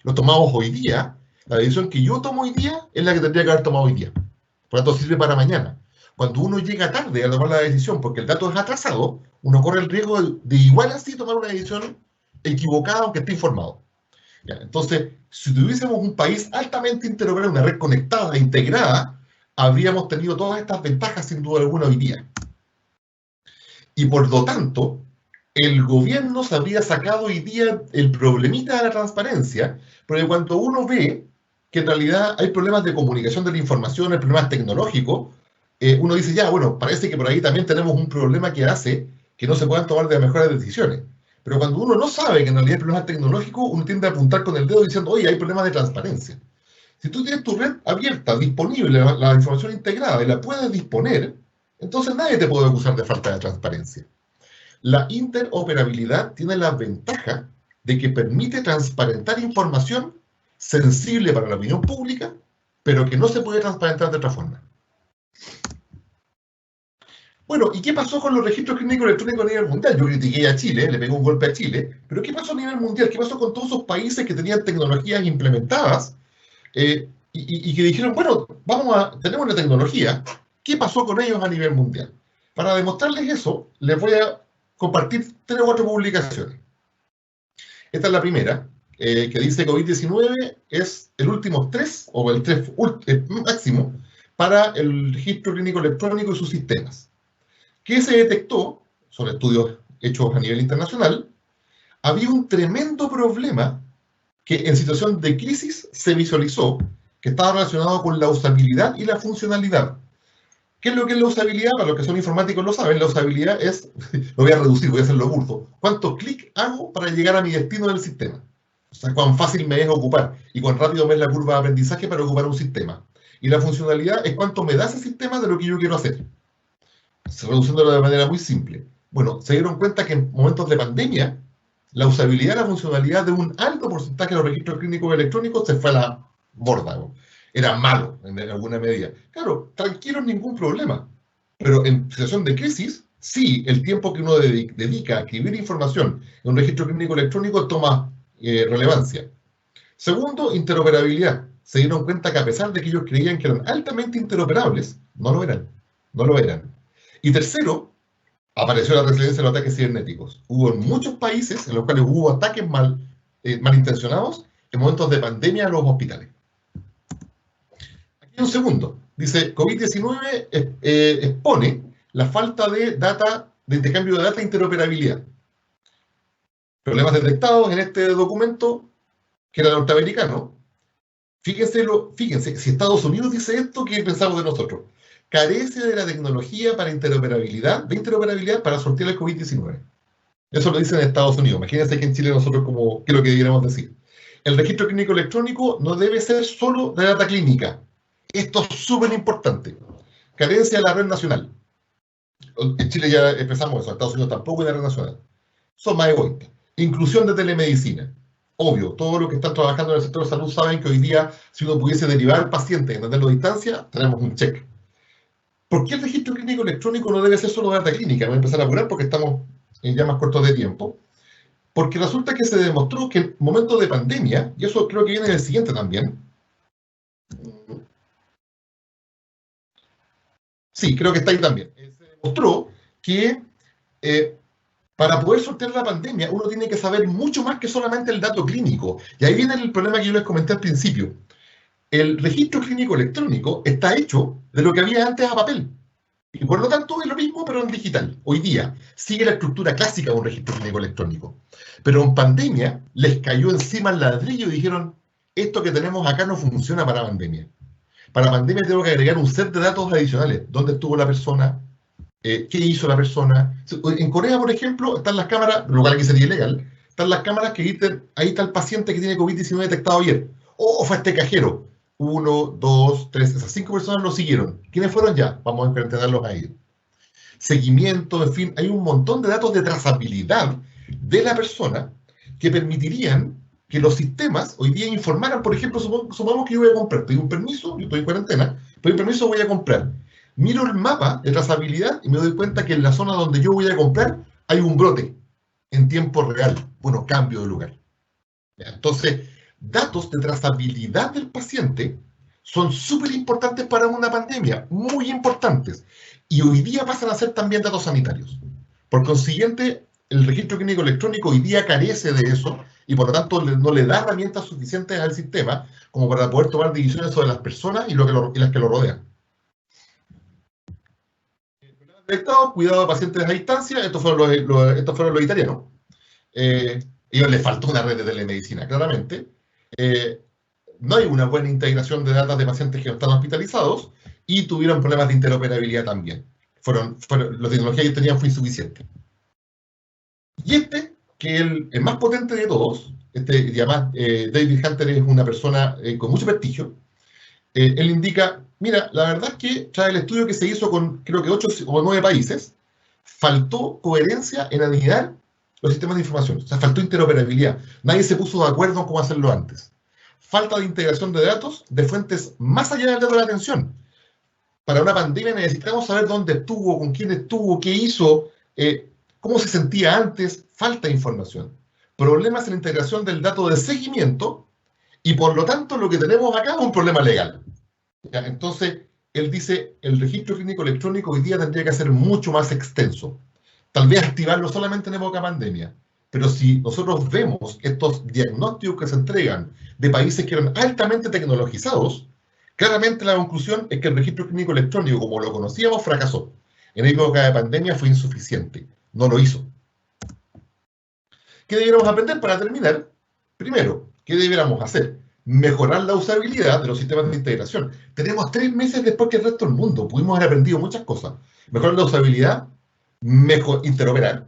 los tomamos hoy día, la decisión que yo tomo hoy día es la que tendría que haber tomado hoy día. Por lo tanto, sirve para mañana. Cuando uno llega tarde a tomar la decisión porque el dato es atrasado, uno corre el riesgo de igual así tomar una decisión equivocada aunque esté informado. ¿Ya? Entonces, si tuviésemos un país altamente interoperable, una red conectada e integrada, habríamos tenido todas estas ventajas sin duda alguna hoy día. Y por lo tanto, el gobierno se habría sacado hoy día el problemita de la transparencia, porque cuando uno ve que en realidad hay problemas de comunicación de la información, hay problemas tecnológicos, uno dice, ya, bueno, parece que por ahí también tenemos un problema que hace que no se puedan tomar de mejores decisiones. Pero cuando uno no sabe que en realidad hay problemas tecnológicos, uno tiende a apuntar con el dedo diciendo, oye, hay problemas de transparencia. Si tú tienes tu red abierta, disponible, la información integrada y la puedes disponer, entonces nadie te puede acusar de falta de transparencia. La interoperabilidad tiene la ventaja de que permite transparentar información sensible para la opinión pública, pero que no se puede transparentar de otra forma. Bueno, ¿y qué pasó con los registros clínicos electrónicos a nivel mundial? Yo critiqué a Chile, le pegué un golpe a Chile, pero ¿qué pasó a nivel mundial? ¿Qué pasó con todos esos países que tenían tecnologías implementadas y que dijeron, bueno, tenemos la tecnología, ¿qué pasó con ellos a nivel mundial? Para demostrarles eso, les voy a compartir 3 o 4 publicaciones. Esta es la primera, que dice que COVID-19 es el último 3, o el 3 máximo, para el registro clínico electrónico y sus sistemas. ¿Qué se detectó? Son estudios hechos a nivel internacional. Había un tremendo problema que en situación de crisis se visualizó, que estaba relacionado con la usabilidad y la funcionalidad. ¿Qué es lo que es la usabilidad? Para los que son informáticos lo saben, la usabilidad es, lo voy a reducir, voy a hacerlo curto, ¿cuántos clics hago para llegar a mi destino del sistema? O sea, cuán fácil me es ocupar y cuán rápido me es la curva de aprendizaje para ocupar un sistema. Y la funcionalidad es cuánto me da ese sistema de lo que yo quiero hacer. Reduciéndolo de manera muy simple. Bueno, se dieron cuenta que en momentos de pandemia, la usabilidad y la funcionalidad de un alto porcentaje de los registros clínicos electrónicos se fue a la borda, ¿no? Era malo en alguna medida. Claro, tranquilo, ningún problema. Pero en situación de crisis, sí, el tiempo que uno dedica a escribir información en un registro clínico electrónico toma relevancia. Segundo, interoperabilidad. Se dieron cuenta que a pesar de que ellos creían que eran altamente interoperables, no lo eran. No lo eran. Y tercero, apareció la resiliencia de los ataques cibernéticos. Hubo en muchos países en los cuales hubo ataques malintencionados en momentos de pandemia a los hospitales. Aquí hay un segundo. Dice, COVID-19 expone la falta de intercambio de data e interoperabilidad. Problemas detectados en este documento, que era norteamericano. Fíjense, si Estados Unidos dice esto, ¿qué pensamos de nosotros? Carece de la tecnología para interoperabilidad para sortear el COVID-19. Eso lo dicen en Estados Unidos. Imagínense que en Chile nosotros ¿qué es lo que deberíamos decir? El registro clínico electrónico no debe ser solo de data clínica. Esto es súper importante. Carencia de la red nacional. En Chile ya empezamos eso, en Estados Unidos tampoco hay la red nacional. Son más egoístas. Inclusión de telemedicina. Obvio, todos los que están trabajando en el sector de salud saben que hoy día, si uno pudiese derivar al paciente y atenderlo a distancia, tenemos un check. ¿Por qué el registro clínico electrónico no debe ser solo de data clínica? Voy a empezar a apurar porque estamos ya más cortos de tiempo. Porque resulta que se demostró que en momentos de pandemia, y eso creo que viene del siguiente también. Sí, creo que está ahí también. Se demostró que para poder sortear la pandemia, uno tiene que saber mucho más que solamente el dato clínico. Y ahí viene el problema que yo les comenté al principio. El registro clínico electrónico está hecho de lo que había antes a papel. Y por lo tanto es lo mismo, pero en digital. Hoy día sigue la estructura clásica de un registro clínico electrónico. Pero en pandemia les cayó encima el ladrillo y dijeron, esto que tenemos acá no funciona para pandemia. Para pandemia tengo que agregar un set de datos adicionales. ¿Dónde estuvo la persona? ¿Qué hizo la persona? En Corea, por ejemplo, están las cámaras, lo cual aquí sería ilegal, están las cámaras que dicen, ahí está el paciente que tiene COVID-19 detectado ayer. O fue este cajero. 1, 2, 3, esas 5 personas lo siguieron. ¿Quiénes fueron ya? Vamos a entenderlos ahí. Seguimiento, en fin, hay un montón de datos de trazabilidad de la persona que permitirían que los sistemas hoy día informaran, por ejemplo, supongamos que yo voy a comprar, pedí un permiso, yo estoy en cuarentena, pedí un permiso, voy a comprar. Miro el mapa de trazabilidad y me doy cuenta que en la zona donde yo voy a comprar hay un brote en tiempo real. Bueno, cambio de lugar. Entonces, datos de trazabilidad del paciente son súper importantes para una pandemia, muy importantes. Y hoy día pasan a ser también datos sanitarios. Por consiguiente, el registro clínico electrónico hoy día carece de eso y por lo tanto no le da herramientas suficientes al sistema como para poder tomar decisiones sobre las personas y las que lo rodean. Cuidado de pacientes a distancia, estos fueron los italianos. Ellos les faltó una red de telemedicina, claramente. No hay una buena integración de datos de pacientes que no están hospitalizados y tuvieron problemas de interoperabilidad también. La tecnología que tenían fue insuficiente. Y que el más potente de todos, y además David Hunter es una persona con mucho prestigio, él indica, mira, la verdad es que tras el estudio que se hizo con creo que 8 o 9 países, faltó coherencia en alinear los sistemas de información, o sea, faltó interoperabilidad. Nadie se puso de acuerdo en cómo hacerlo antes. Falta de integración de datos de fuentes más allá del dato de la atención. Para una pandemia necesitamos saber dónde estuvo, con quién estuvo, qué hizo, cómo se sentía antes. Falta de información. Problemas en la integración del dato de seguimiento y por lo tanto lo que tenemos acá es un problema legal. ¿Ya? Entonces, él dice, el registro clínico electrónico hoy día tendría que ser mucho más extenso. Tal vez activarlo solamente en época pandemia. Pero si nosotros vemos estos diagnósticos que se entregan de países que eran altamente tecnologizados, claramente la conclusión es que el registro clínico electrónico, como lo conocíamos, fracasó. En época de pandemia fue insuficiente. No lo hizo. ¿Qué debiéramos aprender para terminar? Primero, ¿qué debiéramos hacer? Mejorar la usabilidad de los sistemas de integración. Tenemos 3 meses después que el resto del mundo. Pudimos haber aprendido muchas cosas. Mejorar la usabilidad, interoperar,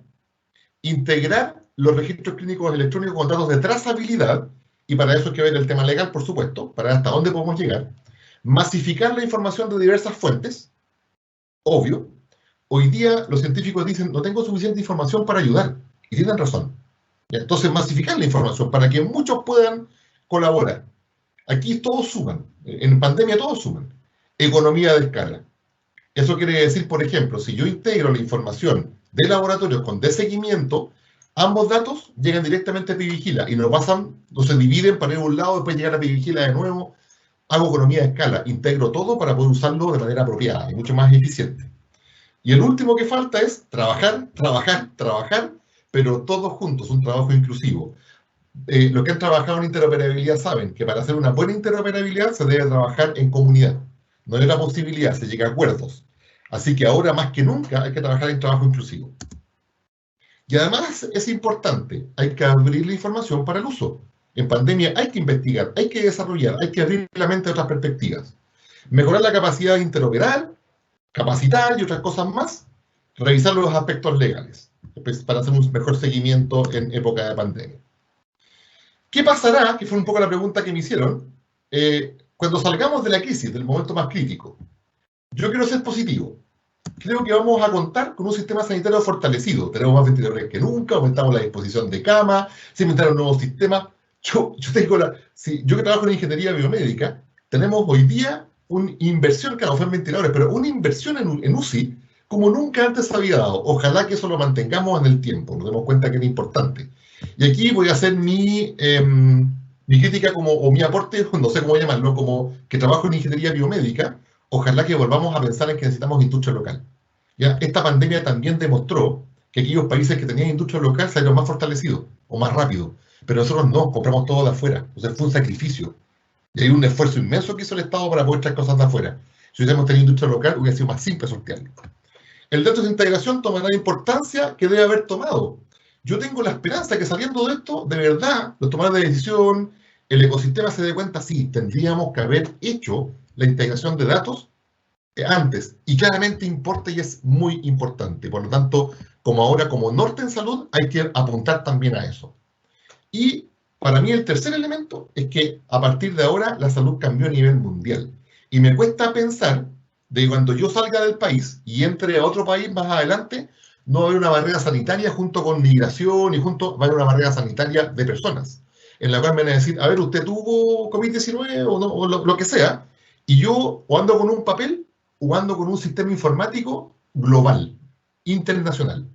integrar los registros clínicos electrónicos con datos de trazabilidad, y para eso hay que ver el tema legal, por supuesto, para hasta dónde podemos llegar. Masificar la información de diversas fuentes, obvio. Hoy día los científicos dicen, no tengo suficiente información para ayudar, y tienen razón. Entonces, masificar la información para que muchos puedan colaborar. Aquí todos suman, en pandemia todos suman. Economía de escala. Eso quiere decir, por ejemplo, si yo integro la información de laboratorios con de seguimiento, ambos datos llegan directamente a Pivigila y no se dividen para ir a un lado, después llegar a Pivigila de nuevo. Hago economía de escala, integro todo para poder usarlo de manera apropiada y mucho más eficiente. Y el último que falta es trabajar, pero todos juntos, un trabajo inclusivo. Los que han trabajado en interoperabilidad saben que para hacer una buena interoperabilidad se debe trabajar en comunidad. No hay la posibilidad, se llega a acuerdos. Así que ahora más que nunca hay que trabajar en trabajo inclusivo. Y además es importante, hay que abrir la información para el uso. En pandemia hay que investigar, hay que desarrollar, hay que abrir la mente a otras perspectivas. Mejorar la capacidad de interoperar, capacitar y otras cosas más. Revisar los aspectos legales para hacer un mejor seguimiento en época de pandemia. ¿Qué pasará? Que fue un poco la pregunta que me hicieron. Cuando salgamos de la crisis, del momento más crítico, yo quiero ser positivo. Creo que vamos a contar con un sistema sanitario fortalecido. Tenemos más ventiladores que nunca, aumentamos la disposición de cama, se inventaron nuevos sistemas. Yo que trabajo en ingeniería biomédica, tenemos hoy día una inversión, claro, fue en ventiladores, pero una inversión en UCI como nunca antes se había dado. Ojalá que eso lo mantengamos en el tiempo, nos demos cuenta que es importante. Y aquí voy a hacer mi crítica o mi aporte, no sé cómo llamarlo, como que trabajo en ingeniería biomédica. Ojalá que volvamos a pensar en que necesitamos industria local. ¿Ya? Esta pandemia también demostró que aquellos países que tenían industria local salieron más fortalecidos o más rápido. Pero nosotros no, compramos todo de afuera. O sea, fue un sacrificio. Y hay un esfuerzo inmenso que hizo el Estado para poder traer cosas de afuera. Si hubiésemos tenido industria local, hubiera sido más simple sortearlo. El dato de integración tomará la importancia que debe haber tomado. Yo tengo la esperanza que saliendo de esto, de verdad, los tomadores de decisión, el ecosistema se dé cuenta, sí, tendríamos que haber hecho la integración de datos antes. Y claramente importa y es muy importante. Por lo tanto, como ahora, como norte en salud, hay que apuntar también a eso. Y para mí el tercer elemento es que a partir de ahora la salud cambió a nivel mundial. Y me cuesta pensar de que cuando yo salga del país y entre a otro país más adelante, no va a haber una barrera sanitaria junto con migración y junto va a haber una barrera sanitaria de personas, en la cual me van a decir, a ver, usted tuvo COVID-19 o, no, o lo que sea, y yo o ando con un papel o ando con un sistema informático global, internacional.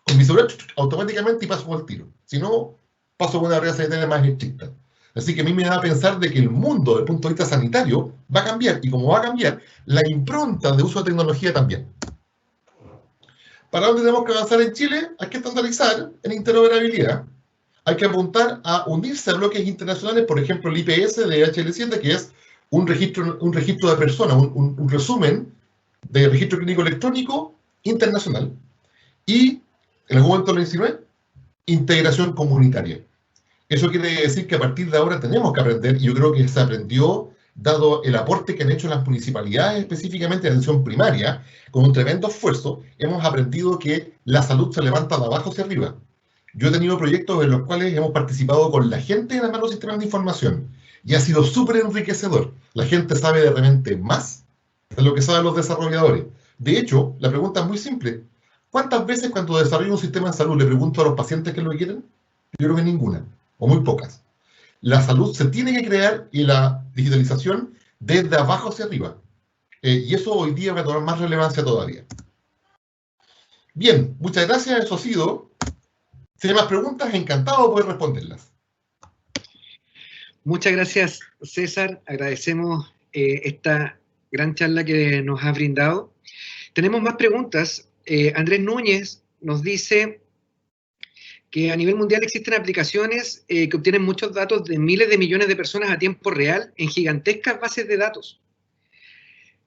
Con mi celular automáticamente y paso por el tiro. Si no, paso con una barrera sanitaria más estricta. Así que a mí me da a pensar de que el mundo, desde el punto de vista sanitario, va a cambiar. Y como va a cambiar, la impronta de uso de tecnología también. ¿Para dónde tenemos que avanzar en Chile? Hay que estandarizar en interoperabilidad. Hay que apuntar a unirse a bloques internacionales, por ejemplo, el IPS de HL7, que es un registro de personas, un resumen de registro clínico electrónico internacional. Y, en algún momento lo insinué, integración comunitaria. Eso quiere decir que a partir de ahora tenemos que aprender, y yo creo que se aprendió, dado el aporte que han hecho las municipalidades, específicamente de atención primaria, con un tremendo esfuerzo, hemos aprendido que la salud se levanta de abajo hacia arriba. Yo he tenido proyectos en los cuales hemos participado con la gente en armar los sistemas de información, y ha sido súper enriquecedor. La gente sabe de repente más de lo que saben los desarrolladores. De hecho, la pregunta es muy simple. ¿Cuántas veces cuando desarrollo un sistema de salud le pregunto a los pacientes qué es lo que quieren? Yo creo que ninguna, o muy pocas. La salud se tiene que crear y la digitalización desde abajo hacia arriba. Y eso hoy día va a tomar más relevancia todavía. Bien, muchas gracias, eso ha sido. Si hay más preguntas, encantado de poder responderlas. Muchas gracias, César. Agradecemos esta gran charla que nos has brindado. Tenemos más preguntas. Andrés Núñez nos dice que a nivel mundial existen aplicaciones que obtienen muchos datos de miles de millones de personas a tiempo real en gigantescas bases de datos.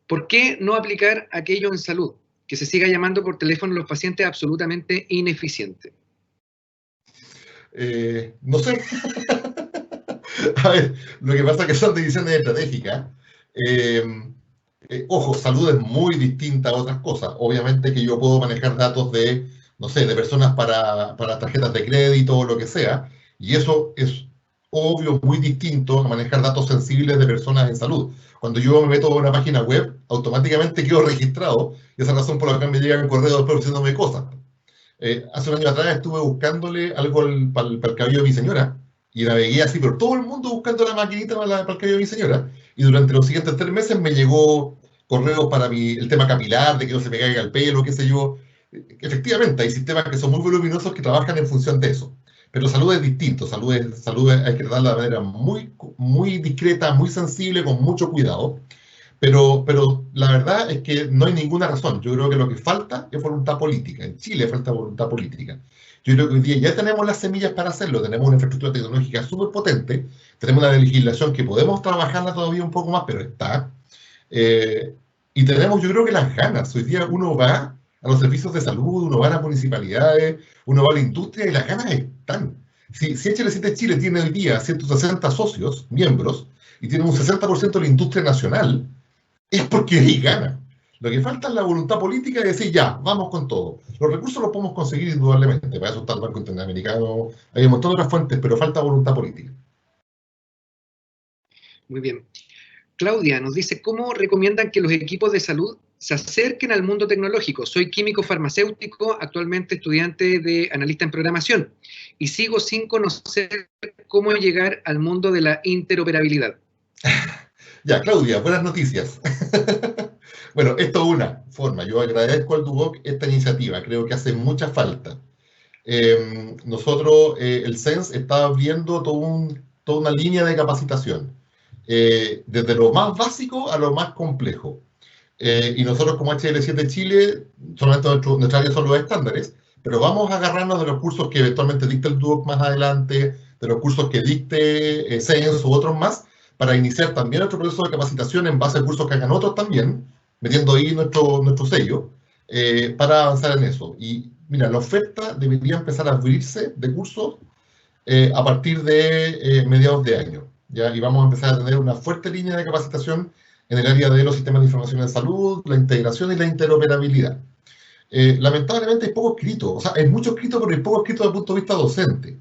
¿Por qué no aplicar aquello en salud? Que se siga llamando por teléfono a los pacientes absolutamente ineficiente. No sé. A ver, lo que pasa es que son decisiones estratégicas. Ojo, salud es muy distinta a otras cosas. Obviamente que yo puedo manejar datos de, no sé, de personas para tarjetas de crédito o lo que sea, y eso es obvio muy distinto a manejar datos sensibles de personas en salud. Cuando yo me meto a una página web, automáticamente quedo registrado, y esa es la razón por la que me llegan correos después diciéndome cosas. Hace un año atrás estuve buscándole algo para el cabello de mi señora, y navegué así, pero todo el mundo buscando la maquinita para el cabello de mi señora, y durante los siguientes 3 meses me llegó correos para el tema capilar, de que no se me caiga el pelo, qué sé yo. Efectivamente, hay sistemas que son muy voluminosos que trabajan en función de eso. Pero salud es distinto, salud hay que tratarla de manera muy discreta, muy sensible, con mucho cuidado. Pero la verdad es que no hay ninguna razón. Yo creo que lo que falta es voluntad política. En Chile falta voluntad política. Yo creo que hoy día ya tenemos las semillas para hacerlo, tenemos una infraestructura tecnológica súper potente, tenemos una legislación que podemos trabajarla todavía un poco más, pero está. Y tenemos, yo creo que las ganas. Hoy día uno va a los servicios de salud, uno va a las municipalidades, uno va a la industria y las ganas están. Si HL7 Chile tiene hoy día 160 socios, miembros, y tiene un 60% de la industria nacional, es porque hay ganas. Lo que falta es la voluntad política de decir, ya, vamos con todo. Los recursos los podemos conseguir indudablemente, para eso está el Banco Interamericano, hay un montón de otras fuentes, pero falta voluntad política. Muy bien. Claudia nos dice, ¿cómo recomiendan que los equipos de salud se acerquen al mundo tecnológico? Soy químico farmacéutico, actualmente estudiante de analista en programación, y sigo sin conocer cómo llegar al mundo de la interoperabilidad. Ya, Claudia, buenas noticias. Bueno, esto es una forma. Yo agradezco al DUOC esta iniciativa, creo que hace mucha falta. Nosotros, el CENS, está abriendo toda una línea de capacitación, desde lo más básico a lo más complejo. Y nosotros como HL7 Chile, solamente nuestra área son los estándares, pero vamos a agarrarnos de los cursos que eventualmente dicte el DUOC más adelante, de los cursos que dicte CENS u otros más, para iniciar también nuestro proceso de capacitación en base a cursos que hagan otros también, metiendo ahí nuestro sello, para avanzar en eso. Y mira, la oferta debería empezar a abrirse de cursos a partir de mediados de año, ¿ya? Y vamos a empezar a tener una fuerte línea de capacitación en el área de los sistemas de información en salud, la integración y la interoperabilidad. Lamentablemente hay poco escrito, o sea, hay mucho escrito, pero hay poco escrito desde el punto de vista docente.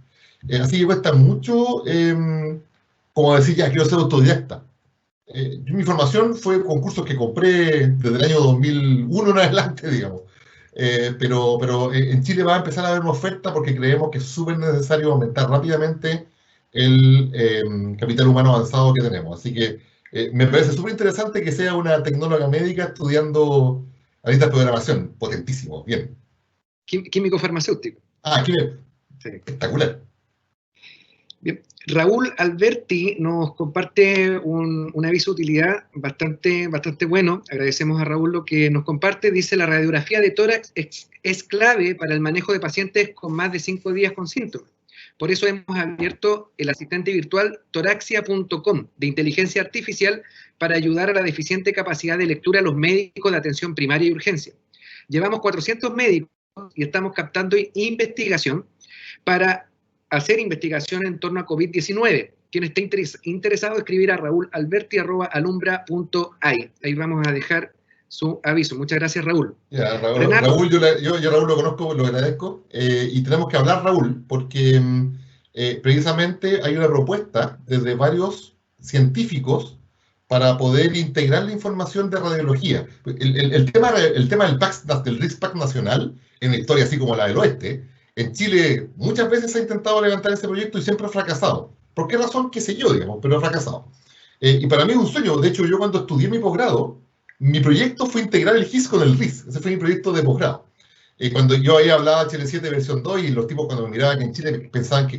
Así que cuesta mucho, como decir, ya quiero ser autodidacta. Mi formación fue con cursos que compré desde el año 2001 en adelante, digamos. Pero en Chile va a empezar a haber una oferta porque creemos que es súper necesario aumentar rápidamente el capital humano avanzado que tenemos. Así que me parece súper interesante que sea una tecnóloga médica estudiando ahorita programación. Potentísimo, bien. Químico farmacéutico. Ah, qué Sí. espectacular. Bien. Raúl Alberti nos comparte un aviso de utilidad bastante bueno. Agradecemos a Raúl lo que nos comparte. Dice: la radiografía de tórax es clave para el manejo de pacientes con más de 5 días con síntomas. Por eso hemos abierto el asistente virtual toraxia.com de inteligencia artificial para ayudar a la deficiente capacidad de lectura a los médicos de atención primaria y urgencia. Llevamos 400 médicos y estamos captando investigación para hacer investigación en torno a COVID-19. Quien esté interesado, escribir a raulalberti@alumbra.ai. Ahí vamos a dejar su aviso. Muchas gracias, Raúl. Ya, Raúl, yo Raúl lo conozco, lo agradezco, y tenemos que hablar, Raúl, porque precisamente hay una propuesta desde varios científicos para poder integrar la información de radiología. El tema del RISPAC nacional, en la historia así como la del oeste, en Chile muchas veces se ha intentado levantar ese proyecto y siempre ha fracasado. ¿Por qué razón? Qué sé yo, digamos, pero ha fracasado. Y para mí es un sueño. De hecho, yo cuando estudié mi posgrado, mi proyecto fue integrar el GIS con el RIS. Ese fue mi proyecto de posgrado. Cuando yo ahí hablaba HL7 versión 2 y los tipos cuando me miraban en Chile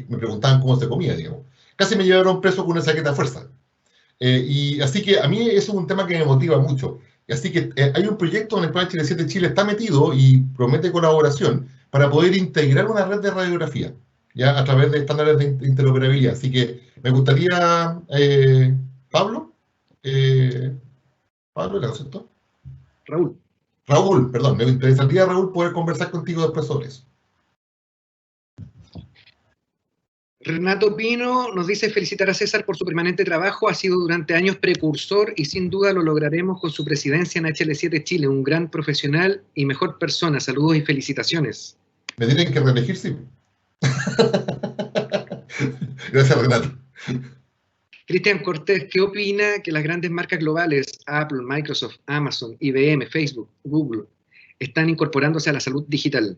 me preguntaban cómo se comía, digamos. Casi me llevaron preso con una chaqueta de fuerza. Y así que a mí eso es un tema que me motiva mucho. Así que hay un proyecto en el cual HL7 Chile está metido y promete colaboración para poder integrar una red de radiografía, ya a través de estándares de interoperabilidad. Así que me gustaría, Pablo, ¿Pablo era, cierto? Raúl, perdón, me interesaría, Raúl, poder conversar contigo después sobre eso. Renato Pino nos dice: felicitar a César por su permanente trabajo, ha sido durante años precursor y sin duda lo lograremos con su presidencia en HL7 Chile, un gran profesional y mejor persona. Saludos y felicitaciones. Me tienen que reelegir, sí. Gracias, Renato. Cristian Cortés, ¿qué opina que las grandes marcas globales, Apple, Microsoft, Amazon, IBM, Facebook, Google, están incorporándose a la salud digital?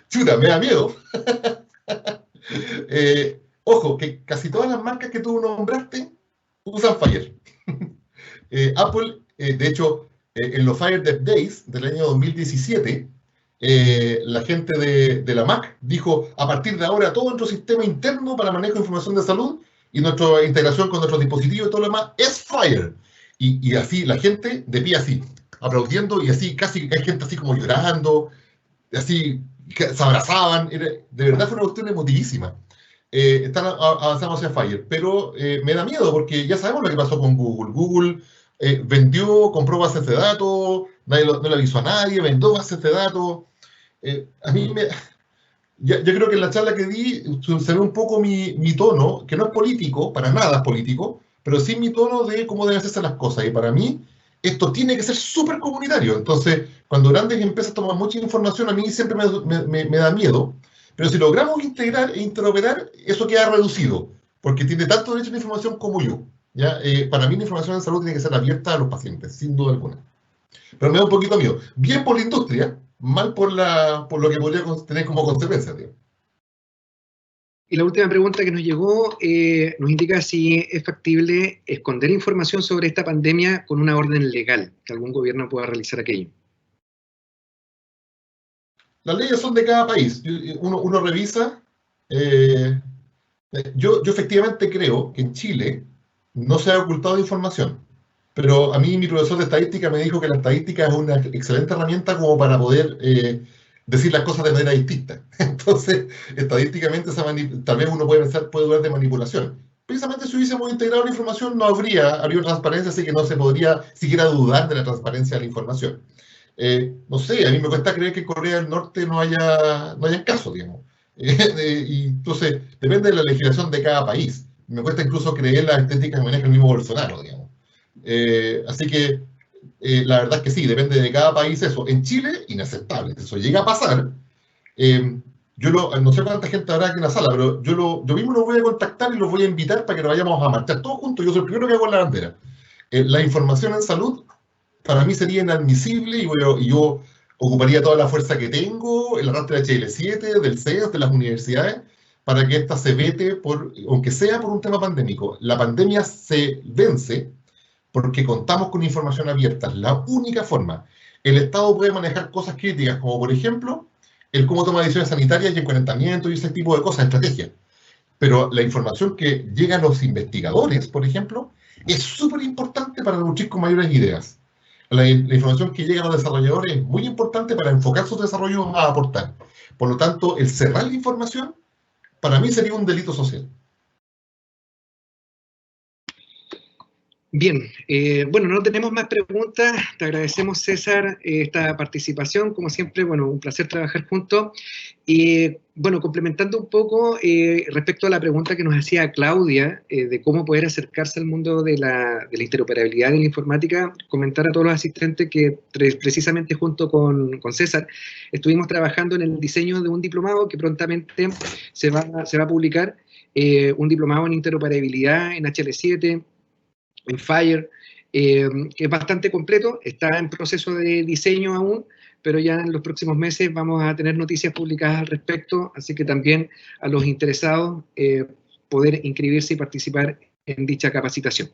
Chuta, me da miedo. Ojo, que casi todas las marcas que tú nombraste usan Fire. Apple, de hecho, en los Fire Dev Days del año 2017, la gente de la Mac dijo: a partir de ahora todo nuestro sistema interno para manejo de información de salud y nuestra integración con nuestros dispositivos y todo lo demás es Fire. Y así, la gente de pie así, aplaudiendo, y así casi hay gente así como llorando, así se abrazaban. De verdad fue una cuestión emotivísima. Están avanzando hacia Fire, pero me da miedo porque ya sabemos lo que pasó con Google. Google compró bases de datos, no le avisó a nadie, vendió bases de datos. Yo creo que en la charla que di se ve un poco mi tono, que no es político, para nada es político, pero sí mi tono de cómo deben hacerse las cosas. Y para mí, esto tiene que ser súper comunitario. Entonces, cuando grandes empresas toman mucha información, a mí siempre me da miedo. Pero si logramos integrar e interoperar, eso queda reducido, porque tiene tanto derecho a la información como yo. ¿Ya? Para mí la información en salud tiene que ser abierta a los pacientes, sin duda alguna. Pero me da un poquito miedo. Bien por la industria, mal por lo que podría tener como consecuencia, tío. Y la última pregunta que nos llegó nos indica si es factible esconder información sobre esta pandemia con una orden legal, que algún gobierno pueda realizar aquello. Las leyes son de cada país. Uno revisa. Yo efectivamente creo que en Chile no se ha ocultado información. Pero a mí mi profesor de estadística me dijo que la estadística es una excelente herramienta como para poder decir las cosas de manera distinta. Entonces, estadísticamente tal vez uno puede pensar, puede dudar de manipulación. precisamente si hubiésemos integrado la información no habría transparencia, así que no se podría siquiera dudar de la transparencia de la información. No sé, a mí me cuesta creer que en Corea del Norte no haya casos, digamos. Y entonces, depende de la legislación de cada país. Me cuesta incluso creer las estéticas que maneja el mismo Bolsonaro, digamos. Así que, la verdad es que sí, depende de cada país eso. En Chile, inaceptable. Eso llega a pasar. No sé cuánta gente habrá aquí en la sala, pero yo mismo los voy a contactar y los voy a invitar para que nos vayamos a marchar todos juntos. Yo soy el primero que hago la bandera. La información en salud para mí sería inadmisible y yo ocuparía toda la fuerza que tengo, el arrastre de HL7, del CES, de las universidades, para que esta se vete, aunque sea por un tema pandémico. La pandemia se vence porque contamos con información abierta. Es la única forma. El Estado puede manejar cosas críticas, como por ejemplo, el cómo toma decisiones sanitarias y encuarentamiento y ese tipo de cosas, estrategias. Pero la información que llega a los investigadores, por ejemplo, es súper importante para nutrir con mayores ideas. La información que llega a los desarrolladores es muy importante para enfocar sus desarrollos a aportar. Por lo tanto, el cerrar la información, para mí sería un delito social. Bien, bueno, no tenemos más preguntas. Te agradecemos, César, esta participación. Como siempre, bueno, un placer trabajar juntos. Y bueno, complementando un poco respecto a la pregunta que nos hacía Claudia de cómo poder acercarse al mundo de la interoperabilidad de la informática, comentar a todos los asistentes que precisamente junto con César estuvimos trabajando en el diseño de un diplomado que prontamente se va a publicar, un diplomado en interoperabilidad en HL7, en Fire, que es bastante completo, está en proceso de diseño aún, pero ya en los próximos meses vamos a tener noticias publicadas al respecto, así que también a los interesados poder inscribirse y participar en dicha capacitación.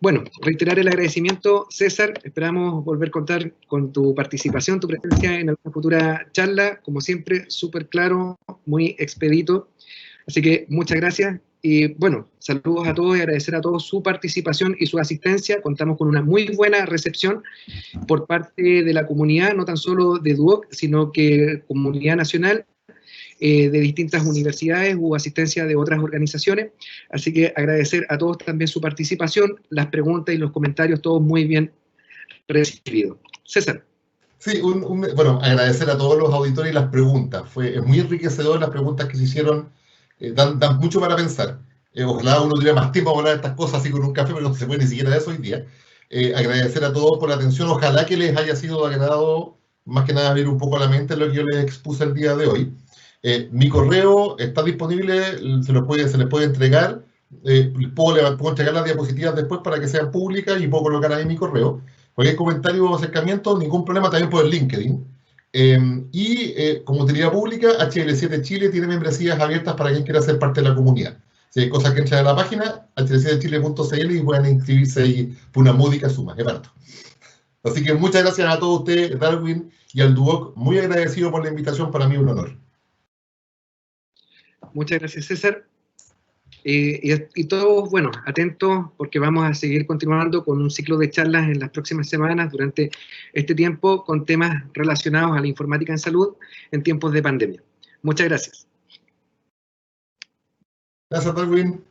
Bueno, reiterar el agradecimiento, César, esperamos volver a contar con tu participación, tu presencia en alguna futura charla, como siempre, súper claro, muy expedito, así que muchas gracias. Y bueno, saludos a todos y agradecer a todos su participación y su asistencia. Contamos con una muy buena recepción por parte de la comunidad, no tan solo de Duoc, sino que comunidad nacional, de distintas universidades u asistencia de otras organizaciones. Así que agradecer a todos también su participación, las preguntas y los comentarios, todos muy bien recibidos. César. Sí, bueno, agradecer a todos los auditores y las preguntas. Es muy enriquecedor las preguntas que se hicieron. Dan mucho para pensar. Ojalá uno tuviera más tiempo para hablar de estas cosas así con un café, pero no se puede ni siquiera de eso hoy día. Agradecer a todos por la atención. Ojalá que les haya sido agrado, más que nada, abrir un poco la mente lo que yo les expuse el día de hoy. Mi correo está disponible, se les puede entregar. Puedo entregar las diapositivas después para que sean públicas y puedo colocar ahí mi correo. Cualquier comentario o acercamiento, ningún problema, también por el LinkedIn. Como utilidad pública, HL7 Chile tiene membresías abiertas para quien quiera ser parte de la comunidad. Si hay cosas que entran a la página, hl7chile.cl y pueden inscribirse ahí por una módica suma, es barato. Así que muchas gracias a todos ustedes, Darwin y al Duoc, muy agradecido por la invitación, para mí un honor. Muchas gracias, César. Y todos, bueno, atentos porque vamos a seguir continuando con un ciclo de charlas en las próximas semanas durante este tiempo con temas relacionados a la informática en salud en tiempos de pandemia. Muchas gracias. Gracias, Darwin.